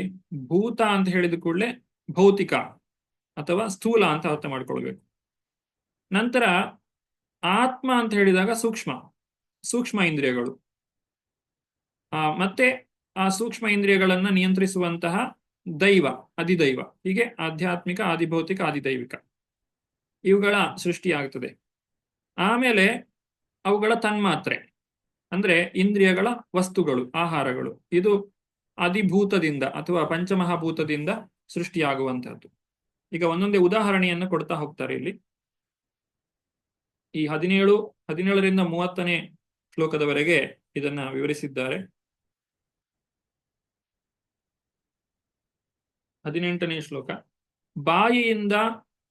ಭೂತ ಅಂತ ಹೇಳಿದ ಕೂಡಲೇ ಭೌತಿಕ ಅಥವಾ ಸ್ಥೂಲ ಅಂತ ಅರ್ಥ ಮಾಡ್ಕೊಳ್ಬೇಕು. ನಂತರ ಆತ್ಮ ಅಂತ ಹೇಳಿದಾಗ ಸೂಕ್ಷ್ಮ, ಸೂಕ್ಷ್ಮ ಇಂದ್ರಿಯಗಳು. ಮತ್ತೆ ಆ ಸೂಕ್ಷ್ಮ ಇಂದ್ರಿಯಗಳನ್ನ ನಿಯಂತ್ರಿಸುವಂತಹ ದೈವ, ಅಧಿದೈವ, ಹೀಗೆ ಆಧ್ಯಾತ್ಮಿಕ, ಆದಿಭೌತಿಕ, ಆದಿದೈವಿಕ ಇವುಗಳ ಸೃಷ್ಟಿಯಾಗುತ್ತದೆ. ಆಮೇಲೆ ಅವುಗಳ ತನ್ಮಾತ್ರೆ ಅಂದ್ರೆ ಇಂದ್ರಿಯಗಳ ವಸ್ತುಗಳು, ಆಹಾರಗಳು, ಇದು ಅಧಿಭೂತದಿಂದ ಅಥವಾ ಪಂಚಮಹಾಭೂತದಿಂದ ಸೃಷ್ಟಿಯಾಗುವಂತಹದ್ದು. ಈಗ ಒಂದೊಂದೇ ಉದಾಹರಣೆಯನ್ನು ಕೊಡ್ತಾ ಹೋಗ್ತಾರೆ ಇಲ್ಲಿ. ಈ 17ರಿಂದ 30ನೇ ಶ್ಲೋಕದವರೆಗೆ ಇದನ್ನ ವಿವರಿಸಿದ್ದಾರೆ. 18ನೇ ಶ್ಲೋಕ. ಬಾಯಿಯಿಂದ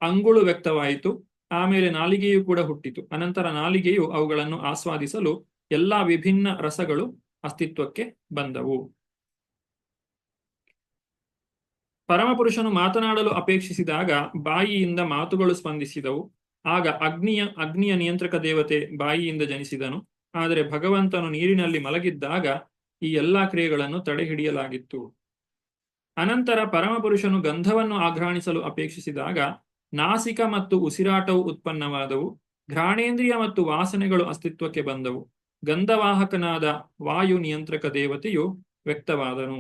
ಅಂಗುಳು ವ್ಯಕ್ತವಾಯಿತು, ಆಮೇಲೆ ನಾಲಿಗೆಯು ಕೂಡ ಹುಟ್ಟಿತು. ಅನಂತರ ನಾಲಿಗೆಯು ಅವುಗಳನ್ನು ಆಸ್ವಾದಿಸಲು ಎಲ್ಲಾ ವಿಭಿನ್ನ ರಸಗಳು ಅಸ್ತಿತ್ವಕ್ಕೆ ಬಂದವು. ಪರಮಪುರುಷನು ಮಾತನಾಡಲು ಅಪೇಕ್ಷಿಸಿದಾಗ ಬಾಯಿಯಿಂದ ಮಾತುಗಳು ಸ್ಪಂದಿಸಿದವು. ಆಗ ಅಗ್ನಿಯ ನಿಯಂತ್ರಕ ದೇವತೆ ಬಾಯಿಯಿಂದ ಜನಿಸಿದನು. ಆದರೆ ಭಗವಂತನು ನೀರಿನಲ್ಲಿ ಮಲಗಿದ್ದಾಗ ಈ ಎಲ್ಲಾ ಕ್ರಿಯೆಗಳನ್ನು ತಡೆಹಿಡಿಯಲಾಗಿತ್ತು. ಅನಂತರ ಪರಮಪುರುಷನು ಗಂಧವನ್ನು ಆಘ್ರಾಣಿಸಲು ಅಪೇಕ್ಷಿಸಿದಾಗ ನಾಸಿಕ ಮತ್ತು ಉಸಿರಾಟವು ಉತ್ಪನ್ನವಾದವು. ಘ್ರಾಣೇಂದ್ರಿಯ ಮತ್ತು ವಾಸನೆಗಳು ಅಸ್ತಿತ್ವಕ್ಕೆ ಬಂದವು. ಗಂಧವಾಹಕನಾದ ವಾಯು ನಿಯಂತ್ರಕ ದೇವತೆಯು ವ್ಯಕ್ತವಾದನು.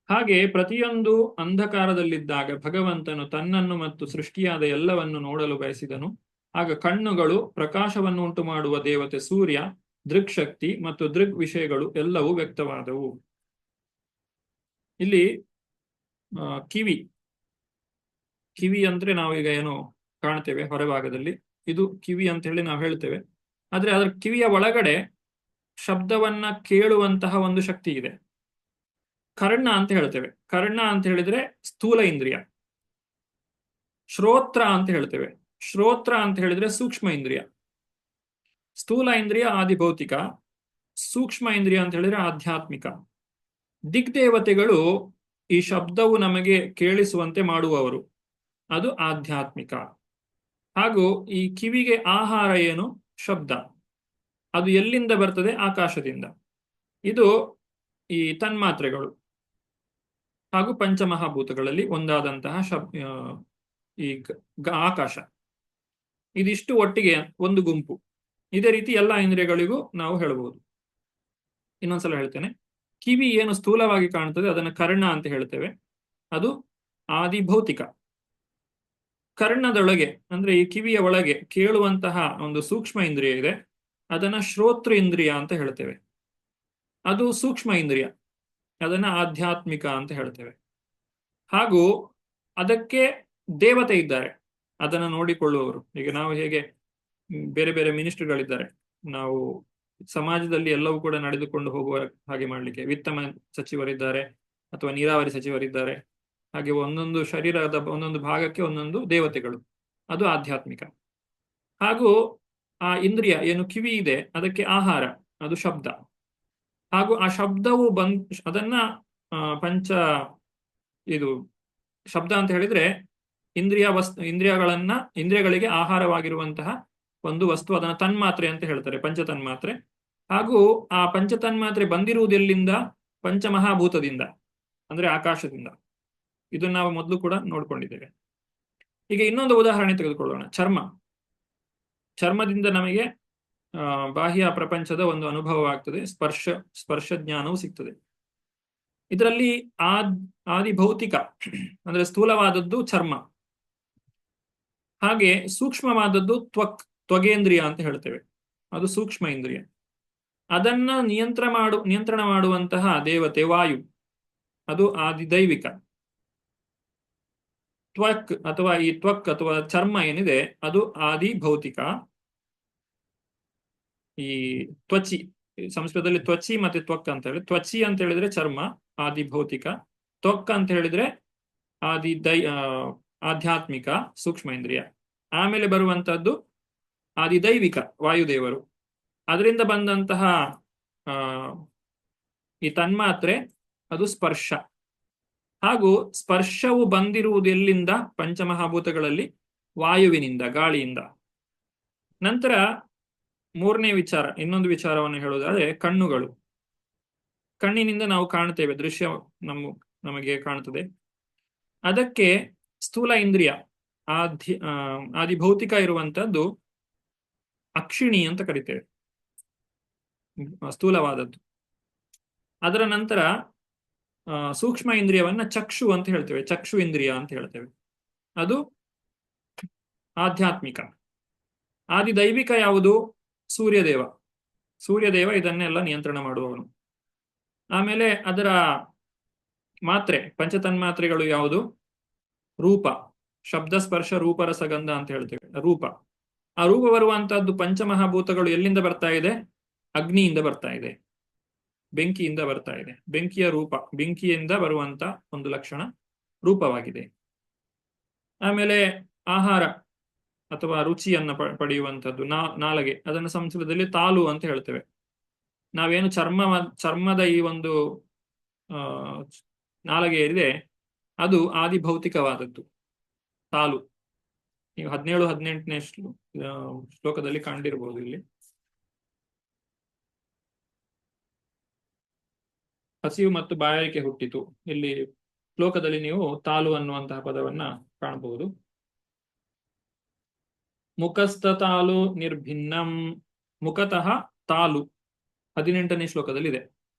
ಹಾಗೆ ಪ್ರತಿಯೊಂದು ಅಂಧಕಾರದಲ್ಲಿದ್ದಾಗ ಭಗವಂತನು ತನ್ನನ್ನು ಮತ್ತು ಸೃಷ್ಟಿಯಾದ ಎಲ್ಲವನ್ನು ನೋಡಲು ಬಯಸಿದನು. ಆಗ ಕಣ್ಣುಗಳು, ಪ್ರಕಾಶವನ್ನು ಉಂಟು ಮಾಡುವ ದೇವತೆ ಸೂರ್ಯ, ದೃಕ್ಶಕ್ತಿ ಮತ್ತು ದೃಗ್ ವಿಷಯಗಳು ಎಲ್ಲವೂ ವ್ಯಕ್ತವಾದವು. ಇಲ್ಲಿ ಕಿವಿ ಅಂದ್ರೆ ನಾವೀಗ ಏನು ಕಾಣ್ತೇವೆ ಹೊರಭಾಗದಲ್ಲಿ, ಇದು ಕಿವಿ ಅಂತ ಹೇಳಿ ನಾವು ಹೇಳ್ತೇವೆ. ಆದ್ರೆ ಅದರ ಕಿವಿಯ ಒಳಗಡೆ ಶಬ್ದವನ್ನ ಕೇಳುವಂತಹ ಒಂದು ಶಕ್ತಿ ಇದೆ, ಕರ್ಣ ಅಂತ ಹೇಳ್ತೇವೆ. ಕರ್ಣ ಅಂತ ಹೇಳಿದ್ರೆ ಸ್ಥೂಲ ಇಂದ್ರಿಯ. ಶ್ರೋತ್ರ ಅಂತ ಹೇಳ್ತೇವೆ. ಶ್ರೋತ್ರ ಅಂತ ಹೇಳಿದ್ರೆ ಸೂಕ್ಷ್ಮ ಇಂದ್ರಿಯ. ಸ್ಥೂಲ ಇಂದ್ರಿಯ ಆದಿಭೌತಿಕ, ಸೂಕ್ಷ್ಮ ಇಂದ್ರಿಯ ಅಂತ ಹೇಳಿದ್ರೆ ಆಧ್ಯಾತ್ಮಿಕ. ದಿಗ್ದೇವತೆಗಳು ಈ ಶಬ್ದವು ನಮಗೆ ಕೇಳಿಸುವಂತೆ ಮಾಡುವವರು, ಅದು ಆಧ್ಯಾತ್ಮಿಕ. ಹಾಗೂ ಈ ಕಿವಿಗೆ ಆಹಾರ ಏನು? ಶಬ್ದ. ಅದು ಎಲ್ಲಿಂದ ಬರ್ತದೆ? ಆಕಾಶದಿಂದ. ಇದು ಈ ತನ್ಮಾತ್ರೆಗಳು ಹಾಗೂ ಪಂಚಮಹಾಭೂತಗಳಲ್ಲಿ ಒಂದಾದಂತಹ ಈ ಆಕಾಶ. ಇದಿಷ್ಟು ಒಟ್ಟಿಗೆ ಒಂದು ಗುಂಪು. ಇದೇ ರೀತಿ ಎಲ್ಲ ಇಂದ್ರಿಯಗಳಿಗೂ ನಾವು ಹೇಳಬಹುದು. ಇನ್ನೊಂದ್ಸಲ ಹೇಳ್ತೇನೆ. ಕಿವಿ ಏನು ಸ್ಥೂಲವಾಗಿ ಕಾಣುತ್ತದೆ ಅದನ್ನು ಕರ್ಣ ಅಂತ ಹೇಳ್ತೇವೆ, ಅದು ಆದಿಭೌತಿಕ. ಕರ್ಣದೊಳಗೆ ಅಂದ್ರೆ ಈ ಕಿವಿಯ ಒಳಗೆ ಕೇಳುವಂತಹ ಒಂದು ಸೂಕ್ಷ್ಮ ಇಂದ್ರಿಯ ಇದೆ, ಅದನ್ನ ಶ್ರೋತೃ ಇಂದ್ರಿಯ ಅಂತ ಹೇಳ್ತೇವೆ, ಅದು ಸೂಕ್ಷ್ಮ ಇಂದ್ರಿಯ, ಅದನ್ನ ಆಧ್ಯಾತ್ಮಿಕ ಅಂತ ಹೇಳ್ತೇವೆ. ಹಾಗೂ ಅದಕ್ಕೆ ದೇವತೆ ಇದ್ದಾರೆ, ಅದನ್ನು ನೋಡಿಕೊಳ್ಳುವವರು. ಈಗ ನಾವು ಹೇಗೆ ಬೇರೆ ಬೇರೆ ಮಿನಿಸ್ಟರ್ಗಳಿದ್ದಾರೆ, ನಾವು ಸಮಾಜದಲ್ಲಿ ಎಲ್ಲವೂ ಕೂಡ ನಡೆದುಕೊಂಡು ಹೋಗುವ ಹಾಗೆ ಮಾಡಲಿಕ್ಕೆ ವಿತ್ತ ಸಚಿವರಿದ್ದಾರೆ ಅಥವಾ ನೀರಾವರಿ ಸಚಿವರಿದ್ದಾರೆ. ಹಾಗೆ ಒಂದೊಂದು ಶರೀರದ ಒಂದೊಂದು ಭಾಗಕ್ಕೆ ಒಂದೊಂದು ದೇವತೆಗಳು, ಅದು ಆಧ್ಯಾತ್ಮಿಕ. ಹಾಗೂ ಆ ಇಂದ್ರಿಯ ಏನು ಕಿವಿ ಇದೆ ಅದಕ್ಕೆ ಆಹಾರ, ಅದು ಶಬ್ದ. ಹಾಗೂ ಆ ಶಬ್ದವು ಅದನ್ನ ಇದು ಶಬ್ದ ಅಂತ ಹೇಳಿದ್ರೆ ಇಂದ್ರಿಯಗಳಿಗೆ ಆಹಾರವಾಗಿರುವಂತಹ ಒಂದು ವಸ್ತು, ಅದನ್ನ ತನ್ಮಾತ್ರೆ ಅಂತ ಹೇಳ್ತಾರೆ, ಪಂಚತನ್ಮಾತ್ರೆ. ಹಾಗೂ ಆ ಪಂಚತನ್ಮಾತ್ರೆ ಬಂದಿರುವುದೆಲ್ಲಿಂದ? ಪಂಚಮಹಾಭೂತದಿಂದ, ಅಂದ್ರೆ ಆಕಾಶದಿಂದ. ಇದನ್ನು ನಾವು ಮೊದಲು ಕೂಡ ನೋಡ್ಕೊಂಡಿದ್ದೇವೆ. ಈಗ ಇನ್ನೊಂದು ಉದಾಹರಣೆ ತೆಗೆದುಕೊಳ್ಳೋಣ. ಚರ್ಮದಿಂದ ನಮಗೆ ಬಾಹ್ಯ ಪ್ರಪಂಚದ ಒಂದು ಅನುಭವವಾಗ್ತದೆ, ಸ್ಪರ್ಶ ಜ್ಞಾನವೂ ಸಿಗ್ತದೆ. ಇದರಲ್ಲಿ ಆದಿಭೌತಿಕ ಅಂದ್ರೆ ಸ್ಥೂಲವಾದದ್ದು ಚರ್ಮ, ಹಾಗೆ ಸೂಕ್ಷ್ಮವಾದದ್ದು ತ್ವಗೇಂದ್ರಿಯ ಅಂತ ಹೇಳ್ತೇವೆ, ಅದು ಸೂಕ್ಷ್ಮ ಇಂದ್ರಿಯ. ಅದನ್ನ ನಿಯಂತ್ರಣ ಮಾಡುವಂತಹ ದೇವತೆ ವಾಯು, ಅದು ಆದಿದೈವಿಕ. ತ್ವಕ್ ಅಥವಾ ಚರ್ಮ ಏನಿದೆ ಅದು ಆದಿಭೌತಿಕ. ಈ ತ್ವಚಿ, ಸಂಸ್ಕೃತದಲ್ಲಿ ತ್ವಚಿ ಮತ್ತೆ ತ್ವಕ್ ಅಂತ ಹೇಳಿ, ತ್ವಚಿ ಅಂತ ಹೇಳಿದ್ರೆ ಚರ್ಮ ಆದಿಭೌತಿಕ, ತ್ವಕ್ ಅಂತ ಹೇಳಿದ್ರೆ ಆಧ್ಯಾತ್ಮಿಕ ಸೂಕ್ಷ್ಮ ಇಂದ್ರಿಯ. ಆಮೇಲೆ ಬರುವಂತಹದ್ದು ಆದಿದೈವಿಕ ವಾಯುದೇವರು. ಅದರಿಂದ ಬಂದಂತಹ ಈ ತನ್ಮಾತ್ರೆ ಅದು ಸ್ಪರ್ಶ. ಹಾಗೂ ಸ್ಪರ್ಶವು ಬಂದಿರುವುದೆಲ್ಲಿಂದ? ಪಂಚಮಹಾಭೂತಗಳಲ್ಲಿ ವಾಯುವಿನಿಂದ, ಗಾಳಿಯಿಂದ. ನಂತರ ಮೂರನೇ ವಿಚಾರ, ಇನ್ನೊಂದು ವಿಚಾರವನ್ನು ಹೇಳುವುದಾದ್ರೆ ಕಣ್ಣುಗಳು. ಕಣ್ಣಿನಿಂದ ನಾವು ಕಾಣ್ತೇವೆ, ದೃಶ್ಯ ನಮಗೆ ಕಾಣುತ್ತದೆ. ಅದಕ್ಕೆ ಸ್ಥೂಲ ಇಂದ್ರಿಯ, ಆದಿ ಭೌತಿಕ ಇರುವಂತದ್ದು ಅಕ್ಷಿಣಿ ಅಂತ ಕರಿತೇವೆ, ಸ್ಥೂಲವಾದದ್ದು. ಅದರ ನಂತರ ಸೂಕ್ಷ್ಮ ಇಂದ್ರಿಯವನ್ನ ಚಕ್ಷು ಅಂತ ಹೇಳ್ತೇವೆ, ಚಕ್ಷು ಇಂದ್ರಿಯ ಅಂತ ಹೇಳ್ತೇವೆ, ಅದು ಆಧ್ಯಾತ್ಮಿಕ. ಆದಿ ದೈವಿಕ ಯಾವುದು? ಸೂರ್ಯದೇವ. ಸೂರ್ಯದೇವ ಇದನ್ನೆಲ್ಲ ನಿಯಂತ್ರಣ ಮಾಡುವವನು. ಆಮೇಲೆ ಅದರ ಮಾತ್ರೆ, ಪಂಚತನ್ಮಾತ್ರೆಗಳು ಯಾವುದು? ರೂಪ, ಶಬ್ದ, ಸ್ಪರ್ಶ, ರೂಪರಸಗಂಧ ಅಂತ ಹೇಳ್ತೇವೆ, ರೂಪ. ಆ ರೂಪ ಬರುವಂತಹದ್ದು ಪಂಚಮಹಾಭೂತಗಳು ಎಲ್ಲಿಂದ ಬರ್ತಾ ಇದೆ? ಅಗ್ನಿಯಿಂದ ಬರ್ತಾ ಇದೆ, ಬೆಂಕಿಯಿಂದ ಬರ್ತಾ ಇದೆ. ಬೆಂಕಿಯ ರೂಪ, ಬೆಂಕಿಯಿಂದ ಬರುವಂತ ಒಂದು ಲಕ್ಷಣ ರೂಪವಾಗಿದೆ. ಆಮೇಲೆ ಆಹಾರ ಅಥವಾ ರುಚಿಯನ್ನ ಪಡೆಯುವಂಥದ್ದು ನಾಲಗೆ, ಅದನ್ನು ಸಂಸ್ಕೃತದಲ್ಲಿ ತಾಲು ಅಂತ ಹೇಳ್ತೇವೆ. ನಾವೇನು ಚರ್ಮದ ಈ ಒಂದು ನಾಲಗೆ ಇದೆ, ಅದು ಆದಿ ಭೌತಿಕವಾದದ್ದು ತಾಲು. ನೀವು 17-18ನೇ ಶ್ಲೋಕದಲ್ಲಿ ಕಂಡಿರಬಹುದು. ಇಲ್ಲಿ ಹಸಿವು ಮತ್ತು ಬಾಯಾರಿಕೆ ಹುಟ್ಟಿತು, ಇಲ್ಲಿ ಶ್ಲೋಕದಲ್ಲಿ ನೀವು ತಾಲು ಅನ್ನುವಂತಹ ಪದವನ್ನ ಕಾಣಬಹುದು. ಮುಖಸ್ಥ ತಾಲು ನಿರ್ಭಿನ್ನಂ, ಮುಖತಃ ತಾಲು 18ನೇ ಶ್ಲೋಕದಲ್ಲಿ ಇದೆ.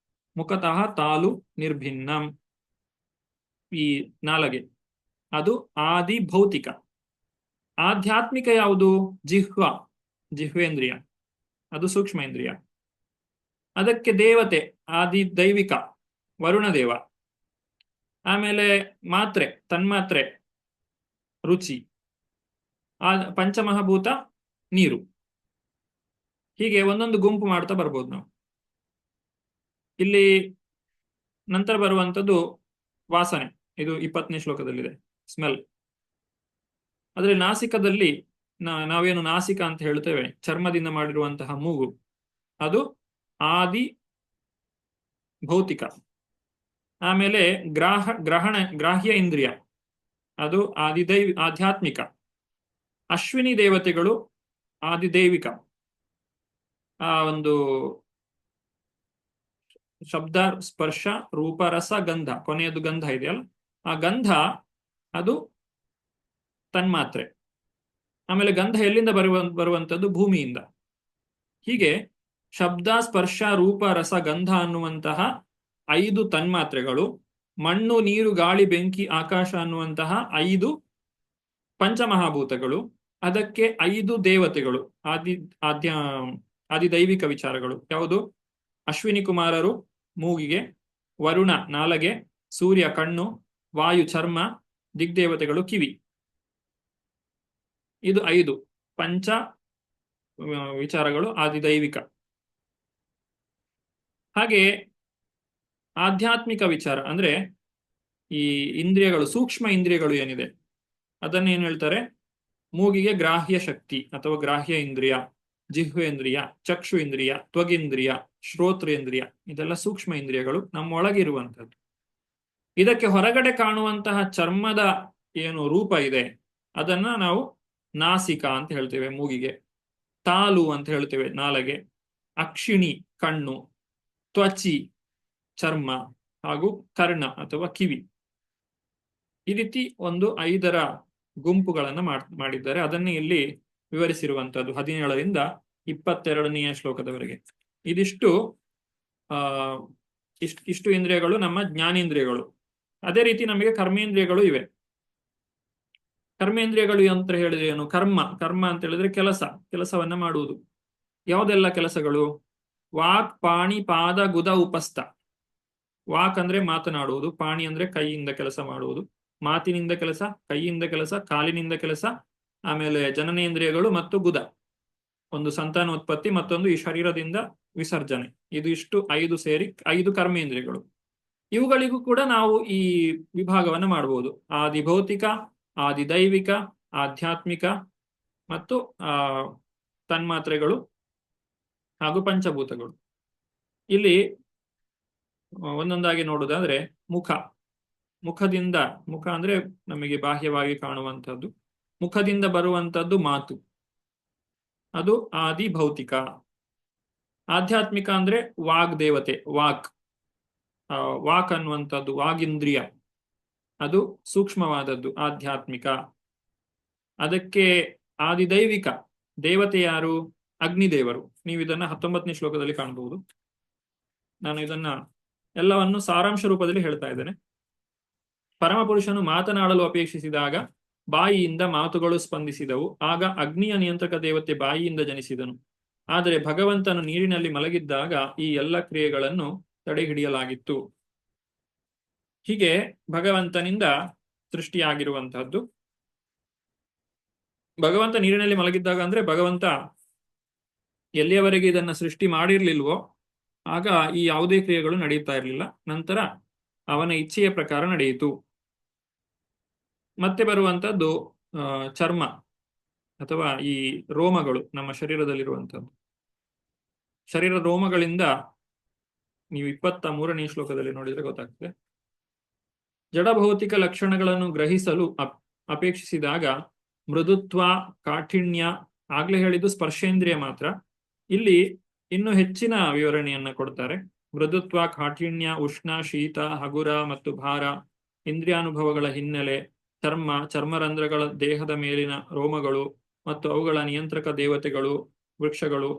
ಮುಖತಃ ತಾಲು ನಿರ್ಭಿನ್ನಂ, ಈ ನಾಲಗೆ ಅದು ಆದಿ ಭೌತಿಕ. ಆಧ್ಯಾತ್ಮಿಕ ಯಾವುದು? ಜಿಹ್ವೇಂದ್ರಿಯ, ಅದು ಸೂಕ್ಷ್ಮ ಇಂದ್ರಿಯ. ಅದಕ್ಕೆ ದೇವತೆ ಆದಿ ದೈವಿಕ ವರುಣದೇವ. ಆಮೇಲೆ ಮಾತ್ರೆ, ತನ್ಮಾತ್ರೆ ರುಚಿ, ಪಂಚಮಹಾಭೂತ ನೀರು. ಹೀಗೆ ಒಂದೊಂದು ಗುಂಪು ಮಾಡ್ತಾ ಬರ್ಬೋದು ನಾವು. ಇಲ್ಲಿ ನಂತರ ಬರುವಂಥದ್ದು ವಾಸನೆ, ಇದು 20ನೇ ಶ್ಲೋಕದಲ್ಲಿದೆ, ಸ್ಮೆಲ್. ಆದ್ರೆ ನಾಸಿಕದಲ್ಲಿ ನಾವೇನು ನಾಸಿಕ ಅಂತ ಹೇಳ್ತೇವೆ, ಚರ್ಮದಿಂದ ಮಾಡಿರುವಂತಹ ಮೂಗು, ಅದು ಆದಿ ಭೌತಿಕ. ಆಮೇಲೆ ಗ್ರಾಹ್ಯ ಇಂದ್ರಿಯ, ಅದು ಆಧ್ಯಾತ್ಮಿಕ. ಅಶ್ವಿನಿ ದೇವತೆಗಳು ಆದಿದೈವಿಕ. ಆ ಒಂದು ಶಬ್ದ, ಸ್ಪರ್ಶ, ರೂಪ, ರಸ, ಗಂಧ, ಕೊನೆಯದು ಗಂಧ ಇದೆಯಲ್ಲ, ಆ ಗಂಧ ಅದು ತನ್ಮಾತ್ರೆ. ಆಮೇಲೆ ಗಂಧ ಎಲ್ಲಿಂದ ಬರುವಂತದ್ದು? ಭೂಮಿಯಿಂದ. ಹೀಗೆ ಶಬ್ದ, ಸ್ಪರ್ಶ, ರೂಪ, ರಸ, ಗಂಧ ಅನ್ನುವಂತಹ 5 ತನ್ಮಾತ್ರೆಗಳು, ಮಣ್ಣು, ನೀರು, ಗಾಳಿ, ಬೆಂಕಿ, ಆಕಾಶ ಅನ್ನುವಂತಹ 5 ಪಂಚಮಹಾಭೂತಗಳು, ಅದಕ್ಕೆ 5 ದೇವತೆಗಳು, ಆದಿದೈವಿಕ ವಿಚಾರಗಳು. ಯಾವುದು? ಅಶ್ವಿನಿ ಕುಮಾರರು ಮೂಗಿಗೆ, ವರುಣ ನಾಲಗೆ, ಸೂರ್ಯ ಕಣ್ಣು, ವಾಯು ಚರ್ಮ, ದಿಗ್ದೇವತೆಗಳು ಕಿವಿ. ಇದು 5 ಪಂಚ ವಿಚಾರಗಳು ಆದಿದೈವಿಕ. ಹಾಗೆ ಆಧ್ಯಾತ್ಮಿಕ ವಿಚಾರ ಅಂದ್ರೆ ಈ ಇಂದ್ರಿಯಗಳು, ಸೂಕ್ಷ್ಮ ಇಂದ್ರಿಯಗಳು ಏನಿದೆ, ಅದನ್ನೇನು ಹೇಳ್ತಾರೆ? ಮೂಗಿಗೆ ಗ್ರಾಹ್ಯ ಶಕ್ತಿ ಅಥವಾ ಗ್ರಾಹ್ಯ ಇಂದ್ರಿಯ, ಜಿಹ್ವೇಂದ್ರಿಯ, ಚಕ್ಷು ಇಂದ್ರಿಯ, ತ್ವಗಿಂದ್ರಿಯ, ಶ್ರೋತ್ರೇಂದ್ರಿಯ, ಇದೆಲ್ಲ ಸೂಕ್ಷ್ಮ ಇಂದ್ರಿಯಗಳು, ನಮ್ಮೊಳಗಿರುವಂಥದ್ದು. ಇದಕ್ಕೆ ಹೊರಗಡೆ ಕಾಣುವಂತಹ ಚರ್ಮದ ಏನು ರೂಪ ಇದೆ, ಅದನ್ನ ನಾವು ನಾಸಿಕ ಅಂತ ಹೇಳ್ತೇವೆ ಮೂಗಿಗೆ, ತಾಲು ಅಂತ ಹೇಳ್ತೇವೆ ನಾಲಗೆ, ಅಕ್ಷಿಣಿ ಕಣ್ಣು, ತ್ವಚಿ ಚರ್ಮ, ಹಾಗೂ ಕರ್ಣ ಅಥವಾ ಕಿವಿ. ಈ ರೀತಿ ಒಂದು 5 ಗುಂಪುಗಳನ್ನ ಮಾಡಿದ್ದಾರೆ. ಅದನ್ನೇ ಇಲ್ಲಿ ವಿವರಿಸಿರುವಂತಹದ್ದು 17ರಿಂದ 22ನೇ ಶ್ಲೋಕದವರೆಗೆ. ಇದಿಷ್ಟು ಇಷ್ಟು ಇಂದ್ರಿಯಗಳು ನಮ್ಮ ಜ್ಞಾನೇಂದ್ರಿಯಗಳು. ಅದೇ ರೀತಿ ನಮಗೆ ಕರ್ಮೇಂದ್ರಿಯಗಳು ಇವೆ. ಕರ್ಮೇಂದ್ರಿಯಗಳು ಅಂತ ಹೇಳಿದ್ರೆ ಏನು? ಕರ್ಮ ಅಂತ ಹೇಳಿದ್ರೆ ಕೆಲಸವನ್ನ ಮಾಡುವುದು. ಯಾವುದೆಲ್ಲ ಕೆಲಸಗಳು? ವಾಕ್, ಪಾಣಿ, ಪಾದ, ಗುದ, ಉಪಸ್ಥ. ವಾಕ್ ಅಂದ್ರೆ ಮಾತನಾಡುವುದು, ಪಾಣಿ ಅಂದ್ರೆ ಕೈಯಿಂದ ಕೆಲಸ ಮಾಡುವುದು, ಮಾತಿನಿಂದ ಕೆಲಸ, ಕೈಯಿಂದ ಕೆಲಸ, ಕಾಲಿನಿಂದ ಕೆಲಸ, ಆಮೇಲೆ ಜನನೇಂದ್ರಿಯಗಳು ಮತ್ತು ಗುದ, ಒಂದು ಸಂತಾನೋತ್ಪತ್ತಿ, ಮತ್ತೊಂದು ಈ ಶರೀರದಿಂದ ವಿಸರ್ಜನೆ. ಇದು ಇಷ್ಟು 5 ಸೇರಿ 5 ಕರ್ಮೇಂದ್ರಿಯಗಳು. ಇವುಗಳಿಗೂ ಕೂಡ ನಾವು ಈ ವಿಭಾಗವನ್ನು ಮಾಡಬಹುದು: ಆದಿ ಭೌತಿಕ, ಆದಿ ದೈವಿಕ, ಆಧ್ಯಾತ್ಮಿಕ ಮತ್ತು ತನ್ಮಾತ್ರೆಗಳು ಹಾಗೂ ಪಂಚಭೂತಗಳು. ಇಲ್ಲಿ ಒಂದೊಂದಾಗಿ ನೋಡುವುದಾದ್ರೆ ಮುಖ ಅಂದ್ರೆ ನಮಗೆ ಬಾಹ್ಯವಾಗಿ ಕಾಣುವಂತಹದ್ದು. ಮುಖದಿಂದ ಬರುವಂತದ್ದು ಮಾತು, ಅದು ಆದಿ ಭೌತಿಕ. ಆಧ್ಯಾತ್ಮಿಕ ಅಂದ್ರೆ ವಾಗ್ ದೇವತೆ, ವಾಕ್. ವಾಕ್ ಅನ್ನುವಂಥದ್ದು, ವಾಗೀಂದ್ರಿಯ, ಅದು ಸೂಕ್ಷ್ಮವಾದದ್ದು, ಆಧ್ಯಾತ್ಮಿಕ. ಅದಕ್ಕೆ ಆದಿದೈವಿಕ ದೇವತೆ ಯಾರು? ಅಗ್ನಿದೇವರು. ನೀವು ಇದನ್ನ 19ನೇ ಶ್ಲೋಕದಲ್ಲಿ ಕಾಣಬಹುದು. ನಾನು ಇದನ್ನ ಎಲ್ಲವನ್ನು ಸಾರಾಂಶ ರೂಪದಲ್ಲಿ ಹೇಳ್ತಾ ಇದ್ದೇನೆ. ಪರಮಪುರುಷನು ಮಾತನಾಡಲು ಅಪೇಕ್ಷಿಸಿದಾಗ ಬಾಯಿಯಿಂದ ಮಾತುಗಳು ಸ್ಪಂದಿಸಿದವು. ಆಗ ಅಗ್ನಿಯ ನಿಯಂತ್ರಕ ದೇವತೆ ಬಾಯಿಯಿಂದ ಜನಿಸಿದನು. ಆದರೆ ಭಗವಂತನು ನೀರಿನಲ್ಲಿ ಮಲಗಿದ್ದಾಗ ಈ ಎಲ್ಲ ಕ್ರಿಯೆಗಳನ್ನು ತಡೆಹಿಡಿಯಲಾಗಿತ್ತು. ಹೀಗೆ ಭಗವಂತನಿಂದ ಸೃಷ್ಟಿಯಾಗಿರುವಂತಹದ್ದು. ಭಗವಂತ ನೀರಿನಲ್ಲಿ ಮಲಗಿದ್ದಾಗ ಅಂದ್ರೆ ಭಗವಂತ ಎಲ್ಲಿಯವರೆಗೆ ಇದನ್ನ ಸೃಷ್ಟಿ ಮಾಡಿರ್ಲಿಲ್ವೋ ಆಗ ಈ ಯಾವುದೇ ಕ್ರಿಯೆಗಳು ನಡೆಯುತ್ತಾ ಇರಲಿಲ್ಲ. ನಂತರ ಅವನ ಇಚ್ಛೆಯ ಪ್ರಕಾರ ನಡೆಯಿತು. ಮತ್ತೆ ಬರುವಂತದ್ದು ಚರ್ಮ ಅಥವಾ ಈ ರೋಮಗಳು, ನಮ್ಮ ಶರೀರದಲ್ಲಿರುವಂಥದ್ದು. ಶರೀರ ರೋಮಗಳಿಂದ ನೀವು 23ನೇ ಶ್ಲೋಕದಲ್ಲಿ ನೋಡಿದ್ರೆ ಗೊತ್ತಾಗ್ತದೆ. ಜಡಭೌತಿಕ ಲಕ್ಷಣಗಳನ್ನು ಗ್ರಹಿಸಲು ಅಪೇಕ್ಷಿಸಿದಾಗ ಮೃದುತ್ವ, ಕಾಠಿಣ್ಯ, ಆಗ್ಲೇ ಹೇಳಿದ್ದು ಸ್ಪರ್ಶೇಂದ್ರಿಯ ಮಾತ್ರ. ಇಲ್ಲಿ ಇನ್ನು ಹೆಚ್ಚಿನ ವಿವರಣೆಯನ್ನ ಕೊಡ್ತಾರೆ. ಮೃದುತ್ವ, ಕಾಠಿಣ್ಯ, ಉಷ್ಣ, ಶೀತ, ಹಗುರ ಮತ್ತು ಭಾರ, ಇಂದ್ರಿಯಾನುಭವಗಳ ಹಿನ್ನೆಲೆ, ಚರ್ಮ, ಚರ್ಮರಂಧ್ರಗಳ, ದೇಹದ ಮೇಲಿನ ರೋಮಗಳು ಮತ್ತು ಅವುಗಳ ನಿಯಂತ್ರಕ ದೇವತೆಗಳು, ವೃಕ್ಷಗಳು,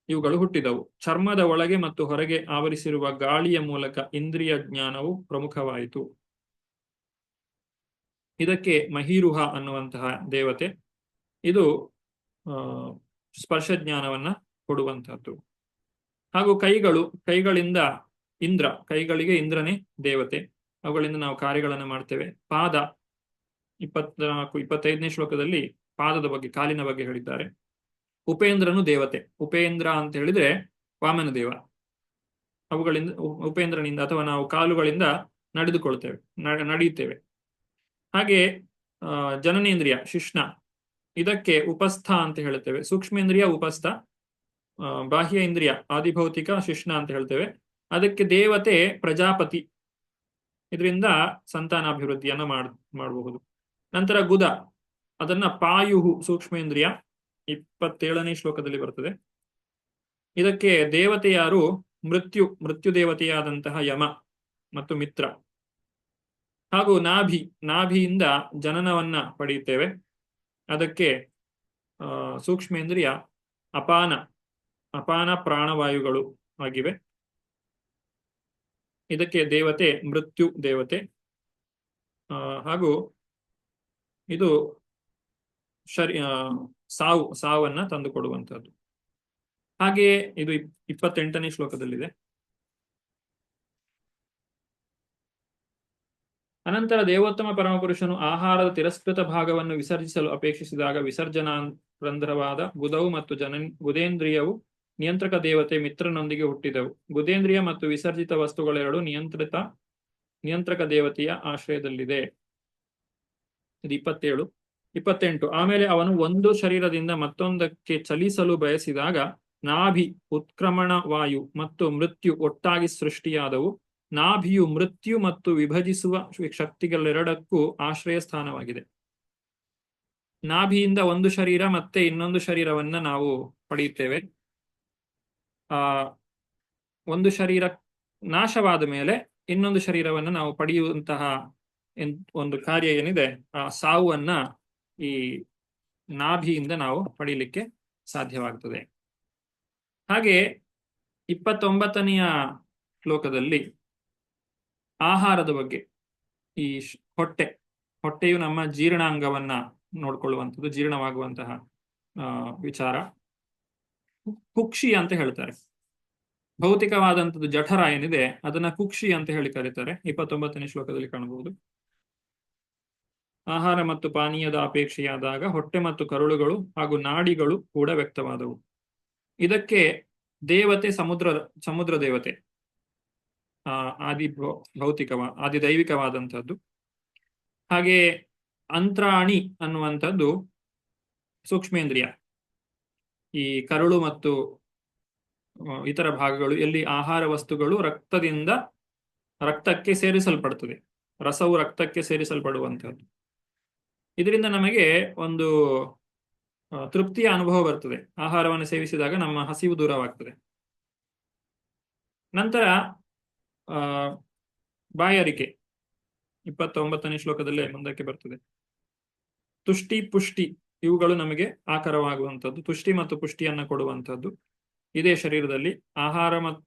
ಇವುಗಳು ಹುಟ್ಟಿದವು. ಚರ್ಮದ ಒಳಗೆ ಮತ್ತು ಹೊರಗೆ ಆವರಿಸಿರುವ ಗಾಳಿಯ ಮೂಲಕ ಇಂದ್ರಿಯ ಜ್ಞಾನವು ಪ್ರಮುಖವಾಯಿತು. ಇದಕ್ಕೆ ಮಹೀರುಹ ಅನ್ನುವಂತಹ ದೇವತೆ, ಇದು ಸ್ಪರ್ಶ ಜ್ಞಾನವನ್ನ ಕೊಡುವಂತಹದ್ದು. ಹಾಗೂ ಕೈಗಳಿಂದ ಇಂದ್ರ, ಕೈಗಳಿಗೆ ಇಂದ್ರನೇ ದೇವತೆ, ಅವುಗಳಿಂದ ನಾವು ಕಾರ್ಯಗಳನ್ನು ಮಾಡ್ತೇವೆ. ಪಾದ 25ನೇ ಶ್ಲೋಕದಲ್ಲಿ ಪಾದದ ಬಗ್ಗೆ, ಕಾಲಿನ ಬಗ್ಗೆ ಹೇಳಿದ್ದಾರೆ. ಉಪೇಂದ್ರನು ದೇವತೆ. ಉಪೇಂದ್ರ ಅಂತ ಹೇಳಿದ್ರೆ ವಾಮನ ದೇವ. ಅವುಗಳಿಂದ, ಉಪೇಂದ್ರನಿಂದ ಅಥವಾ ನಾವು ಕಾಲುಗಳಿಂದ ನಡೆದುಕೊಳ್ತೇವೆ, ನಡೆಯುತ್ತೇವೆ. ಹಾಗೆ ಜನನೇಂದ್ರಿಯ ಶಿಷ್ಣ, ಇದಕ್ಕೆ ಉಪಸ್ಥ ಅಂತ ಹೇಳ್ತೇವೆ. ಸೂಕ್ಷ್ಮೇಂದ್ರಿಯ ಉಪಸ್ಥ, ಬಾಹ್ಯ ಇಂದ್ರಿಯ ಆದಿಭೌತಿಕ ಶಿಷ್ಣ ಅಂತ ಹೇಳ್ತೇವೆ. ಅದಕ್ಕೆ ದೇವತೆ ಪ್ರಜಾಪತಿ. ಇದರಿಂದ ಸಂತಾನಾಭಿವೃದ್ಧಿಯನ್ನ ಮಾಡಬಹುದು. ನಂತರ ಗುದ, ಅದನ್ನ ಪಾಯುಹು ಸೂಕ್ಷ್ಮೇಂದ್ರಿಯ 27ನೇ ಶ್ಲೋಕದಲ್ಲಿ ಬರ್ತದೆ. ಇದಕ್ಕೆ ದೇವತೆ ಯಾರು? ಮೃತ್ಯು ದೇವತೆಯಾದಂತಹ ಯಮ ಮತ್ತು ಮಿತ್ರ. ಹಾಗೂ ನಾಭಿಯಿಂದ ಜನನವನ್ನ ಪಡೆಯುತ್ತೇವೆ. ಅದಕ್ಕೆ ಸೂಕ್ಷ್ಮೇಂದ್ರಿಯ ಅಪಾನ ಪ್ರಾಣವಾಯುಗಳು ಆಗಿವೆ. ಇದಕ್ಕೆ ದೇವತೆ ಮೃತ್ಯು ದೇವತೆ. ಹಾಗೂ ಇದು ಸಾವನ್ನ ತಂದುಕೊಡುವಂತಹದ್ದು. ಹಾಗೆಯೇ ಇದು 28ನೇ ಶ್ಲೋಕದಲ್ಲಿದೆ. ಅನಂತರ ದೇವೋತ್ತಮ ಪರಮಪುರುಷನು ಆಹಾರದ ತಿರಸ್ಕೃತ ಭಾಗವನ್ನು ವಿಸರ್ಜಿಸಲು ಅಪೇಕ್ಷಿಸಿದಾಗ ವಿಸರ್ಜನಾ ರಂಧ್ರವಾದ ಗುದವು ಮತ್ತು ಗುದೇಂದ್ರಿಯವು ನಿಯಂತ್ರಕ ದೇವತೆ ಮಿತ್ರನೊಂದಿಗೆ ಹುಟ್ಟಿದವು. ಗುದೇಂದ್ರಿಯ ಮತ್ತು ವಿಸರ್ಜಿತ ವಸ್ತುಗಳೆರಡು ನಿಯಂತ್ರಕ ದೇವತೆಯ ಆಶ್ರಯದಲ್ಲಿದೆ. ಇದು 27. 28. ಆಮೇಲೆ ಅವನು ಒಂದು ಶರೀರದಿಂದ ಮತ್ತೊಂದಕ್ಕೆ ಚಲಿಸಲು ಬಯಸಿದಾಗ ನಾಭಿ, ಉತ್ಕ್ರಮಣ ವಾಯು ಮತ್ತು ಮೃತ್ಯು ಒಟ್ಟಾಗಿ ಸೃಷ್ಟಿಯಾದವು. ನಾಭಿಯು ಮೃತ್ಯು ಮತ್ತು ವಿಭಜಿಸುವ ಶಕ್ತಿಗಳೆರಡಕ್ಕೂ ಆಶ್ರಯ ಸ್ಥಾನವಾಗಿದೆ. ನಾಭಿಯಿಂದ ಒಂದು ಶರೀರ ಮತ್ತೆ ಇನ್ನೊಂದು ಶರೀರವನ್ನ ನಾವು ಪಡೆಯುತ್ತೇವೆ. ಒಂದು ಶರೀರ ನಾಶವಾದ ಮೇಲೆ ಇನ್ನೊಂದು ಶರೀರವನ್ನು ನಾವು ಪಡೆಯುವಂತಹ ಒಂದು ಕಾರ್ಯ ಏನಿದೆ, ಆ ಸಾವನ್ನ ಈ ನಾಭಿಯಿಂದ ನಾವು ಪಡೀಲಿಕ್ಕೆ ಸಾಧ್ಯವಾಗ್ತದೆ. ಹಾಗೆ 29ನೆಯ ಶ್ಲೋಕದಲ್ಲಿ ಆಹಾರದ ಬಗ್ಗೆ, ಈ ಹೊಟ್ಟೆಯು ನಮ್ಮ ಜೀರ್ಣಾಂಗವನ್ನ ನೋಡ್ಕೊಳ್ಳುವಂಥದ್ದು, ಜೀರ್ಣವಾಗುವಂತಹ ವಿಚಾರ. ಕುಕ್ಷಿ ಅಂತ ಹೇಳ್ತಾರೆ. ಭೌತಿಕವಾದಂಥದ್ದು ಜಠರ ಏನಿದೆ ಅದನ್ನ ಕುಕ್ಷಿ ಅಂತ ಹೇಳಿ ಕರೀತಾರೆ. 29ನೇ ಶ್ಲೋಕದಲ್ಲಿ ಕಾಣಬಹುದು. ಆಹಾರ ಮತ್ತು ಪಾನೀಯದ ಅಪೇಕ್ಷೆಯಾದಾಗ ಹೊಟ್ಟೆ ಮತ್ತು ಕರುಳುಗಳು ಹಾಗೂ ನಾಡಿಗಳು ಕೂಡ ವ್ಯಕ್ತವಾದವು. ಇದಕ್ಕೆ ದೇವತೆ ಸಮುದ್ರ ದೇವತೆ, ಆದಿ ದೈವಿಕವಾದಂಥದ್ದು. ಹಾಗೆ ಅಂತ್ರಾಣಿ ಅನ್ನುವಂಥದ್ದು ಸೂಕ್ಷ್ಮೇಂದ್ರಿಯ. ಈ ಕರುಳು ಮತ್ತು ಇತರ ಭಾಗಗಳು ಎಲ್ಲಿ ಆಹಾರ ವಸ್ತುಗಳು ರಕ್ತಕ್ಕೆ ಸೇರಿಸಲ್ಪಡುತ್ತದೆ, ರಸವು ರಕ್ತಕ್ಕೆ ಸೇರಿಸಲ್ಪಡುವಂಥದ್ದು. ಇದರಿಂದ ನಮಗೆ ಒಂದು ತೃಪ್ತಿಯ ಅನುಭವ ಬರ್ತದೆ. ಆಹಾರವನ್ನು ಸೇವಿಸಿದಾಗ ನಮ್ಮ ಹಸಿವು ದೂರವಾಗ್ತದೆ. ನಂತರ ಬಾಯಾರಿಕೆ 29ನೇ ಶ್ಲೋಕದಲ್ಲೇ ಮುಂದಕ್ಕೆ ಬರ್ತದೆ. ತುಷ್ಟಿ ಪುಷ್ಟಿ ಇವುಗಳು ನಮಗೆ ಆಕಾರವಾಗುವಂಥದ್ದು. ತುಷ್ಟಿ ಮತ್ತು ಪುಷ್ಟಿಯನ್ನು ಕೊಡುವಂಥದ್ದು ಇದೇ ಶರೀರದಲ್ಲಿ ಆಹಾರ ಮತ್ತು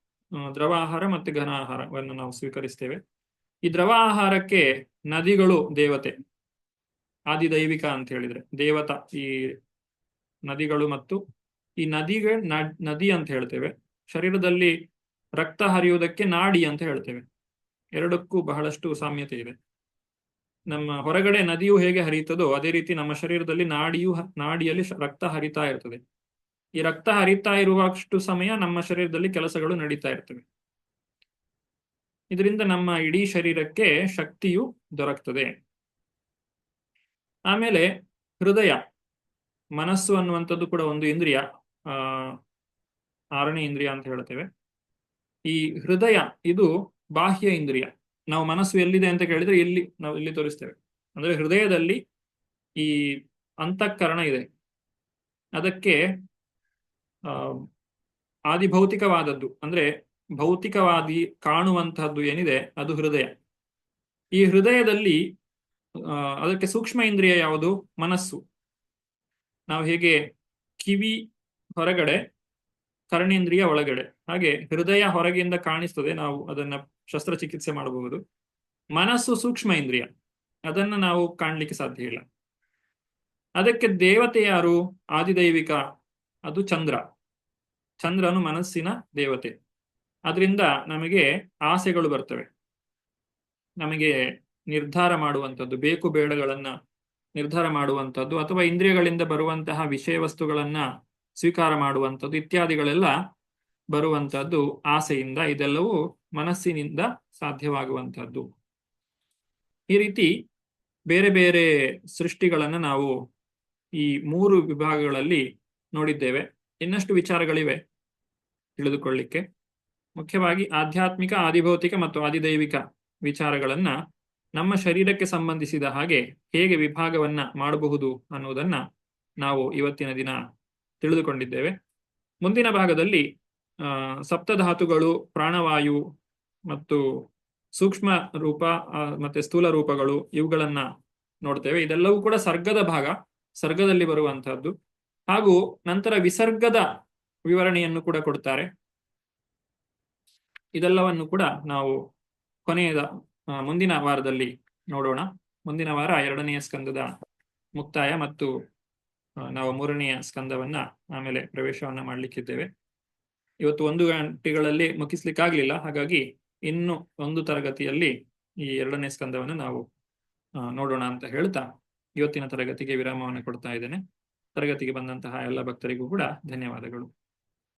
ದ್ರವ ಆಹಾರ ಮತ್ತು ಘನ ಆಹಾರವನ್ನು ನಾವು ಸ್ವೀಕರಿಸ್ತೇವೆ. ಈ ದ್ರವ ಆಹಾರಕ್ಕೆ ನದಿಗಳು ದೇವತೆ, ಆದಿದೈವಿಕ ಅಂತ ಹೇಳಿದ್ರೆ ದೇವತ. ಈ ನದಿಗಳು ಮತ್ತು ಈ ನದಿಗೆ ನದಿ ಅಂತ ಹೇಳ್ತೇವೆ. ಶರೀರದಲ್ಲಿ ರಕ್ತ ಹರಿಯುವುದಕ್ಕೆ ನಾಡಿ ಅಂತ ಹೇಳ್ತೇವೆ. ಎರಡಕ್ಕೂ ಬಹಳಷ್ಟು ಸಾಮ್ಯತೆ ಇದೆ. ನಮ್ಮ ಹೊರಗಡೆ ನದಿಯು ಹೇಗೆ ಹರಿಯುತ್ತದೋ ಅದೇ ರೀತಿ ನಮ್ಮ ಶರೀರದಲ್ಲಿ ನಾಡಿಯಲ್ಲಿ ರಕ್ತ ಹರಿತಾ ಇರ್ತದೆ. ಈ ರಕ್ತ ಹರಿತಾ ಇರುವಷ್ಟು ಸಮಯ ನಮ್ಮ ಶರೀರದಲ್ಲಿ ಕೆಲಸಗಳು ನಡೀತಾ ಇರ್ತವೆ. ಇದರಿಂದ ನಮ್ಮ ಇಡೀ ಶರೀರಕ್ಕೆ ಶಕ್ತಿಯು ದೊರಕ್ತದೆ. ಆಮೇಲೆ ಹೃದಯ, ಮನಸ್ಸು ಅನ್ನುವಂಥದ್ದು ಕೂಡ ಒಂದು ಇಂದ್ರಿಯ, 6ನೇ ಇಂದ್ರಿಯ ಅಂತ ಹೇಳ್ತೇವೆ. ಈ ಹೃದಯ ಇದು ಬಾಹ್ಯ ಇಂದ್ರಿಯ. ನಾವು ಮನಸ್ಸು ಎಲ್ಲಿದೆ ಅಂತ ಕೇಳಿದ್ರೆ ನಾವು ಇಲ್ಲಿ ತೋರಿಸ್ತೇವೆ. ಅಂದ್ರೆ ಹೃದಯದಲ್ಲಿ ಈ ಅಂತಃಕರಣ ಇದೆ. ಅದಕ್ಕೆ ಆದಿಭೌತಿಕವಾದದ್ದು ಅಂದ್ರೆ ಭೌತಿಕವಾದಿ ಕಾಣುವಂತಹದ್ದು ಏನಿದೆ ಅದು ಹೃದಯ. ಈ ಹೃದಯದಲ್ಲಿ ಅದಕ್ಕೆ ಸೂಕ್ಷ್ಮ ಇಂದ್ರಿಯ ಯಾವುದು? ಮನಸ್ಸು. ನಾವು ಹೇಗೆ ಕಿವಿ ಹೊರಗಡೆ, ಕರ್ಣೇಂದ್ರಿಯ ಒಳಗಡೆ, ಹಾಗೆ ಹೃದಯ ಹೊರಗಿಂದ ಕಾಣಿಸ್ತದೆ, ನಾವು ಅದನ್ನ ಶಸ್ತ್ರಚಿಕಿತ್ಸೆ ಮಾಡಬಹುದು. ಮನಸ್ಸು ಸೂಕ್ಷ್ಮ ಇಂದ್ರಿಯ, ಅದನ್ನು ನಾವು ಕಾಣಲಿಕ್ಕೆ ಸಾಧ್ಯ ಇಲ್ಲ. ಅದಕ್ಕೆ ದೇವತೆ ಯಾರು? ಆದಿದೈವಿಕ, ಅದು ಚಂದ್ರ. ಚಂದ್ರನು ಮನಸ್ಸಿನ ದೇವತೆ. ಅದರಿಂದ ನಮಗೆ ಆಸೆಗಳು ಬರ್ತವೆ. ನಮಗೆ ನಿರ್ಧಾರ ಮಾಡುವಂಥದ್ದು, ಬೇಕು ಬೇಡಗಳನ್ನ ನಿರ್ಧಾರ ಮಾಡುವಂಥದ್ದು, ಅಥವಾ ಇಂದ್ರಿಯಗಳಿಂದ ಬರುವಂತಹ ವಿಷಯ ವಸ್ತುಗಳನ್ನ ಸ್ವೀಕಾರ ಮಾಡುವಂಥದ್ದು ಇತ್ಯಾದಿಗಳೆಲ್ಲ ಬರುವಂಥದ್ದು ಆಸೆಯಿಂದ. ಇದೆಲ್ಲವೂ ಮನಸ್ಸಿನಿಂದ ಸಾಧ್ಯವಾಗುವಂಥದ್ದು. ಈ ರೀತಿ ಬೇರೆ ಬೇರೆ ಸೃಷ್ಟಿಗಳನ್ನು ನಾವು ಈ 3 ವಿಭಾಗಗಳಲ್ಲಿ ನೋಡಿದ್ದೇವೆ. ಇನ್ನಷ್ಟು ವಿಚಾರಗಳಿವೆ ತಿಳಿದುಕೊಳ್ಳಿಕ್ಕೆ. ಮುಖ್ಯವಾಗಿ ಆಧ್ಯಾತ್ಮಿಕ, ಆದಿಭೌತಿಕ ಮತ್ತು ಆದಿದೈವಿಕ ವಿಚಾರಗಳನ್ನ ನಮ್ಮ ಶರೀರಕ್ಕೆ ಸಂಬಂಧಿಸಿದ ಹಾಗೆ ಹೇಗೆ ವಿಭಾಗವನ್ನ ಮಾಡಬಹುದು ಅನ್ನುವುದನ್ನ ನಾವು ಇವತ್ತಿನ ದಿನ ತಿಳಿದುಕೊಂಡಿದ್ದೇವೆ. ಮುಂದಿನ ಭಾಗದಲ್ಲಿ ಸಪ್ತಧಾತುಗಳು, ಪ್ರಾಣವಾಯು ಮತ್ತು ಸೂಕ್ಷ್ಮ ರೂಪ ಮತ್ತೆ ಸ್ಥೂಲ ರೂಪಗಳು ಇವುಗಳನ್ನ ನೋಡ್ತೇವೆ. ಇದೆಲ್ಲವೂ ಕೂಡ ಸರ್ಗದ ಭಾಗ, ಸರ್ಗದಲ್ಲಿ ಬರುವಂತಹದ್ದು. ಹಾಗೂ ನಂತರ ವಿಸರ್ಗದ ವಿವರಣೆಯನ್ನು ಕೂಡ ಕೊಡ್ತಾರೆ. ಇದೆಲ್ಲವನ್ನು ಕೂಡ ನಾವು ಮುಂದಿನ ವಾರದಲ್ಲಿ ನೋಡೋಣ. ಮುಂದಿನ ವಾರ 2ನೇ ಸ್ಕಂದದ ಮುಕ್ತಾಯ ಮತ್ತು ನಾವು 3ನೆಯ ಸ್ಕಂದವನ್ನ ಆಮೇಲೆ ಪ್ರವೇಶವನ್ನ ಮಾಡಲಿಕ್ಕಿದ್ದೇವೆ. ಇವತ್ತು 1 ಗಂಟೆಗಳಲ್ಲಿ ಮುಗಿಸ್ಲಿಕ್ಕಾಗ್ಲಿಲ್ಲ. ಹಾಗಾಗಿ ಇನ್ನು 1 ತರಗತಿಯಲ್ಲಿ ಈ 2ನೇ ಸ್ಕಂದವನ್ನು ನಾವು ನೋಡೋಣ ಅಂತ ಹೇಳ್ತಾ ಇವತ್ತಿನ ತರಗತಿಗೆ ವಿರಾಮವನ್ನು ಕೊಡ್ತಾ ಇದ್ದೇನೆ. ತರಗತಿಗೆ ಬಂದಂತಹ ಎಲ್ಲ ಭಕ್ತರಿಗೂ ಕೂಡ ಧನ್ಯವಾದಗಳು.